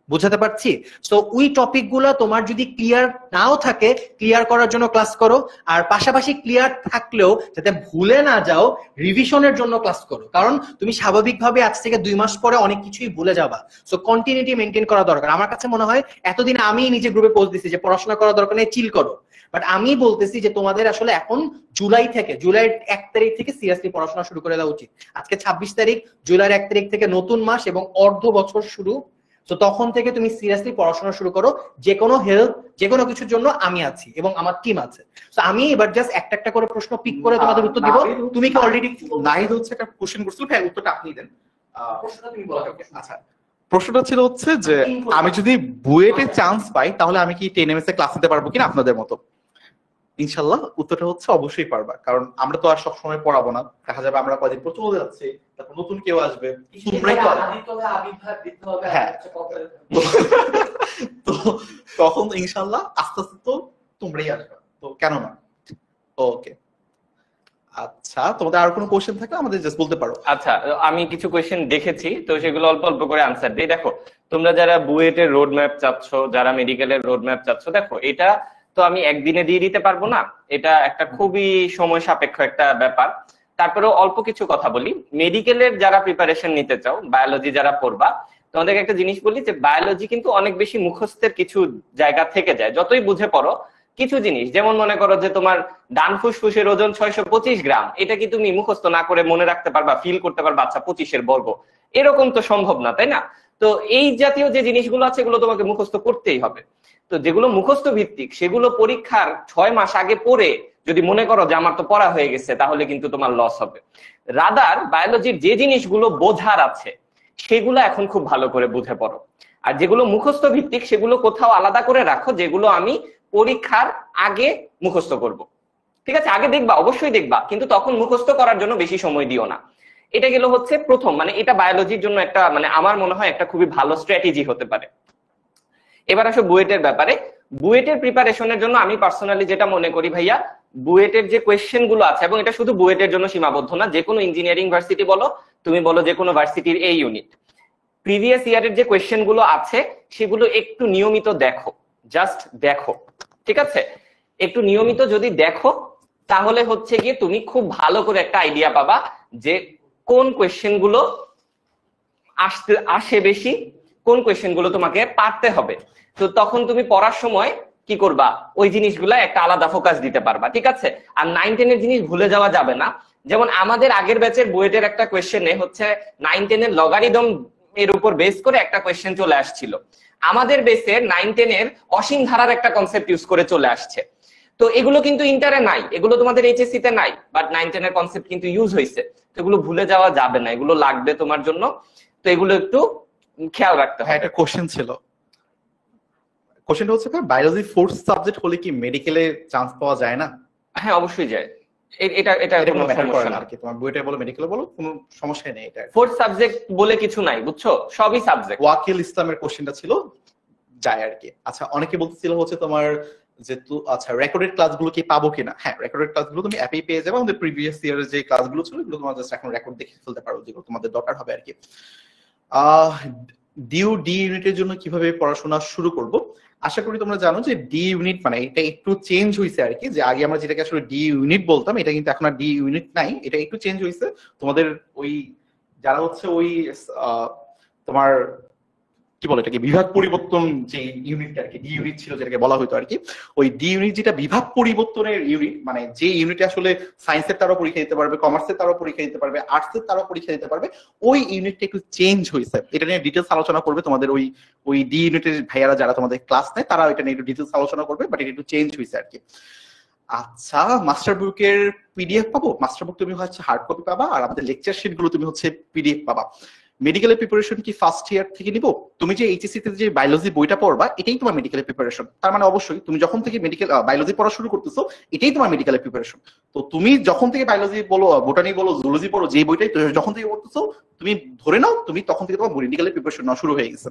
বুঝাতে পারছি? সো ওই টপিক গুলো তোমার যদি ক্লিয়ার নাও থাকে, ক্লিয়ার করার জন্য ক্লাস করো। আর পাশাপাশি ক্লিয়ার থাকলেও যাতে ভুলে না যাও, রিভিশনের জন্য ক্লাস করো। কারণ তুমি স্বাভাবিকভাবে আজ থেকে 2 মাস পরে অনেক কিছুই ভুলে যাবা। সো কন্টিনিউটি মেনটেন করা দরকার। আমার কাছে মনে হয় এতদিন আমি নিজে গ্রুপে পোস্ট দিচ্ছি যে পড়াশোনা করা দরকার নেই, চিল করো, বাট আমি বলতেছি যে তোমাদের আসলে এখন জুলাইয়ের 1 তারিখ থেকে সিরিয়াসলি পড়াশোনা শুরু করে দেওয়া উচিত। আজকে 26 তারিখ, জুলাইয়ের 1 তারিখ থেকে নতুন মাস এবং অর্ধ বছর শুরু। তো তখন থেকে তুমি সিরিয়াসলি পড়াশোনা শুরু করো। যে কোনো হেল্প, যে কোনো কিছুর জন্য আমি আছি এবং আমার টিম আছে। তো আমি এবার জাস্ট একটা একটা করে প্রশ্ন পিক করে তোমাদের উত্তর দিব। তুমি কি অলরেডি নাহিদ হচ্ছে একটা কোশ্চেন করছিল, হ্যাঁ উত্তরটা আপনি দেন। প্রশ্নটা তুমি বলো। আচ্ছা, প্রশ্নটা ছিল হচ্ছে যে আমি যদি বুয়েটে চান্স পাই তাহলে আমি কি 10 এ ক্লাস নিতে পারবো কিনা আপনাদের মতো? ইনশাল্লাহ উত্তরটা হচ্ছে অবশ্যই পারবা, কারণ আমরা তো আর সবসময় পড়াবো না, দেখা যাবে আমরা কয়েকদিন পর চলে যাচ্ছি, তারপর নতুন কেউ আসবে, তোমরাই হ্যাঁ, তো তখন ইনশাল্লাহ আস্তে আস্তে তো তোমরাই আসবে, তো কেন না। ওকে, আচ্ছা, তোমাদের আর কোনো কোশ্চেন থাকলে আমাদের জাস্ট বলতে পারো। আচ্ছা, আমি কিছু কোশ্চেন দেখেছি, তো সেগুলো অল্প অল্প করে আনসার দিই। দেখো, তোমরা যারা বুয়েটের রোড ম্যাপ চাচ্ছ, যারা মেডিকেলের রোড ম্যাপ চাচ্ছ, দেখো এটা তো আমি একদিনে দিয়ে দিতে পারবো না, এটা একটা খুবই সময় সাপেক্ষ একটা ব্যাপার। তারপরেও অল্প কিছু কথা বলি। মেডিকেলের যারা প্রিপারেশন নিতে চাও, বায়োলজি যারা পড়বা, তোমাদেরকে একটা জিনিস বলি যে বায়োলজি কিন্তু অনেক বেশি মুখস্থের কিছু জায়গা থেকে যায়, যতই বুঝে পড়ো কিছু জিনিস। যেমন মনে করো যে তোমার ডান ফুসফুসের ওজন 625 গ্রাম, এটা কি তুমি মুখস্থ না করে মনে রাখতে পারবা, ফিল করতে পারবা? আচ্ছা, 25-এর বর্গ, এরকম তো সম্ভব না, তাই না? তো এই জাতীয় যে জিনিসগুলো আছে এগুলো তোমাকে মুখস্থ করতেই হবে। তো যেগুলো মুখস্থ ভিত্তিক সেগুলো পরীক্ষার 6 মাস আগে পড়ে যদি মনে করো যে আমার তো পড়া হয়ে গেছে, তাহলে কিন্তু তোমার লস হবে। রাদার বায়োলজির যে জিনিসগুলো বোঝার আছে সেগুলো এখন খুব ভালো করে বুঝে পড়ো। আর যেগুলো মুখস্থ ভিত্তিক সেগুলো কোথাও আলাদা করে রাখো, যেগুলো আমি পরীক্ষার আগে মুখস্থ করব। ঠিক আছে, আগে দেখবা, অবশ্যই দেখবা, কিন্তু তখন মুখস্থ করার জন্য বেশি সময় দিও না। এটা গেল হচ্ছে প্রথম, মানে এটা বায়োলজির জন্য একটা, মানে আমার মনে হয় একটা খুবই ভালো স্ট্র্যাটেজি হতে পারে। এবার আসো বুয়েটের ব্যাপারে। বুয়েটের প্রিপারেশনের জন্য আমি পার্সোনালি যেটা মনে করি ভাইয়া, বুয়েটের যে কোয়েশ্চেন গুলো আছে, এবং এটা শুধু বুয়েটের জন্য সীমাবদ্ধ না, যে কোনো ইঞ্জিনিয়ারিং ভার্সিটি বলো, তুমি বলো যে কোনো ভার্সিটির এই ইউনিট, প্রিভিয়াস ইয়ারের যে কোয়েশ্চেন গুলো আছে সেগুলো একটু নিয়মিত দেখো, জাস্ট দেখো। ঠিক আছে, একটু নিয়মিত যদি দেখো তাহলে হচ্ছে গিয়ে তুমি খুব ভালো করে একটা আইডিয়া পাবা যে কোন কোয়েশ্চেন গুলো আসে বেশি, কোন কোয়েশ্চেন গুলো তোমাকে পারতে হবে। তো তখন তুমি পড়ার সময় কি করবা, ওই জিনিসগুলা একটা আলাদা ফোকাস দিতে পারবা। ঠিক আছে, আর 9-10 জিনিস ভুলে যাওয়া যাবে না। যেমন আমাদের আগের ব্যাচের বুয়েটের একটা কোয়েশ্চেনে হচ্ছে 9-10 লগারিদম এর উপর বেস করে একটা কোয়েশ্চেন চলে আসছিল। আমাদের বেসের 9-10 অসীম ধারার একটা কনসেপ্ট ইউজ করে চলে আসছে। তো এগুলো কিন্তু ইন্টারে নাই, এগুলো তোমাদের এইচএসসি তে নাই, বাট 9-10 কনসেপ্ট কিন্তু ইউজ হয়েছে। তো এগুলো ভুলে যাওয়া যাবে না, এগুলো লাগবে তোমার জন্য। তো এগুলো একটু খেয়াল রাখতে হবে। একটা কোশ্চেন ছিল, কোশ্চেনটা হচ্ছে বায়োলজি 4th সাবজেক্ট হলে কি মেডিকেলে চান্স পাওয়া যায় না? হ্যাঁ, অবশ্যই যায়। এটা কোনো সমস্যা না আর কি, তোমার বুয়েটে বলো মেডিকেলে বলো, কোনো সমস্যা নেই। এটা ফোর্থ সাবজেক্ট বলে কিছু নাই, বুঝছো, সবই সাবজেক্ট। ওয়াকিল ইসলামের কোশ্চেনটা ছিল, যায় আর কি। আচ্ছা, অনেকে বলতেছিল হচ্ছে তোমার যে আচ্ছা রেকর্ডেড ক্লাসগুলো কি পাবো কিনা? হ্যাঁ, রেকর্ডেড ক্লাসগুলো তুমি অ্যাপেই পেয়ে যাবে। আমাদের প্রিভিয়াস ইয়ারের যে ক্লাসগুলো ছিল এগুলো তোমার জাস্ট এখন রেকর্ড দেখে ফেলতে পারো, যেগুলো তোমাদের দরকার হবে আর কি। ডি ইউনিটের জন্য কিভাবে পড়াশোনা শুরু করব? আশা করি তোমরা জানো যে ডি ইউনিট মানে এটা একটু চেঞ্জ হয়েছে আর কি, যে আগে আমরা যেটাকে আসলে ডি ইউনিট বলতাম, এটা কিন্তু এখন আর ডি ইউনিট নাই, এটা একটু চেঞ্জ হয়েছে। তোমাদের ওই যারা হচ্ছে ওই তোমার কি বলে এটাকে বিভাগ পরিবর্তন যে ইউনিটটা আর কি, ডি ইউনিট ছিল যেটাকে বলা হতো আর কি, ওই ডি ইউনিট যেটা বিভাগ পরিবর্তনের ইউনিট, মানে যে ইউনিটে আসলে সায়েন্সের তারও পরীক্ষা দিতে পারবে, কমার্সের তারও পরীক্ষা দিতে পারবে, আর্টসের তারও পরীক্ষা দিতে পারবে, ওই ইউনিটটা একটু চেঞ্জ হয়েছে। এটা নিয়ে ডিটেলস আলোচনা করবে তোমাদের ওই ডি ইউনিটের ভাইয়ারা যারা তোমাদের ক্লাস নেয়, তারা এটা নিয়ে একটু ডিটেলস আলোচনা করবে, বাট এটা একটু চেঞ্জ হয়েছে আর কি। আচ্ছা, মাস্টার বুকের পিডিএফ পাবো? মাস্টার বুক তুমি হচ্ছে হার্ড কপি পাবা, আর আমাদের লেকচার শিট গুলো তুমি হচ্ছে পিডিএফ পাবা। মেডিকেলের প্রিপারেশন কি ফার্স্ট ইয়ার থেকে নিব? তুমি যে এইচএসসি তে যে বায়োলজি বইটা পড়বা এটাই তোমার মেডিকেলের প্রিপারেশন, তার মানে অবশ্যই তুমি যখন থেকে মেডিকেল বায়োলজি পড়া শুরু করতেছো এটাই তোমার মেডিকেলের প্রিপারেশন। তো তুমি যখন থেকে বায়োলজি বলো, বোটানি বলো, জুলজি পড়ো, যে বইটাই যখন থেকে পড়তেছো তুমি ধরে নাও তুমি তখন থেকে তোমার মেডিকেলের প্রিপারেশন নেওয়া শুরু হয়ে গেছে।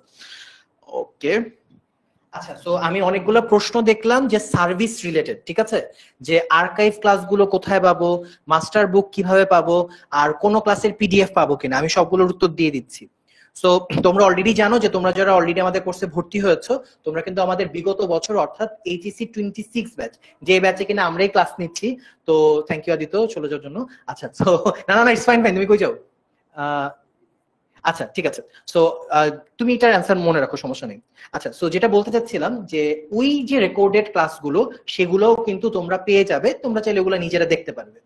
ওকে, আচ্ছা, তো আমি অনেকগুলো প্রশ্ন দেখলাম যে সার্ভিস রিলেটেড, ঠিক আছে, যে আর্কাইভ ক্লাসগুলো কোথায় পাবো, মাস্টার বুক কিভাবে পাবো, আর কোন ক্লাসের পিডিএফ পাবো কিনা, আমি সবগুলোর উত্তর দিয়ে দিচ্ছি। সো তোমরা অলরেডি জানো যে তোমরা যারা অলরেডি আমাদের কোর্সে ভর্তি হয়েছো, তোমরা কিন্তু আমাদের বিগত বছর অর্থাৎ এইচএসসি 26 ব্যাচ, যে ব্যাচে কিনা আমরাই ক্লাস নিচ্ছি। তো থ্যাংক ইউ আদিত্য চলে যাওয়ার জন্য। আচ্ছা, তো না ইটস ফাইন, তুমি কই যাও? আচ্ছা, ঠিক আছে। সো তুমি এটার অ্যান্সার মনে রাখো, সমস্যা নেই। আচ্ছা, সো যেটা বলতে চাচ্ছিলাম যে ওই যে রেকর্ডেড ক্লাসগুলো সেগুলোও কিন্তু তোমরা পেয়ে যাবে, তোমরা চাইলে ওগুলো নিজেরা দেখতে পারবে।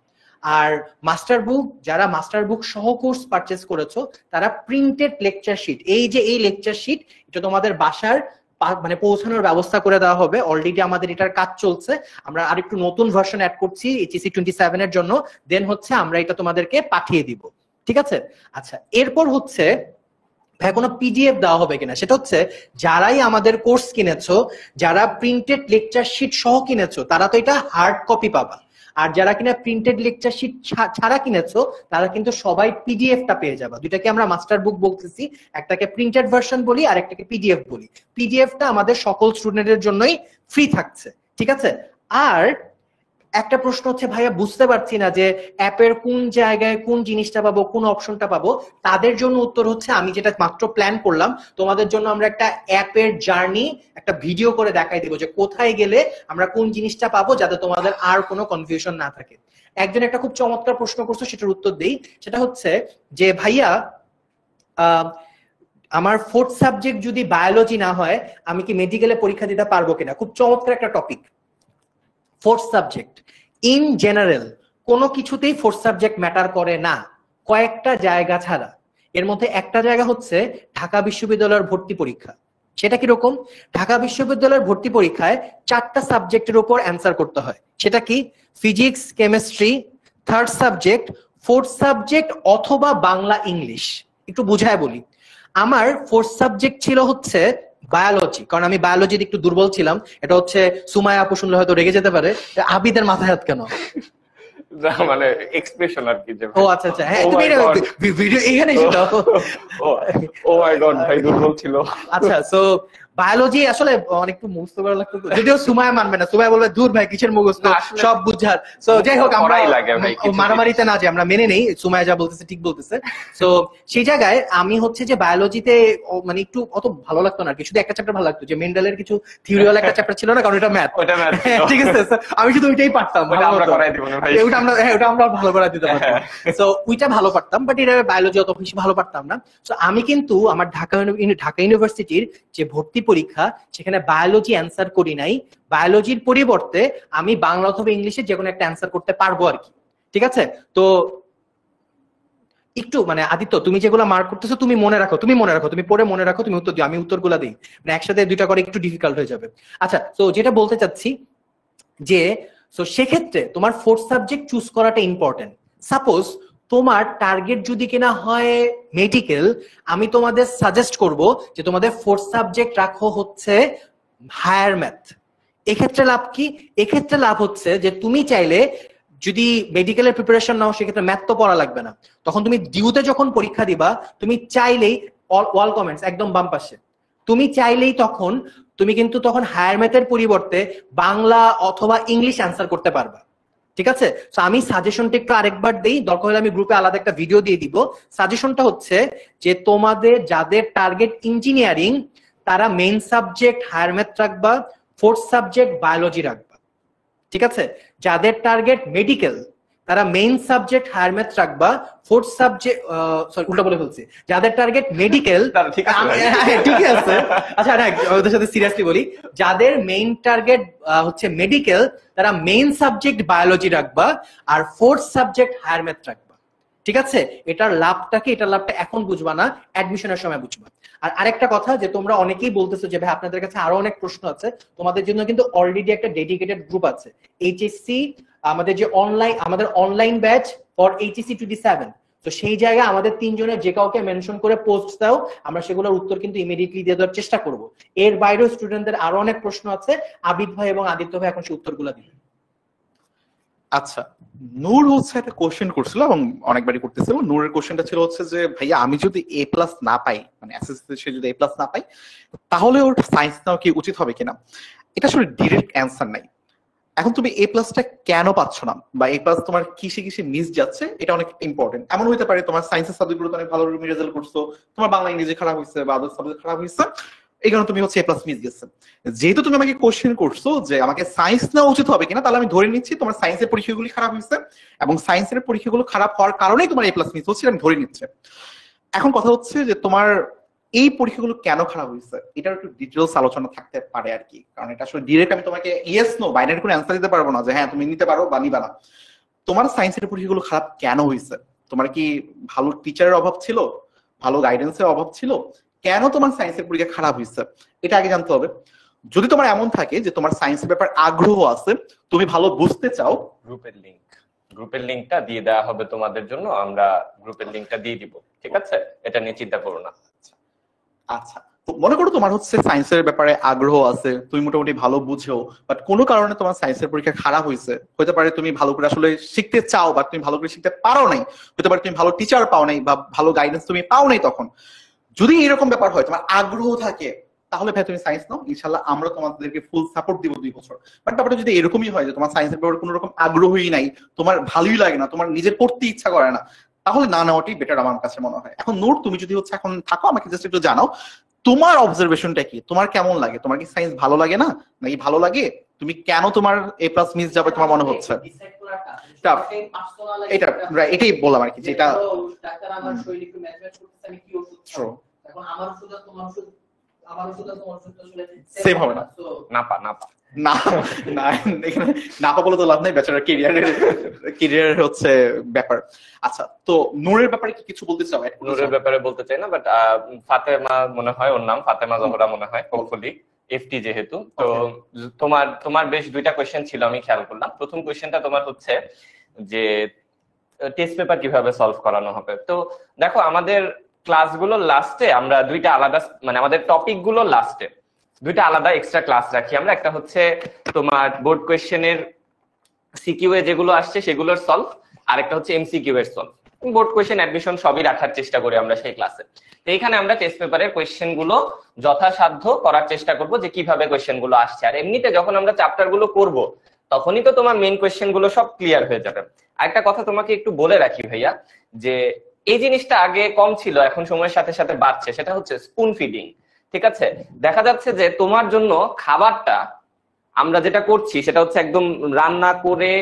আর মাস্টার বুক, যারা মাস্টার বুক সহ কোর্স পারচেজ করেছো তারা প্রিন্টেড লেকচার শিট, এই যে এই লেকচার শিট, এটা তোমাদের বাসার মানে পৌঁছানোর ব্যবস্থা করে দেওয়া হবে। অলরেডি আমাদের এটার কাজ চলছে, আমরা আরেকটু নতুন ভার্সন অ্যাড করছি এইচএসসি 27 এর জন্য, দেন হচ্ছে আমরা এটা তোমাদেরকে পাঠিয়ে দিব, ঠিক আছে? আচ্ছা, এরপর হচ্ছে ভাই কোনো পিডিএফ দেওয়া হবে কিনা, সেটা হচ্ছে যারাই আমাদের কোর্স কিনেছো, যারা প্রিন্টেড লেকচার শিট সহ কিনেছো তারা তো এটা হার্ড কপি পাবা, আর যারা কিনা প্রিন্টেড লেকচার শিট ছাড়া কিনেছো তারা কিন্তু সবাই পিডিএফটা পেয়ে যাবে। দুইটাকে আমরা মাস্টার বুক বলতেছি, একটাকে প্রিন্টেড ভার্সন বলি আর একটাকে পিডিএফ বলি। পিডিএফটা আমাদের সকল স্টুডেন্টের জন্যই ফ্রি থাকছে, ঠিক আছে? আর একটা প্রশ্ন হচ্ছে ভাইয়া বুঝতে পারছি না যে অ্যাপের কোন জায়গায় কোন জিনিসটা পাবো, কোন অপশনটা পাবো। তাদের জন্য উত্তর হচ্ছে আমি যেটা মাত্র প্ল্যান করলাম, তোমাদের জন্য আমরা একটা অ্যাপের জার্নি একটা ভিডিও করে দেখাই দিব যে কোথায় গেলে আমরা কোন জিনিসটা পাবো, যাতে তোমাদের আর কোনো কনফিউশন না থাকে। একজন একটা খুব চমৎকার প্রশ্ন করছো, সেটার উত্তর দেই। সেটা হচ্ছে যে ভাইয়া আমার 4th সাবজেক্ট যদি বায়োলজি না হয় আমি কি মেডিকেলে পরীক্ষা দিতে পারবো কিনা? খুব চমৎকার একটা topic. 4th subject in general কোনো কিছুতেই 4th সাবজেক্ট ম্যাটার করে না, কয়েকটা জায়গা ছাড়া। এর মধ্যে একটা জায়গা হচ্ছে ঢাকা বিশ্ববিদ্যালয়ের ভর্তি পরীক্ষা। সেটা কিরকম? ঢাকা বিশ্ববিদ্যালয়ের ভর্তি পরীক্ষায় 4টা সাবজেক্টের উপর অ্যান্সার করতে হয়। সেটা কি? Physics, chemistry, 3rd subject, 4th subject অথবা বাংলা ইংলিশ। একটু বুঝায় বলি, আমার ফোর্থ সাবজেক্ট ছিল হচ্ছে বায়োলজি, কারণ আমি বায়োলজিতে একটু দুর্বল ছিলাম। এটা হচ্ছে সুমায়া আপু শুনলে হয়তো রেগে যেতে পারে, আবিদের মাথায় হাত কেন? মানে এক্সপ্রেশন আর কি যে ও আচ্ছা আচ্ছা, হ্যাঁ Oh তুমি my God. ভিডিও এখানে ছিল। ও মাই গড, ভাই দুর্বল ছিল। আচ্ছা, সো বায়োলজি আসলে অনেক একটু মুখস্থ করা লাগতো, যদিও সুমায়া মানবে না, সুমায়া বলবে দূর ভাই কিসের মুখস্থ, না, আসলে সব বুঝার। সো যাই হোক, আমরা করাই লাগে ভাই, কিছু মারামারিতে না যে আমরা মেনে নেই সুমায়া যা বলতেছে ঠিক বলতেছে। সো সেই জায়গায় আমি হচ্ছে যে বায়োলজিতে মানে একটু অত ভালো লাগতো না আর কি, শুধু একটা চ্যাপ্টার ভালো লাগতো, যে মেন্ডেলের কিছু থিওরিওয়ালা একটা চ্যাপ্টার ছিল না, কারণ এটা ম্যাথ। ওটা ম্যাথ ঠিক আছে, so আমি শুধু ওইটাই পারতাম ওটা ভালো আমরা মতো। করাই দিব না ভাই। ওটা আমরা ওটা আমরা ভালো করে দিতে পারতাম। সো ওইটা ভালো পারতাম, বাট এটা বায়োলজি অত বেশি ভালো পারতাম না। সো আমি কিন্তু আমার ঢাকা ইউনিভার্সিটির যে ভর্তি পরীক্ষা, সেখানে বায়োলজি অ্যান্সার করি নাই। বায়োলজির পরিবর্তে আমি বাংলা অথবা ইংলিশে যে কোনো একটা অ্যান্সার করতে পারবো আর কি। ঠিক আছে, তো একটু মানে আদিত্য, তুমি যেগুলো মার্ক করতেছো তুমি মনে রাখো, তুমি পড়ে মনে রাখো, তুমি উত্তর দিও, আমি উত্তরগুলো দিই, মানে একসাথে দুইটা করে একটু ডিফিকাল্ট হয়ে যাবে। আচ্ছা, তো যেটা বলতে চাচ্ছি যে সেক্ষেত্রে তোমার ফোর্থ সাবজেক্ট চুজ করাটা ইম্পর্টেন্ট। সাপোজ তোমার টার্গেট যদি কিনা হয় মেডিকেল, আমি তোমাদের সাজেস্ট করব যে তোমাদের ফোর্থ সাবজেক্ট রাখো হচ্ছে হায়ার ম্যাথ। এক্ষেত্রে লাভ কি? এক্ষেত্রে লাভ হচ্ছে যে তুমি চাইলে যদি মেডিকেলের প্রিপারেশন নাও, সেক্ষেত্রে ম্যাথ তো পড়া লাগবে না। তখন তুমি ডিউতে যখন পরীক্ষা দিবা, তুমি চাইলেই ওয়াল কমেন্টস একদম বাম পাশে, তুমি চাইলেই তখন তুমি কিন্তু তখন হায়ার ম্যাথের পরিবর্তে বাংলা অথবা ইংলিশ অ্যান্সার করতে পারবা। ঠিক আছে, তো আমি সাজেশনটা একটু আরেকবার দেই, দরকার হলে আমি গ্রুপে আলাদা একটা ভিডিও দিয়ে দিব। সাজেশনটা হচ্ছে যে তোমাদের যাদের টার্গেট ইঞ্জিনিয়ারিং, তারা মেইন সাবজেক্ট হায়ার ম্যাথ রাখবা, ফোর্থ সাবজেক্ট বায়োলজি রাখবা। ঠিক আছে, যাদের টার্গেট মেডিকেল, তারা মেইন সাবজেক্ট হায়ার ম্যাথ রাখবা, ফোর্থ সাবজেক্ট সরি উল্টা বলে ফেলছি, যাদের টার্গেট মেডিকেল ঠিক আছে ভাই। ঠিক আছে। আচ্ছা না, ওদের সাথে সিরিয়াসলি বলি, যাদের মেইন টার্গেট হচ্ছে মেডিকেল, তারা মেইন সাবজেক্ট বায়োলজি রাখবা, আর ফোর্থ সাবজেক্ট হায়ার ম্যাথ রাখবা। ঠিক আছে, এটার লাভটা এখন বুঝবা না, অ্যাডমিশনের সময় বুঝবা। আর আরেকটা কথা, যে তোমরা অনেকেই বলতেছো যে ভাই আপনাদের কাছে আরো অনেক প্রশ্ন আছে, তোমাদের জন্য কিন্তু অলরেডি একটা ডেডিকেটেড গ্রুপ আছে, এইচএসসি আমাদের যে অনলাইন ব্যাচ ফর এইচএসসি 27। তো সেই জায়গায় আমাদের তিনজনের যে কাউকে মেনশন করে পোস্ট দাও, আমরা সেগুলোর উত্তর কিন্তু ইমিডিয়েটলি দিয়ে দেওয়ার চেষ্টা করব। এর বাইরেও স্টুডেন্টদের আরো অনেক প্রশ্ন আছে, আবিদ ভাই এবং আদিত্য ভাই এখন সেই উত্তরগুলো দিবেন। আচ্ছা, নূর হচ্ছে একটা কোশ্চেন করছিল এবং অনেকবারই করতেছিল। নূরের কোশ্চেনটা ছিল হচ্ছে যে ভাইয়া আমি যদি এ প্লাস না পাই, মানে এসএসসি সে যদি এ প্লাস না পাই, তাহলে ওর সায়েন্স নেওয়া কি উচিত হবে কিনা? এটা আসলে ডিরেক্ট অ্যান্সার নাই। এখন তুমি এ প্লাসটা কেন পাচ্ছ না, বা এ প্লাস তোমার কিসে কিসে মিস যাচ্ছে, এটা অনেক ইম্পর্টেন্ট। এমন হতে পারে তোমার সায়েন্সের সাবজেক্টগুলোতে অনেক ভালো রেজাল্ট করছো, তোমার বাংলা ইংরেজি খারাপ হয়েছে বা আদার সাবজেক্ট খারাপ হয়েছে, এই কারণে তুমি হচ্ছে এ প্লাস মিস গেছে। যেহেতু তুমি আমাকে কোশ্চেন করছো যে আমাকে সায়েন্স নেওয়া উচিত হবে কিনা, তাহলে আমি ধরে নিচ্ছি তোমার সায়েন্সের পরীক্ষাগুলি খারাপ হয়েছে, এবং সায়েন্সের পরীক্ষাগুলো খারাপ হওয়ার কারণেই তোমার এ প্লাস মিস হচ্ছে, আমি ধরে নিচ্ছি। এখন কথা হচ্ছে যে তোমার এই পরীক্ষাগুলো কেন খারাপ হয়েছে, এটার একটু ডিটেলস আলোচনা থাকতে পারে আর কি। কারণ এটা আসলে ডিরেক্ট আমি তোমাকে ইয়েস নো বাইনারি কোনো অ্যান্সার দিতে পারবো না যে হ্যাঁ তুমি নিতে পারো বা নিবা না। তোমার সায়েন্সের পরীক্ষাগুলো খারাপ কেন হয়েছে? তোমার কি ভালো টিচারের অভাব ছিল, ভালো গাইডেন্সের অভাব ছিল? কেন তোমার সায়েন্সের পরীক্ষা খারাপ হয়েছে এটা আগে জানতে হবে। যদি তোমার এমন থাকে যে তোমার সায়েন্সের ব্যাপারে আগ্রহ আছে, তুমি ভালো বুঝতে চাও, গ্রুপের লিংকটা দিয়ে দেওয়া হবে তোমাদের জন্য, আমরা গ্রুপের লিংকটা দিয়ে দিব। ঠিক আছে, এটা নিয়ে চিন্তা করো না। আচ্ছা, তো মনে করো তোমার হচ্ছে সায়েন্সের ব্যাপারে আগ্রহ আছে, তুমি মোটামুটি ভালো বুঝো, বাট কোনো কারণে তোমার সায়েন্সের পরীক্ষা খারাপ হয়েছে। হতে পারে তুমি ভালো করে আসলে শিখতে চাও, বা তুমি ভালো করে শিখতে পারো নাই, হতে পারে তুমি ভালো টিচার পাও নাই বা ভালো গাইডেন্স তুমি পাও নাই। তখন যদি এরকম ব্যাপার হয়, তোমার আগ্রহ থাকে, তাহলে ভাই তুমি সায়েন্স নাও, ইনশাল্লাহ আমরা তোমাদেরকে ফুল সাপোর্ট দিব 2 বছর। বাট ব্যাপারটা যদি এরকমই হয় যে তোমার সায়েন্সের ব্যাপারে কোনো রকম আগ্রহই নাই, তোমার ভালোই লাগে না, তোমার নিজের পড়তে ইচ্ছা করে না, তাহলে না নেওয়াটাই বেটার আমার কাছে মনে হয়। এখন নোট তুমি যদি হচ্ছে এখন থাকো, আমাকে জাস্ট একটু জানাও তোমার অবজারভেশনটা কি, তোমার কেমন লাগে, তোমার কি সায়েন্স ভালো লাগে না নাকি ভালো লাগে? তুমি কেন তোমার এ প্লাস মিস যাবে তোমার মনে হচ্ছে? এটা এটাই বললাম আর কি, যেটা ডাক্তার আমার শরীরে একটু ম্যাচ করতেছে, আমি কি ওষুধ খাবো? এখন আমার ওষুধ আর তোমার ওষুধ, আমার ওষুধ আর তোমার ওষুধ আসলে সেম হবে না। না পা না না, এখানে না পা বলে তো লাভ নাই, বেচারা ক্যারিয়ারের হচ্ছে ব্যাপার। আচ্ছা, তো নূরের ব্যাপারে কি কিছু বলতে চাও? নূরের ব্যাপারে বলতে চাই না, বাট ফাতেমা মনে হয় ওর নাম, ফাতেমা জোহরা মনে হয়, হোপফুলি এফটি যেহেতু। তো তোমার বেশ 2টা কোয়েশ্চেন ছিল, আমি খেয়াল করলাম। প্রথম কোয়েশ্চেনটা তোমার হচ্ছে যে টেস্ট পেপার কিভাবে সলভ করানো হবে। তো দেখো, আমাদের ক্লাসগুলোর লাস্টে আমরা দুইটা আলাদা মানে আমাদের টপিক গুলোর লাস্টে দুইটা আলাদা এক্সট্রা ক্লাস রাখি আমরা। একটা হচ্ছে তোমার বোর্ড কোয়েশ্চেনের সিকিউ এ যেগুলো আসছে সেগুলোর সলভ, আর একটা হচ্ছে এমসিকিউ এর সলভ। বোর্ড কোয়েশ্চেন অ্যাডমিশন সবই রাখার চেষ্টা করি আমরা সেই ক্লাসে। তো এখানে আমরা টেস্ট পেপারের কোয়েশ্চেন গুলো যথাসাধ্য করার চেষ্টা করব যে কিভাবে কোয়েশ্চেন গুলো আসছে। আর এমনিতে যখন আমরা চ্যাপ্টার গুলো করব তখনই তো তোমার মেইন কোয়েশ্চেন গুলো সব ক্লিয়ার হয়ে যাবে। আরেকটা কথা তোমাকে একটু বলে রাখি ভাইয়া, যে এই জিনিসটা আগে কম ছিল, এখন সময়ের সাথে সাথে বাড়ছে, সেটা হচ্ছে স্পুন ফিডিং। ঠিক আছে, দেখা যাচ্ছে যে তোমার জন্য খাবারটা আমরা যেটা করছি সেটা হচ্ছে একদম রান্না করে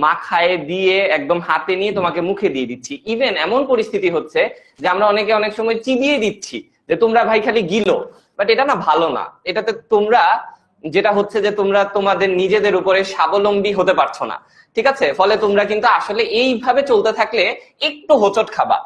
মাখায় দিয়ে একদম হাতে নিয়ে তোমাকে মুখে দিয়ে দিচ্ছি। ইভেন এমন পরিস্থিতি হচ্ছে যে আমরা অনেকে অনেক সময় চিবিয়ে দিচ্ছি যে তোমরা ভাই খালি গিলো, বাট এটা না ভালো না। এটাতে তোমরা যেটা হচ্ছে যে তোমরা তোমাদের নিজেদের উপরে স্বাবলম্বী হতে পারছো না। ঠিক আছে, ফলে তোমরা কিন্তু আসলে এইভাবে চলতে থাকলে একটু হোঁচট খাবা।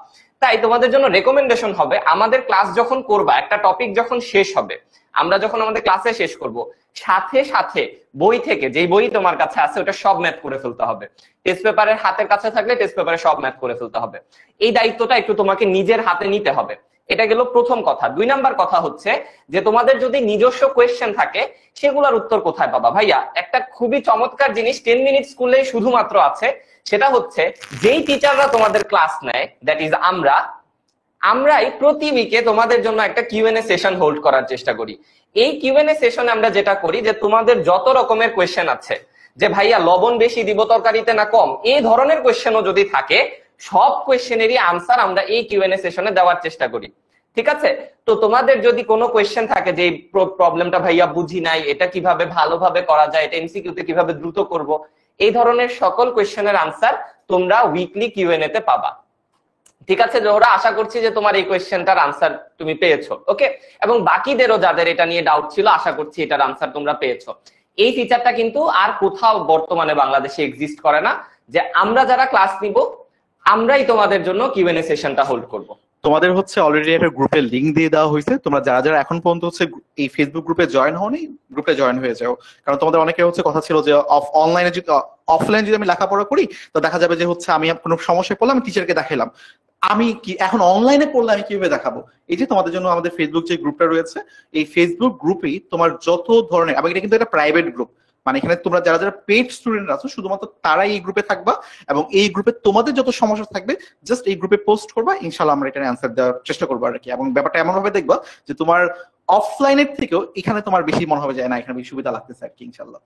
তাই তোমাদের জন্য রেকমেন্ডেশন হবে, আমাদের ক্লাস যখন করবা, একটা টপিক যখন শেষ হবে, আমরা যখন আমাদের ক্লাসে শেষ করব, সাথে সাথে বই থেকে যেই বই তোমার কাছে আছে ওটা সব ম্যাথ করে ফেলতে হবে। টেস্ট পেপারের হাতের কাছে থাকলে টেস্ট পেপারে সব ম্যাথ করে ফেলতে হবে। এই দায়িত্বটা একটু তোমাকে নিজের হাতে নিতে হবে। এটা গেল প্রথম কথা। 2 নাম্বার কথা হচ্ছে যে তোমাদের যদি নিজস্ব কোয়েশ্চেন থাকে সেগুলোর উত্তর কোথায় পাবা? ভাইয়া একটা খুবই চমৎকার জিনিস 10 মিনিট স্কুলে শুধুমাত্র আছে, সেটা হচ্ছে যেই টিচাররা তোমাদের ক্লাস নেয়, দ্যাট ইজ আমরাই প্রতি উইকে তোমাদের জন্য একটা কিউএনএ সেশন হোল্ড করার চেষ্টা করি। এই কিউএনএ সেশনে আমরা যেটা করি যে তোমাদের যত রকমের কোয়েশ্চেন আছে, যে ভাইয়া লবণ বেশি দিব তরকারিতে না কম, এই ধরনের কোয়েশ্চেনও যদি থাকে, সব কোয়েশ্চেনেরই আনসার আমরা এই কিউএনএ সেশনে দেওয়ার চেষ্টা করি। ঠিক আছে, তো তোমাদের যদি কোনো কোয়েশ্চেন থাকে যে প্রবলেমটা ভাইয়া বুঝি নাই, এটা কিভাবে ভালোভাবে করা যায়, এটা এমসিকিউতে কিভাবে দ্রুত করব, এই ধরনের সকল কোয়েশ্চেনের আনসার তোমরা উইকলি কিউএনএ তে পাবা। ঠিক আছে, যে ওরা আশা করছি যে তোমার এই কোয়েশ্চেনটার আনসার তুমি পেয়েছো। ওকে, এবং বাকিদেরও যাদের এটা নিয়ে ডাউট ছিল আশা করছি এটার আনসার তোমরা পেয়েছো। এই ফিচারটা কিন্তু আর কোথাও বর্তমানে বাংলাদেশে এক্সিস্ট করে না, যে আমরা যারা ক্লাস নিব আমরাই তোমাদের জন্য কিউএনএ সেশনটা হোল্ড করব। তোমাদের হচ্ছে অলরেডি একটা গ্রুপের লিংক দিয়ে দেওয়া হয়েছে, তোমরা যারা যারা এখন পর্যন্ত হচ্ছে এই ফেসবুক গ্রুপে জয়েন হওনি, গ্রুপে জয়েন হয়ে যাও। কারণ তোমাদের অনেকে হচ্ছে কথা ছিল যে অনলাইনে যদি অফলাইন যদি আমি লেখাপড়া করি তো দেখা যাবে যে হচ্ছে আমি কোনো সমস্যায় পড়লাম, আমি টিচারকে দেখাইলাম, আমি কি এখন অনলাইনে পড়লে আমি কিভাবে দেখাবো? এই যে তোমাদের জন্য আমাদের ফেসবুক যে গ্রুপটা রয়েছে, এই ফেসবুক গ্রুপেই তোমার যত ধরনের, এবং এটা কিন্তু একটা প্রাইভেট গ্রুপ, মানে এখানে তোমরা যারা যারা পেইড স্টুডেন্ট আছো শুধুমাত্র তারাই এই গ্রুপে থাকবা, এবং এই গ্রুপে তোমাদের যত সমস্যা থাকবে জাস্ট এই গ্রুপে পোস্ট করবা, ইনশাল্লাহ আমরা এটার অ্যান্সার দেওয়ার চেষ্টা করবো আর কি। এবং ব্যাপারটা এমন ভাবে দেখবা যে তোমার অফলাইনের থেকেও এখানে তোমার বেশি মনে হবে যে না এখানে বেশি সুবিধা লাগতেছে আর কি ইনশাল্লাহ।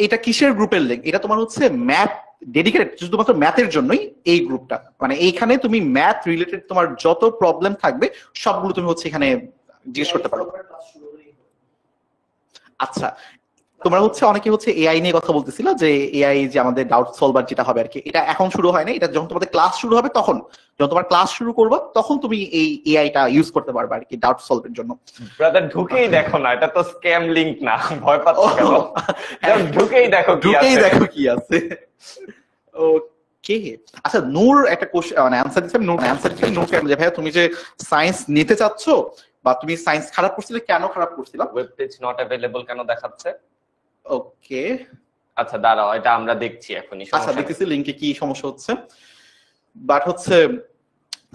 এটা কিসের গ্রুপের লিঙ্ক? এটা তোমার হচ্ছে ম্যাথ ডেডিকেটেড, শুধুমাত্র ম্যাথের জন্যই এই গ্রুপটা, মানে এইখানে তুমি ম্যাথ রিলেটেড তোমার যত প্রবলেম থাকবে সবগুলো তুমি হচ্ছে এখানে জিজ্ঞেস করতে পারো। আচ্ছা, তোমরা হচ্ছে অনেকে হচ্ছে এআই নিয়ে কথা বলতেছিল যে এআই যে আমাদের ডাউট সলভার যেটা হবে আর কি, এটা এখন শুরু হয় না, এটা যখন তোমাদের ক্লাস শুরু হবে তখন, যখন তোমার ক্লাস শুরু করবে তখন তুমি এই এআইটা ইউজ করতে পারবে আর কি ডাউট সলভের জন্য। ব্রাদার ঢুকেই দেখো না, এটা তো স্ক্যাম লিংক না, ভয় পাচ্ছ কেন? ঢুকেই দেখো কি আছে। ওকে, আচ্ছা নূর একটা কোশ্চেন মানে অ্যানসার দিচ্ছে, আমি অ্যানসার দিচ্ছি নূর কেন যে ভাইয়া তুমি যে সায়েন্স নিতে চাচ্ছ বা তুমি সায়েন্স খারাপ করছিলে, কেন খারাপ করছিলা? ওয়েব পেজ নট अवेलेबल কেন দেখাচ্ছে? ওকে, আচ্ছা দাঁড়াও, এটা আমরা দেখছি এখনই। আচ্ছা দেখতেছি লিংকে কি সমস্যা হচ্ছে, বাট হচ্ছে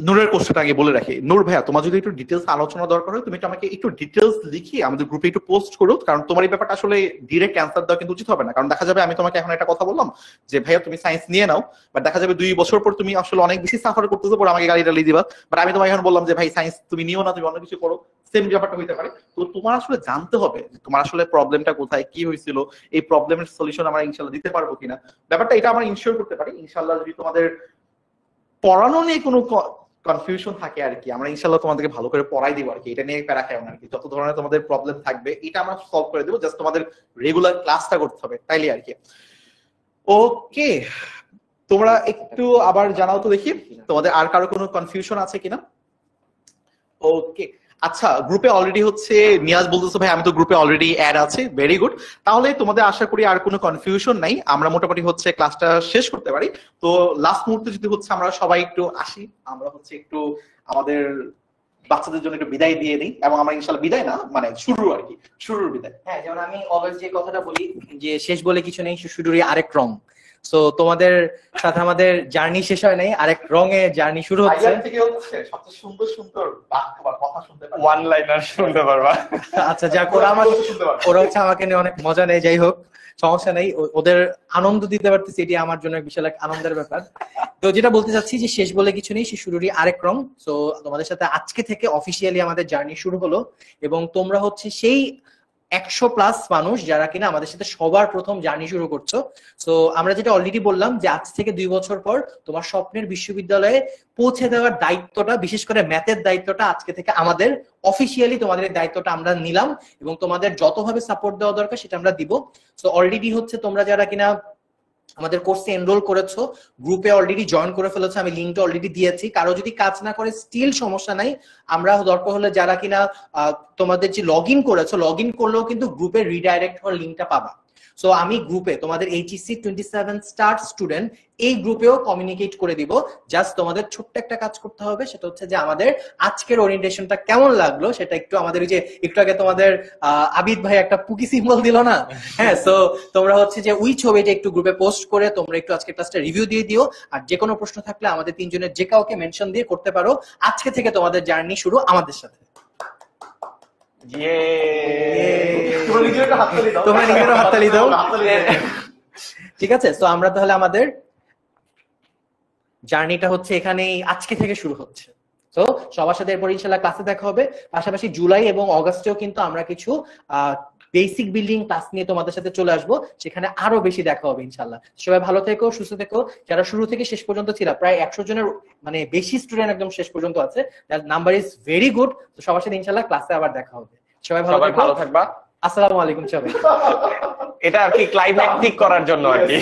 নূরের কোশ্চেনটা আগে বলে রাখি। নূর ভাইয়া তোমার যদি একটু ডিটেলস আলোচনা দরকার হয় তুমি একটু আমাকে একটু ডিটেলস লিখিয়ে আমাদের গ্রুপে একটু পোস্ট করো, কারণ তোমার এই ব্যাপারটা আসলে ডিরেক্ট অ্যান্সার দেওয়া কিন্তু উচিত হবে না। কারণ দেখা যাবে আমি তোমাকে এখন একটা কথা বললাম যে ভাইয়া তুমি সায়েন্স নিয়ে নাও, বাট দেখা যাবে 2 বছর পর তুমি আসলে অনেক বেশি সাফার করতেছো, পর আমাকে গালি টালি দিবা, বাট আমি তোমাকে এখন বললাম যে ভাই সায়েন্স তুমি নিও না, তুমি অন্য কিছু করো, সেম ব্যাপারটা হইতে পারে। তো তোমার আসলে জানতে হবে তোমার আসলে প্রবলেমটা কোথায়, কি হয়েছিল, এই প্রবলেমের সলিউশন আমরা ইনশাল্লাহ দিতে পারবো কিনা, ব্যাপারটা এটা আমরা ইনশিওর করতে পারি ইনশাল্লাহ। যদি তোমাদের পড়ানো নিয়ে কোনো কনফিউশন থাকে আর কি, আমরা ইনশাল্লাহ তোমাদেরকে ভালো করে পড়াই দিব আর কি, এটা নিয়ে প্যারা খাও না আর কি। যত ধরনের তোমাদের প্রবলেম থাকবে এটা আমরা সলভ করে দেবো, জাস্ট তোমাদের রেগুলার ক্লাসটা করতে হবে, তাইলে আর কি। ওকে, তোমরা একটু আবার জানাও তো দেখি তোমাদের আর কারো কোনো কনফিউশন আছে কিনা। ওকে, আচ্ছা গ্রুপে অলরেডি হচ্ছে নিয়াজ বলতেছে ভাই আমি তো গ্রুপে অলরেডি অ্যাড আছি, ভেরি গুড। তাহলে তোমাদের আশা করি আর কোনো কনফিউশন নাই, আমরা মোটামুটি হচ্ছে ক্লাসটা শেষ করতে পারি। তো লাস্ট মুহূর্তে যদি হচ্ছে আমরা সবাই একটু আসি, আমরা হচ্ছে একটু আমাদের বাচ্চাদের জন্য একটু বিদায় দিয়ে দিই, এবং আমরা ইনশাআল্লাহ বিদায় না মানে শুরু আর কি, শুরুর বিদায়। হ্যাঁ, যেমন আমি অলওয়েজ যে কথাটা বলি যে শেষ বলে কিছু নেই, শুরুরই আরেক রং। সো তোমাদের সাথে আমাদের জার্নি শেষ হয় নাই, আরেক রঙে জার্নি শুরু হচ্ছে। ভাইয়ার থেকে হচ্ছে সবচেয়ে সুন্দর সুন্দর বাক্য বা কথা শুনতে পারি। ওয়ান লাইনার শুনতে পারবা। আচ্ছা, যাক ওরা আমাকে শুনতে পারবো। ওরা হচ্ছে আমাকে নিয়ে অনেক মজা নেয়, যাই হোক সমস্যা নেই, ওদের আনন্দ দিতে পারতেছি, এটি আমার জন্য এক বিশাল এক আনন্দের ব্যাপার। তো যেটা বলতে চাচ্ছি যে শেষ বলে কিছু নেই, সে শুরুরই আরেক রং। তো তোমাদের সাথে আজকে থেকে অফিসিয়ালি আমাদের জার্নি শুরু হলো, এবং তোমরা হচ্ছে সেই 100+ মানুষ যারা কিনা আমাদের সাথে সবার প্রথম জার্নি শুরু করছো। তো আমরা যেটা অলরেডি বললাম যে আজ থেকে 2 বছর পর তোমার স্বপ্নের বিশ্ববিদ্যালয়ে পৌঁছে দেওয়ার দায়িত্বটা, বিশেষ করে ম্যাথের দায়িত্বটা আজকে থেকে আমাদের, অফিসিয়ালি তোমাদের এই দায়িত্বটা আমরা নিলাম, এবং তোমাদের যতভাবে সাপোর্ট দেওয়া দরকার সেটা আমরা দিব। তো অলরেডি হচ্ছে তোমরা যারা কিনা আমাদের কোর্সে এনরোল করেছো, গ্রুপে অলরেডি জয়েন করে ফেলেছো, আমি লিঙ্কটা অলরেডি দিয়েছি। কারো যদি কাজ না করে স্টিল সমস্যা নাই, আমরা দরকার হলে যারা কিনা তোমাদের যে লগ ইন করেছো, লগ ইন করলেও কিন্তু গ্রুপে রিডাইরেক্ট হওয়ার লিঙ্কটা পাবা। সো আমি গ্রুপে তোমাদের HEC 27 স্টার স্টুডেন্ট এই গ্রুপেও কমিউনিকেট করে দিব। জাস্ট তোমাদের ছোট্ট একটা কাজ করতে হবে, সেটা হচ্ছে যে আমাদের আজকের ওরিয়েন্টেশনটা কেমন লাগলো সেটা একটু আমাদের, ওই যে একটু আগে তোমাদের আবিদ ভাই একটা পুকি সিম্বল দিল না, হ্যাঁ, সো তোমরা হচ্ছে যে ওই ছবিটা একটু গ্রুপে পোস্ট করে তোমরা একটু আজকে ক্লাসটা রিভিউ দিয়ে দিও। আর যে কোনো প্রশ্ন থাকলে আমাদের তিনজনের যে কাউকে মেনশন দিয়ে করতে পারো। আজকে থেকে তোমাদের জার্নি শুরু আমাদের সাথে। তোমরা নিজেরা হাততালি দাও। তোমরা নিজেরা হাততালি দাও। হাততালি দাও। ঠিক আছে, তো আমরা তাহলে আমাদের জার্নিটা হচ্ছে এখানেই আজকে থেকে শুরু হচ্ছে। তো সবার সাথে এরপর ইনশাল্লাহ ক্লাসে দেখা হবে। পাশাপাশি জুলাই এবং অগাস্টেও কিন্তু আমরা কিছু বেসিক বিল্ডিং ক্লাস নিয়ে তোমাদের সাথে চলে আসবো, সেখানে আরো বেশি দেখা হবে ইনশাল্লাহ। সবাই ভালো থেকো, সুস্থ থেকো। যারা শুরু থেকে শেষ পর্যন্ত ছিল, প্রায় 100 জনের মানে বেশি স্টুডেন্ট একদম শেষ পর্যন্ত আছে, নাম্বার ইজ ভেরি গুড। তো সবার সাথে ইনশাল্লাহ ক্লাসে আবার দেখা হবে। সবাই ভালো থাকবা। আসসালামু আলাইকুম সবাই। এটা আর কি ক্লাইম্যাক্টিক করার জন্য আর কি।